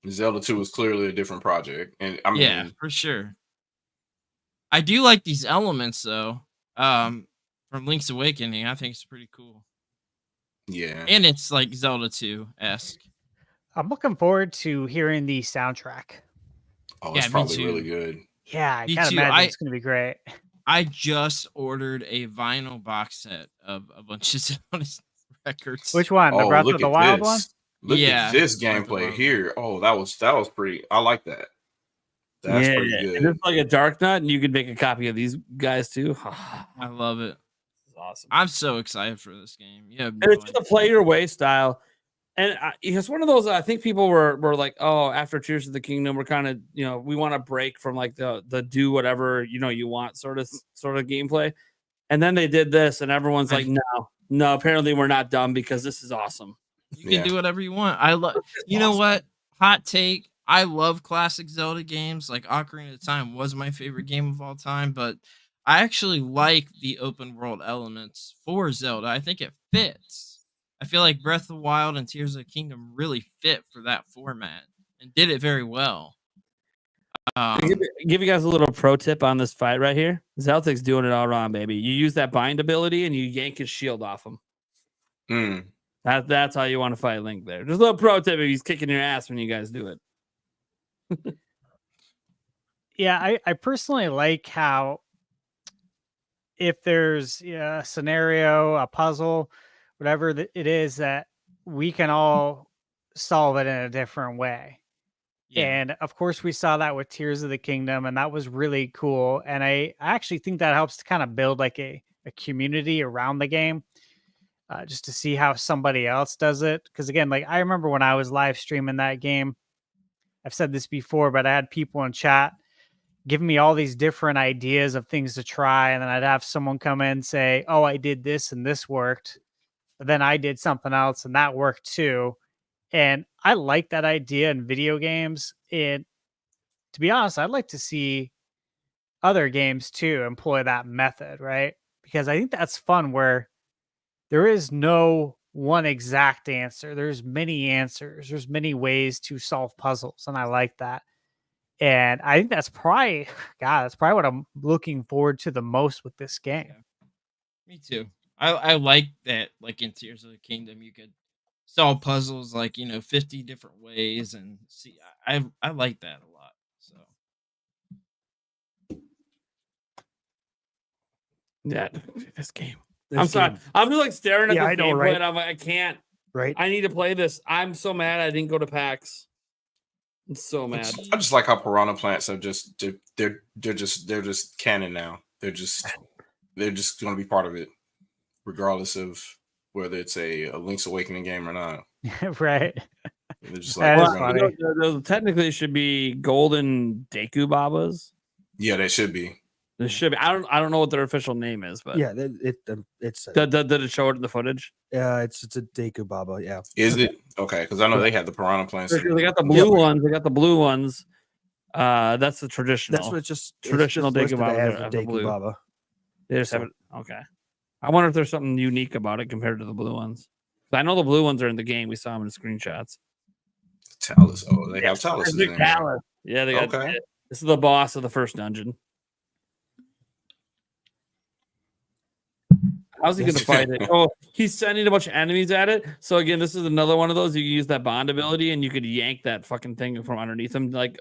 Zelda 2 is clearly a different project, and I mean, yeah, for sure. I do like these elements though. From Link's Awakening, I think it's pretty cool. Yeah, and it's like Zelda 2-esque. I'm looking forward to hearing the soundtrack. Oh, it's probably really good. Yeah, I can't imagine it's going to be great. I just ordered a vinyl box set of a bunch of Zelda records. Which one? The Breath of the Wild one? Look at this gameplay here. Oh, that was pretty. I like that. That's pretty good. And it's like a Dark Nut, and you could make a copy of these guys too. I love it. This is awesome. I'm so excited for this game. Yeah, and it's just a play your way style. And it's one of those. I think people were like, "Oh, after Tears of the Kingdom, we're kind of we want to break from like the do whatever you want sort of gameplay." And then they did this, and everyone's like, "No, apparently we're not dumb because this is awesome." You can do whatever you want. I love. You know what? Hot take. I love classic Zelda games. Like Ocarina of Time was my favorite game of all time, but I actually like the open world elements for Zelda. I think it fits. I feel like Breath of the Wild and Tears of the Kingdom really fit for that format and did it very well. Give you guys a little pro tip on this fight right here. Zelda's doing it all wrong, baby. You use that bind ability and you yank his shield off him. That's how you want to fight Link there. Just a little pro tip if he's kicking your ass when you guys do it. Yeah, I personally like how if there's a scenario, a puzzle, whatever it is, that we can all solve it in a different way. And of course, we saw that with Tears of the Kingdom, and that was really cool. And I actually think that helps to kind of build like a community around the game, just to see how somebody else does it. Because again, like I remember when I was live streaming that game, I've said this before, but I had people in chat giving me all these different ideas of things to try. And then I'd have someone come in and say, "Oh, I did this and this worked. But then I did something else and that worked too." And I like that idea in video games. And to be honest, I'd like to see other games too employ that method, right? Because I think that's fun, where there is no one exact answer. There's many answers. There's many ways to solve puzzles. And I like that. And I think that's probably what I'm looking forward to the most with this game. Yeah. Me too. I like that, like in Tears of the Kingdom, you could solve puzzles like 50 different ways, and see, I like that a lot. So yeah, this game. I'm sorry. I'm just like staring at the gameplay, and I'm like, I can't. Right. I need to play this. I'm so mad I didn't go to PAX. I'm so mad. I just like how piranha plants are just they're just canon now. They're just going to be part of it, regardless of whether it's a Link's Awakening game or not. Right. They're just like, technically it should be golden Deku Babas. Yeah, they should be. There should be. I don't know what their official name is, but yeah, it's did it show it in the footage? Yeah, it's a Deku Baba. Yeah, is it okay? Because I know they had the piranha plants. They got the blue ones. They got the blue ones. That's the traditional. That's what it's just traditional Deku Baba. Deku Baba. They just have it. Okay. I wonder if there's something unique about it compared to the blue ones. I know the blue ones are in the game. We saw them in the screenshots. Talus. Oh, they have Talus. Yeah, they got. Okay. This is the boss of the first dungeon. How's he going to fight it? Oh, he's sending a bunch of enemies at it. So again, this is another one of those. You can use that bond ability, and you could yank that fucking thing from underneath him. Like,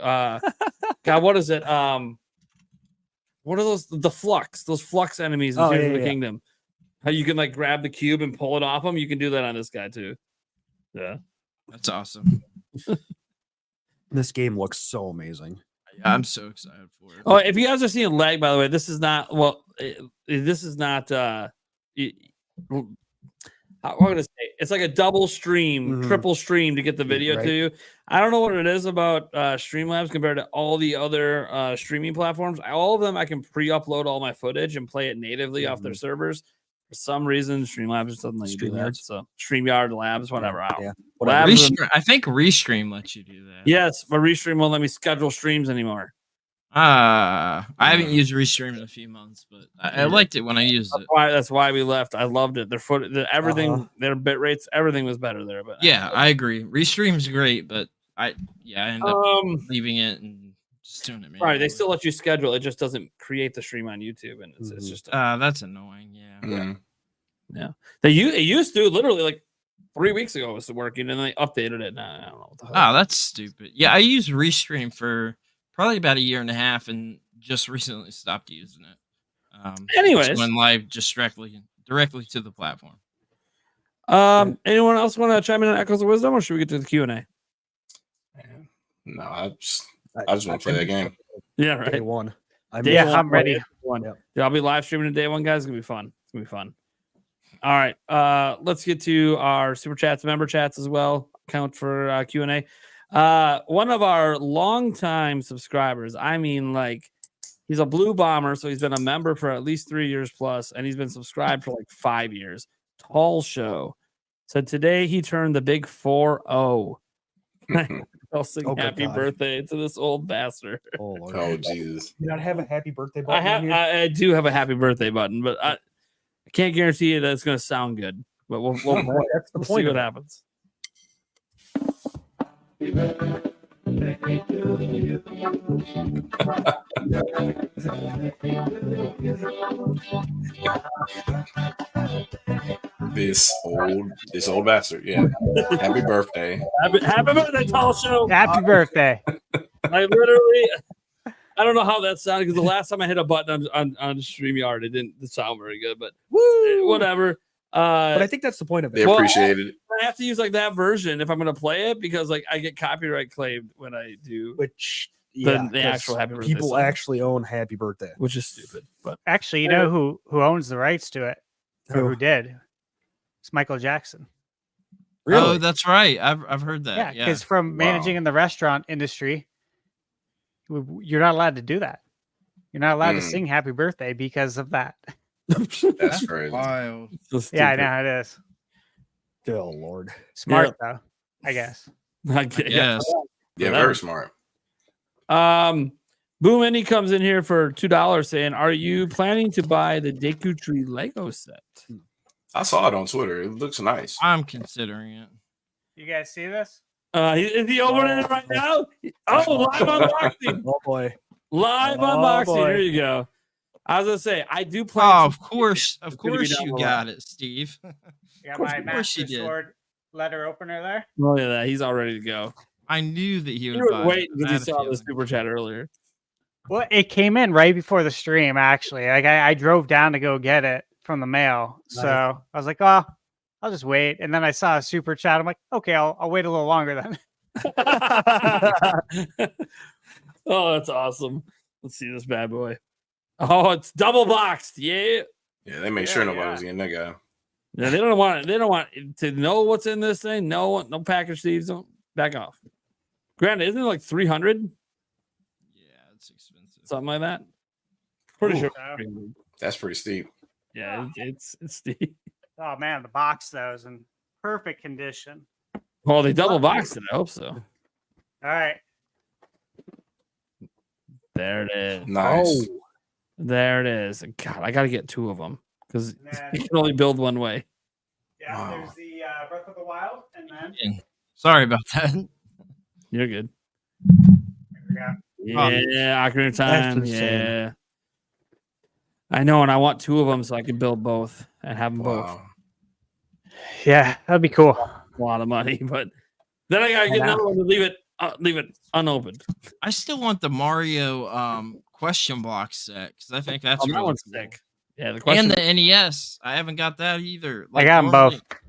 God, what is it? What are those? The flux, those flux enemies in Tears of the Kingdom. How you can like grab the cube and pull it off them. You can do that on this guy too. Yeah, That's awesome. This game looks so amazing. Yeah, I'm so excited for it. Oh, if you guys are seeing lag, by the way, this is not. Well, this is not. I'm gonna say it's like a double stream, triple stream to get the video to you. I don't know what it is about Streamlabs compared to all the other streaming platforms. All of them, I can pre-upload all my footage and play it natively off their servers. For some reason, Streamlabs just doesn't let you do that. So StreamYard Labs, whatever. I think Restream lets you do that. Yes, but Restream won't let me schedule streams anymore. I haven't used Restream in a few months, but I liked it when I used it. That's why we left. I loved it. Everything, their bit rates, everything was better there. But yeah, I agree. Restream's great, but I ended up leaving it and just doing it. Right, they still let you schedule. It just doesn't create the stream on YouTube, and it's just that's annoying. Yeah. It used to literally like 3 weeks ago it was working, and they updated it. Now I don't know what the hell. Oh, that's stupid. Yeah, I used Restream for probably about a year and a half, and just recently stopped using it. Anyways, went live just directly to the platform. Anyone else want to chime in on Echoes of Wisdom, or should we get to the Q&A? No, I just want to play that game. Yeah, right. Day one. I'm ready. Yeah, I'll be live streaming day one, guys. It's gonna be fun. It's gonna be fun. All right, let's get to our super chats, member chats as well. Count for Q&A. One of our longtime subscribers, I mean, like, he's a blue bomber, so he's been a member for at least 3 years plus, and he's been subscribed for like 5 years. Tall Show said today he turned the big 4-0. I'll sing happy birthday to this old bastard. Oh Jesus! You not have a happy birthday button? I do have a happy birthday button, but I can't guarantee you that it's going to sound good. But we'll that's the point see what happens. This old bastard. Yeah. Happy birthday. Happy birthday, Tall Show. Happy birthday. I literally, I don't know how that sounded because the last time I hit a button on StreamYard, it didn't sound very good, but whatever. But I think that's the point of it. They appreciated it. I have to use like that version if I'm going to play it because like I get copyright claimed when I do. Which the actual happy birthday people song. Actually own happy birthday, which is stupid. But actually, you know who owns the rights to it? Or who did? It's Michael Jackson. Really? Oh, that's right. I've heard that. Yeah, because from managing in the restaurant industry, you're not allowed to do that. You're not allowed to sing happy birthday because of that. That's crazy. Wild. Yeah, I know it is. Oh Lord. Smart though, I guess. Yeah, very smart. Boom Indy comes in here for $2 saying, "Are you planning to buy the Deku Tree Lego set?" I saw it on Twitter. It looks nice. I'm considering it. You guys see this? Is he opening it right now? Oh, live unboxing! Oh boy, live unboxing. Here you go. I was gonna say I do plan. Oh, of course you got it, Steve. You got my Master Sword letter opener there. Oh yeah, he's all ready to go. I knew that he would. You were waiting because you saw the super chat earlier. Well, it came in right before the stream. Actually, like I drove down to go get it from the mail, so I was like, "Oh, I'll just wait." And then I saw a super chat. I'm like, "Okay, I'll wait a little longer then." Oh, that's awesome. Let's see this bad boy. Oh, it's double boxed. Yeah. Yeah, they made sure nobody was getting that guy. Yeah, they don't want to know what's in this thing. No package thieves. Don't back off. Granted, isn't it like 300? Yeah, it's expensive. Something like that. Pretty sure. That's pretty steep. Yeah, it's steep. Oh man, the box though is in perfect condition. Well, they double boxed it. I hope so. All right. There it is. Nice. Oh, there it is. God, I got to get 2 of them because you can only build one way. Yeah, there's the Breath of the Wild, and then. Sorry about that. You're good. Yeah, Ocarina of Time. Yeah. I know, and I want 2 of them so I can build both and have them both. Yeah, that'd be cool. A lot of money, but then I gotta get another one to leave it leave it unopened. I still want the Mario question block set because I think that's Oh, that really one's cool. sick. Yeah, the question. And the NES. I haven't got that either. I got them normally- both.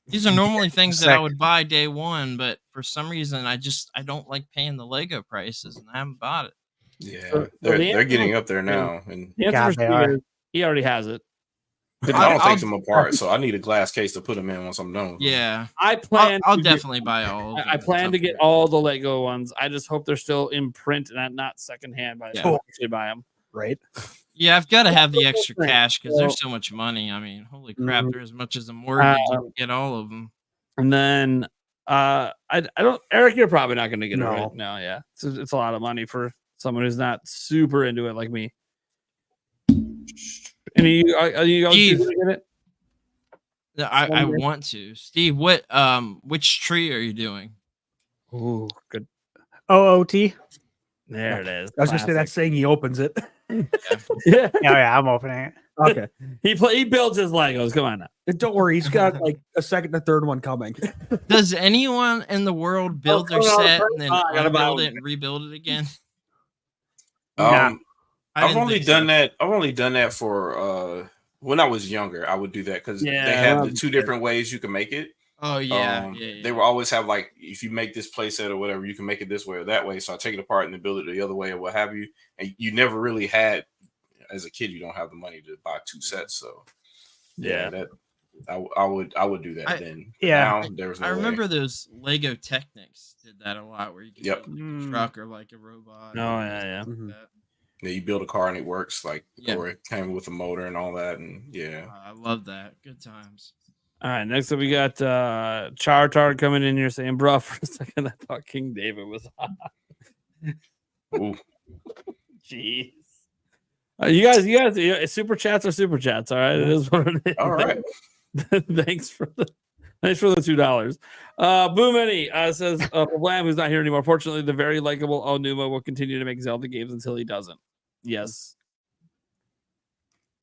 These are normally things that I Sick. would buy day one, but for some reason I don't like paying the Lego prices, and I haven't bought it. Yeah, So they're the getting answer- up there now, and The answer God, for they Steve are. is he already has it. I don't I'll- take them apart, so I need a glass case to put them in once I'm done. with them. Yeah, I plan. I'll to get- definitely buy all. Of I them at plan some to get point. all the Lego ones. I just hope they're still in print and not secondhand by the time I actually buy them. Right. Yeah, I've got to have the That's extra the thing. cash because there's So- so much money. I mean, holy crap! Mhm. There's as much as a mortgage. You can get all of them. And then I don't, Eric, you're probably not going to get it No. right. No, yeah, it's a lot of money for someone who's not super into it like me. And are you going Steve. to get it? No, I Wondering. want to. Steve, which tree are you doing? Ooh, good. OOT. There it is. I was gonna say that's saying he opens it. Yeah, Oh yeah, I'm opening it. Okay. he builds his Legos. Come on now. Don't worry, he's got like a second and third one coming. Does anyone in the world build their come on, set first and then time, I gotta buy unbuild one. it and rebuild it again? Nah. I I've didn't only think done so. that. I've only done that for when I was younger. I would do that because Yeah, they have when I the was two a kid. different ways you can make it. Oh yeah, yeah. They will always have like if you make this playset or whatever, you can make it this way or that way. So I take it apart and then build it the other way or what have you. And you never really had, as a kid, you don't have the money to buy two sets. So Yeah. that I would do that then. But Yeah. now there's no I way. remember those Lego Technics did that a lot, where you could Yep. build Mm. a truck or like a robot. Oh, yeah, yeah. like Mhm. that. Yeah, you build a car and it works like Yeah. or it came with a motor and all that and yeah. I love that. Good times. All right, next up we got Chartard coming in here saying, "Bro, for a second I thought King David was hot." Ooh. Jeez. You guys, super chats are super chats. All right, it is what it is. All right. Thanks for the $2. Boom Any says Blam, who's not here anymore. Fortunately, the very likable Onuma will continue to make Zelda games until he doesn't. Yes.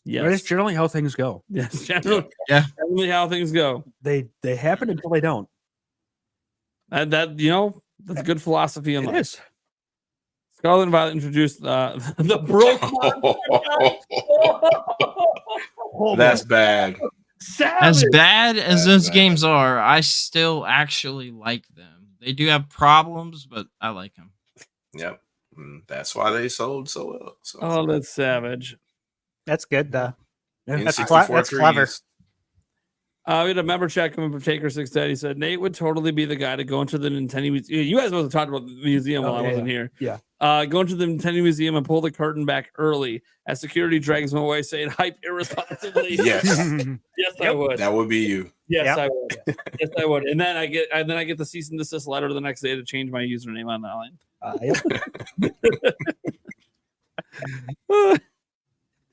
That is Yes. generally how things go. Yes. Generally, Yeah. generally how things go. They happen until they don't. And that's a good philosophy in It life. is. Scarlet and Violet introduced the broke That's bad. As bad as That's those bad. games are, I still actually like them. They do have problems, but I like them. Yep. That's why they sold so well. So Oh, that's savage. That's good though. in that's 64 that's clever. trees. We had a member chat coming from Taker 610. He said Nate would totally be the guy to go into the Nintendo museum. You guys must have talked about the museum while I wasn't here. Yeah. Go into the Nintendo museum and pull the curtain back early as security drags him away, saying hype irresponsibly. Yes. Yes, I would. That would be you. Yes, Yep. I would. Yes, I would. And then I get the cease and desist letter the next day to change my username on that line. Yep.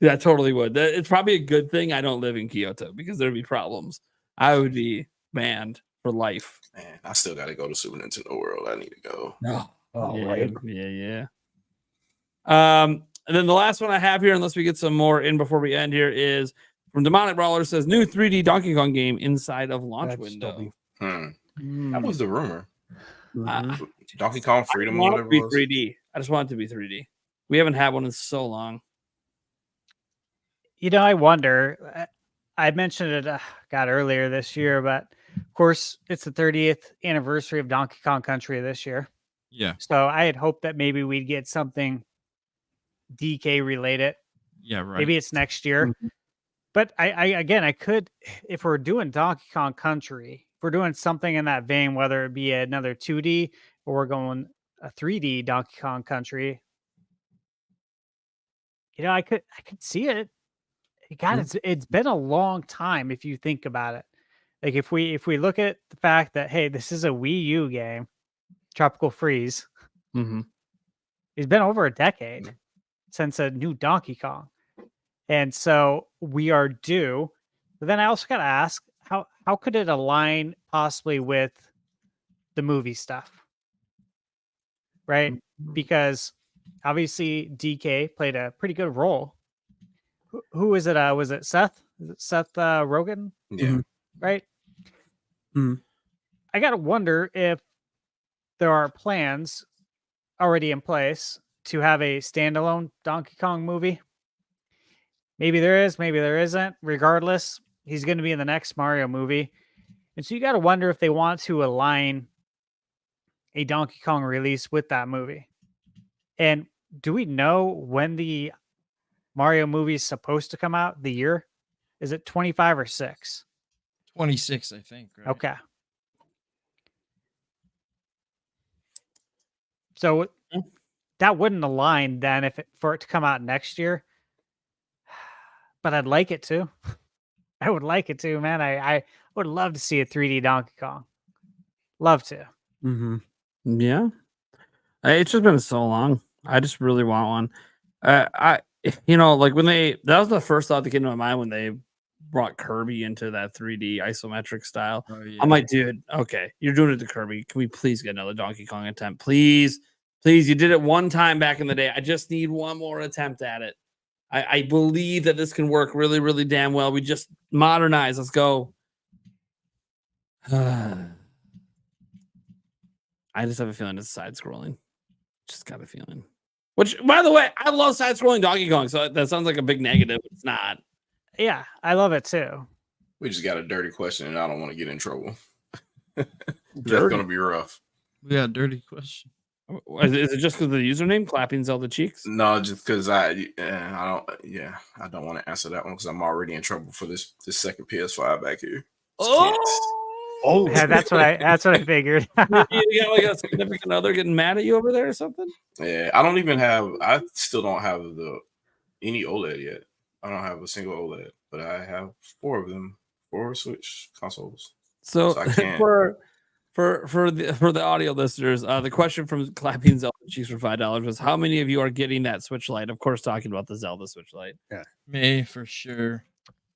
Yeah, I totally would. It's probably a good thing I don't live in Kyoto because there'd be problems. I would be banned for life. Man, I still got to go to Super Nintendo World. I need to go. No. Oh, yeah, right. yeah. And then the last one I have here, unless we get some more in before we end here, is from Demonic Brawler says new 3D Donkey Kong game inside of launch That'd still window. Hmm. That was the rumor. Mhm. Donkey Kong I Freedom, want it whatever to be it was. 3D. I just want it to be 3D. We haven't had one in so long. You know, I wonder. I mentioned it, earlier this year, but of course, it's the 30th anniversary of Donkey Kong Country this year. Yeah, So I had hoped that maybe we'd get something DK related. yeah, right. Maybe it's next year. Mhm. But I could, if we're doing Donkey Kong Country, if we're doing something in that vein, whether it be another 2D or we're going a 3D Donkey Kong Country, I could see it. God, it's been a long time if you think about it. Like if we look at the fact that hey, this is a Wii U game, Tropical Freeze. Mm-hmm. It's been over a decade since a new Donkey Kong. And so we are due. But then I also got to ask, how could it align possibly with the movie stuff? Right? Because obviously DK played a pretty good role. Who is it? Was it Seth? Is it Seth Rogen? Yeah. Right? Mhm. I got to wonder if there are plans already in place to have a standalone Donkey Kong movie. Maybe there is, maybe there isn't. Regardless, he's going to be in the next Mario movie. And so you got to wonder if they want to align a Donkey Kong release with that movie. And do we know when the Mario movie is supposed to come out? The year? Is it 25 or 6? 26, I think. Right? Okay. So that wouldn't align then for it to come out next year. But I'd like it to. I would like it to, man. I would love to see a 3D Donkey Kong. Love to. Mm-hmm. Yeah. It's just been so long. I just really want one. Like when that was the first thought that came to my mind when they brought Kirby into that 3D isometric style. Oh, yeah. I'm like, dude, okay, you're doing it to Kirby. Can we please get another Donkey Kong attempt? Please, you did it one time back in the day. I just need one more attempt at it. I believe that this can work really, really damn well. We just modernize. Let's go. I just have a feeling it's side-scrolling. Just got a feeling. Which, by the way, I love side-scrolling Donkey Kong, so that sounds like a big negative. It's not. Yeah, I love it too. We just got a dirty question, and I don't want to get in trouble. That's gonna be rough. We got a dirty question. Is it just because of the username, Clapping Zelda Cheeks? No, just because I don't want to answer that one because I'm already in trouble for this second PS5 back here. Yeah, that's what I figured. You got like a significant other getting mad at you over there or something? Yeah, I still don't have any OLED yet. I don't have a single OLED, but I have 4 of them, 4 Switch consoles. So I can't. For the audio listeners, the question from Clapping Zelda Cheeks for $5 was, how many of you are getting that Switch Lite? Of course, talking about the Zelda Switch Lite. Yeah, Me for sure.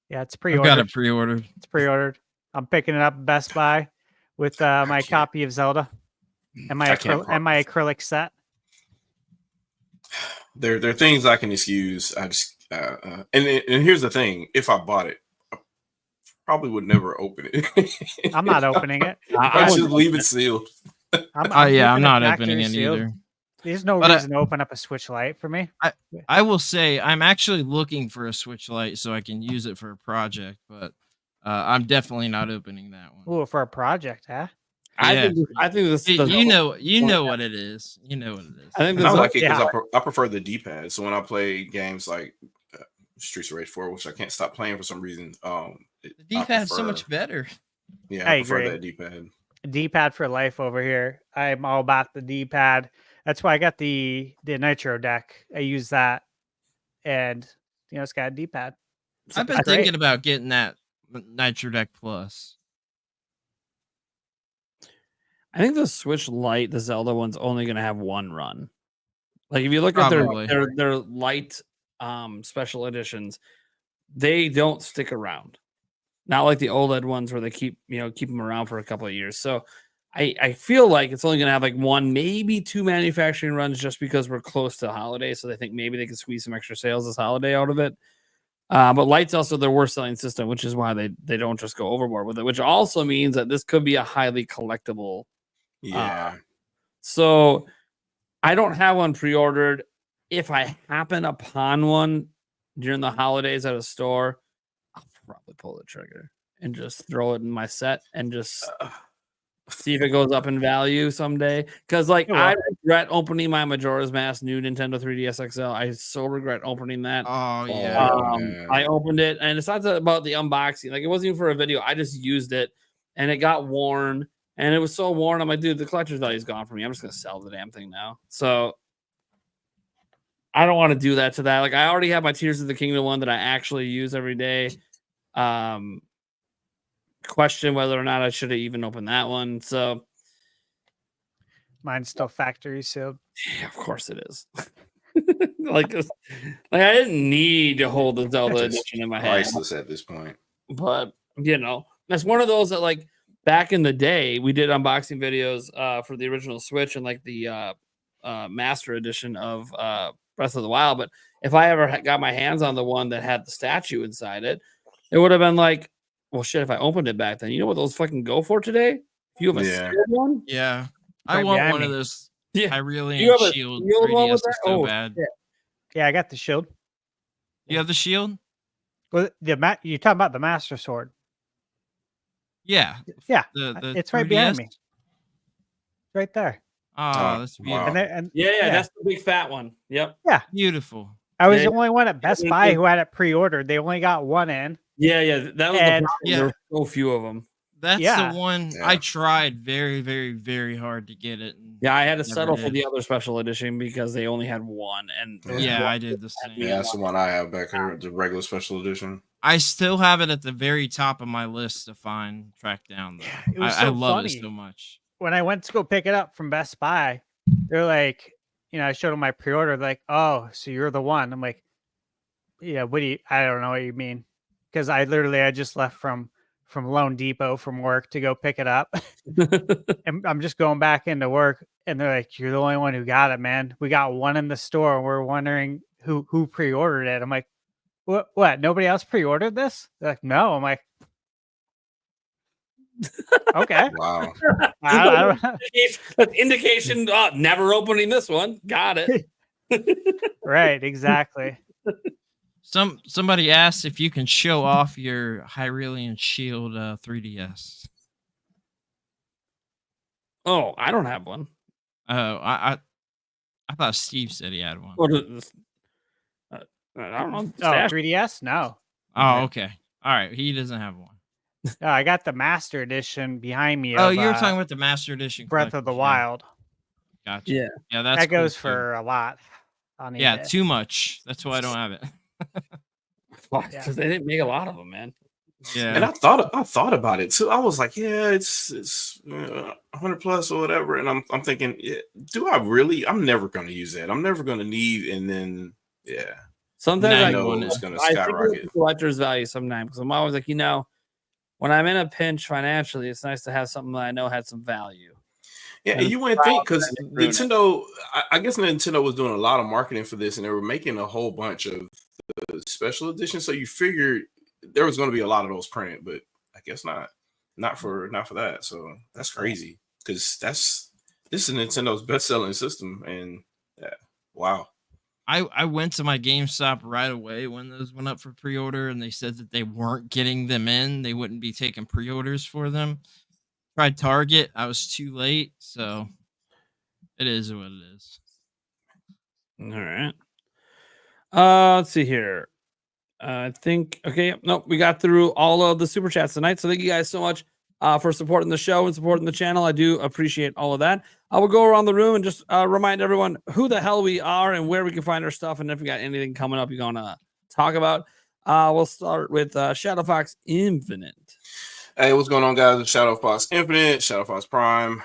Yeah, it's I pre-ordered. got it pre-ordered. It's pre-ordered. I'm picking it up at Best Buy with my copy of Zelda and my acrylic set. There are things I can excuse. I just and here's the thing: if I bought it, I probably would never open it. I'm not opening it. I just leave it sealed. I'm not opening it either. There's no reason to open up a Switch Lite for me. I will say I'm actually looking for a Switch Lite so I can use it for a project, but I'm definitely not opening that one. Ooh, for a project, huh? I think this. You know what it is. You know what it is. I think I like it because Yeah. I prefer the D-pad. So when I play games like Streets of Rage 4, which I can't stop playing for some reason, The D-pad's so much better. Yeah, I I prefer agree. that D-pad. D-pad for life over here. I'm all about the D-pad. That's why I got the Nitro deck. I use that, and it's got a D-pad. I've been thinking about getting that Nitro Deck Plus. I think the Switch Lite, the Zelda one's only going to have one run. Like if you look at their light special editions, they don't stick around. Not like the OLED ones where they keep them around for a couple of years. So I feel like it's only going to have like 1, maybe 2 manufacturing runs just because we're close to holiday. So they think maybe they can squeeze some extra sales this holiday out of it. But Lite's also their worst selling system, which is why they don't just go overboard with it, which also means that this could be a highly collectible. Yeah. So I don't have one pre-ordered. If I happen upon one during the holidays at a store, I'll probably pull the trigger and just throw it in my set and just see if it goes up in value someday. Because I regret opening my Majora's Mask new Nintendo 3DS XL. I so regret opening that. Oh yeah. I opened it, and it's not about the unboxing. Like it wasn't even for a video. I just used it, and it got worn. And it was so worn. I'm like, dude, the collector's value is gone for me. I'm just gonna sell the damn thing now. So I don't want to do that to that. Like I already have my Tears of the Kingdom one that I actually use every day. Question whether or not I should have even opened that one. So Mine's still factory sealed. yeah, of course it is. like I didn't need to hold the Zelda edition in my hand. Priceless at this point. But that's one of those that like back in the day we did unboxing videos for the original Switch and like the Master Edition of Breath of the Wild. But if I ever got my hands on the one that had the statue inside it, it would have been like, well, shit, if I opened it back then, you know what those fucking go for today? If you have a sealed one? Yeah. I Right want behind one me. of those Yeah. Hyrealian You have a Shield Shield one with 3DS that? so Oh, bad. shit. Yeah, I got the shield. You have the Shield? Well, you're talking about the Master Sword. Yeah. Yeah, The it's right behind 3DS? me. Right there. Oh, that's wow. beautiful. And Yeah, that's the big fat one. Yep. Beautiful. I was Yeah, the only one at Best yeah, Buy yeah. who had it pre-ordered. They only got one in. Yeah, that was the And- problem. There were so few of them. That's Yeah. the one Yeah. I tried very, very, very hard to get it. And Yeah, I had to never settle for did. the other special edition because they only had one. And there was Yeah, one I did the same. Yeah, that's the one I have back here, the regular special edition. I still have it at the very top of my list to track down. Though. It was I so love funny. it so much. When I went to go pick it up from Best Buy, they're like, I showed them my pre-order. They're like, oh, so you're the one. I'm like, yeah, I don't know what you mean. Because I just left from Lone Depot from work to go pick it up. And I'm just going back into work. And they're like, you're the only one who got it, man. We got one in the store. And we're wondering who pre-ordered it. I'm like, what? Nobody else pre-ordered this? They're like, no. I'm like, okay. Wow. I don't know. That's indication. Never opening this one. Got it. Right, exactly. Somebody asked if you can show off your Hyrealian Shield 3DS. Oh, I don't have one. Oh, I thought Steve said he had one. What is this? I don't know. Oh, Stash. 3DS? No. Oh, okay. All right. He doesn't have one. No, I got the Master Edition behind me. Oh, of, you were talking about the Master Edition. Breath of the collector's, Wild. Yeah. Gotcha. Yeah. Yeah, that's That cool, goes too. for a lot. On Yeah, eBay. too much. That's why I don't have it. Because they didn't make a lot of them, man. Yeah. And I thought about it too. I was like, yeah, it's 100 plus or whatever. And I'm thinking, yeah, do I really? I'm never going to use that. I'm never going to need. And then, yeah, Sometimes Now I you know want it's gonna I think skyrocket. it's collector's value sometimes because I'm always like, when I'm in a pinch financially, it's nice to have something that I know had some value. Yeah, and you wouldn't think because Nintendo, I guess Nintendo was doing a lot of marketing for this, and they were making a whole bunch of special editions. So you figured there was going to be a lot of those printed, but I guess not for that. So that's crazy because this is Nintendo's best-selling system, and wow. I went to my GameStop right away when those went up for pre-order, and they said that they weren't getting them in. They wouldn't be taking pre-orders for them. Tried Target. I was too late, so it is what it is. All right. Let's see here. I think we got through all of the super chats tonight. So thank you guys so much for supporting the show and supporting the channel. I do appreciate all of that. I will go around the room and just remind everyone who the hell we are and where we can find our stuff, and if we got anything coming up you're gonna talk about. We'll start with Shadow Fox Infinite. Hey, what's going on, guys? It's Shadow Fox Infinite, Shadow Fox Prime,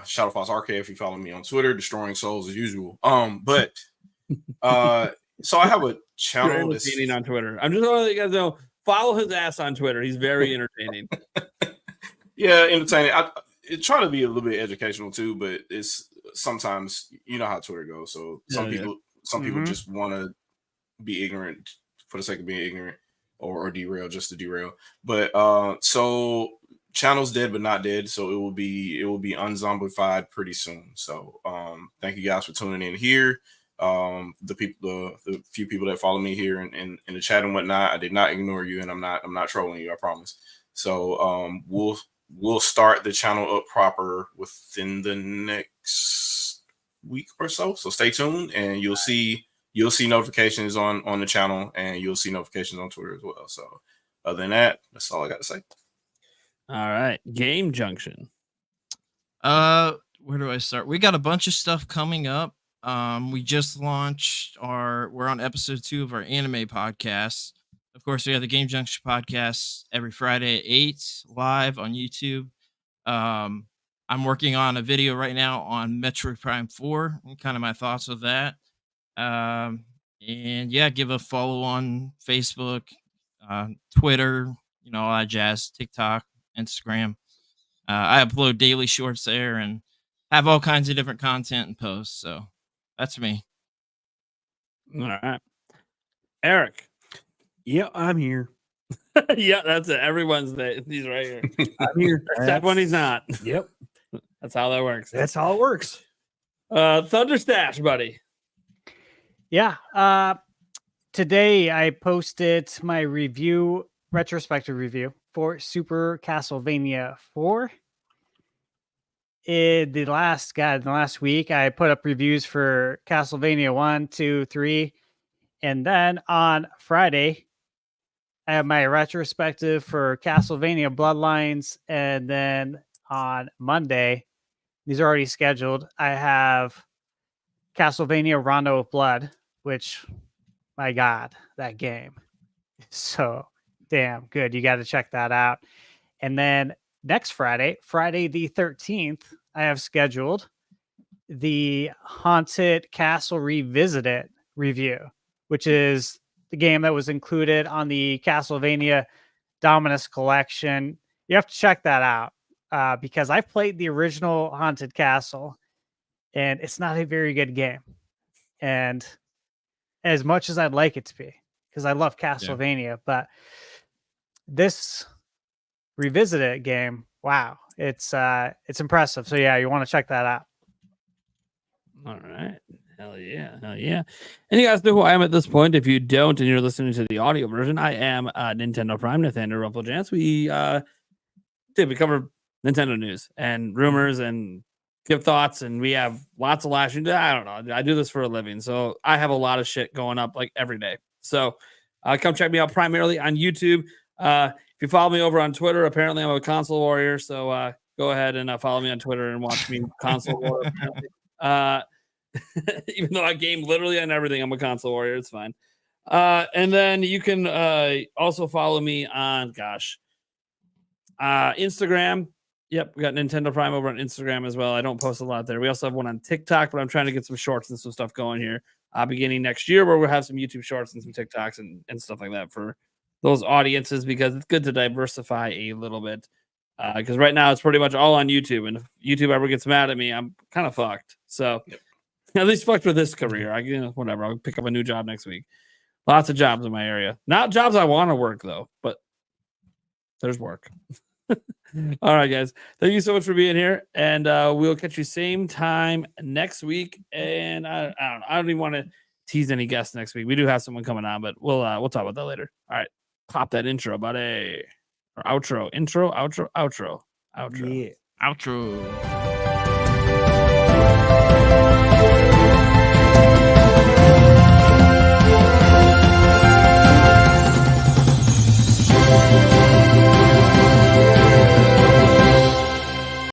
Shadow Fox Arcade. If you follow me on Twitter, destroying souls as usual. So I have a channel that's Entertaining on Twitter. I'm just want to let you guys know, follow his ass on Twitter. He's very entertaining. Yeah, entertaining. I try to be a little bit educational too, but it's sometimes you know how Twitter goes. So some people just want to be ignorant for the sake of being ignorant, or derail just to derail. But so channel's dead but not dead, so it will be unzombified pretty soon. So thank you guys for tuning in here. The few people that follow me here in the chat and whatnot, I did not ignore you, and I'm not trolling you, I promise. So we'll start the channel up proper within the next week or so. So stay tuned, and you'll see notifications on the channel, and you'll see notifications on Twitter as well. So other than that, that's all I got to say. All right, Game Junction. Where do I start? We got a bunch of stuff coming up. We just launched we're on episode 2 of our anime podcast. Of course, we have the Game Junction podcast every Friday at 8 live on YouTube. I'm working on a video right now on Metroid Prime 4 and kind of my thoughts of that. And yeah, give a follow on Facebook, Twitter, all that jazz, TikTok, Instagram. I upload daily shorts there and have all kinds of different content and posts. So that's me. All right, Eric. Yeah, I'm here. Yeah, that's it. Every Wednesday, he's right here. I'm here. Except when he's not. Yep. That's how that works. That's how it works. Thunder Stash, buddy. Yeah. Today I posted my retrospective review for Super Castlevania 4. In the last week, I put up reviews for Castlevania 1, 2, 3. And then on Friday, I have my retrospective for Castlevania Bloodlines. And then on Monday, these are already scheduled. I have Castlevania Rondo of Blood, which, my God, that game is so damn good. You got to check that out. And then next Friday the 13th, I have scheduled the Haunted Castle Revisited review, which is the game that was included on the Castlevania Dominus collection. You have to check that out because I've played the original Haunted Castle, and it's not a very good game. And as much as I'd like it to be, because I love Castlevania, but this Revisited game, wow, it's impressive. So yeah, you want to check that out. All right. Hell yeah. And you guys know who I am at this point. If you don't and you're listening to the audio version, I am Nintendo Prime, Nathaniel Rumpeljans. We cover Nintendo news and rumors and give thoughts, and we have lots of I don't know. I do this for a living, so I have a lot of shit going up like every day. So come check me out primarily on YouTube. If you follow me over on Twitter, apparently I'm a console warrior, so go ahead and follow me on Twitter and watch me console warrior. Even though I game literally on everything, I'm a console warrior. It's fine. And then you can also follow me on Instagram. Yep, we got Nintendo Prime over on Instagram as well. I don't post a lot there. We also have one on TikTok, but I'm trying to get some shorts and some stuff going here beginning next year, where we'll have some YouTube shorts and some TikToks and stuff like that for those audiences, because it's good to diversify a little bit. Because right now it's pretty much all on YouTube, and if YouTube ever gets mad at me, I'm kind of fucked. So at least fucked with this career. Whatever. I'll pick up a new job next week. Lots of jobs in my area. Not jobs I want to work though, but there's work. All right, guys. Thank you so much for being here, and we'll catch you same time next week. And I don't know. I don't even want to tease any guests next week. We do have someone coming on, but we'll talk about that later. All right, pop that intro, buddy. Or outro. Intro. Outro. Yeah. Outro.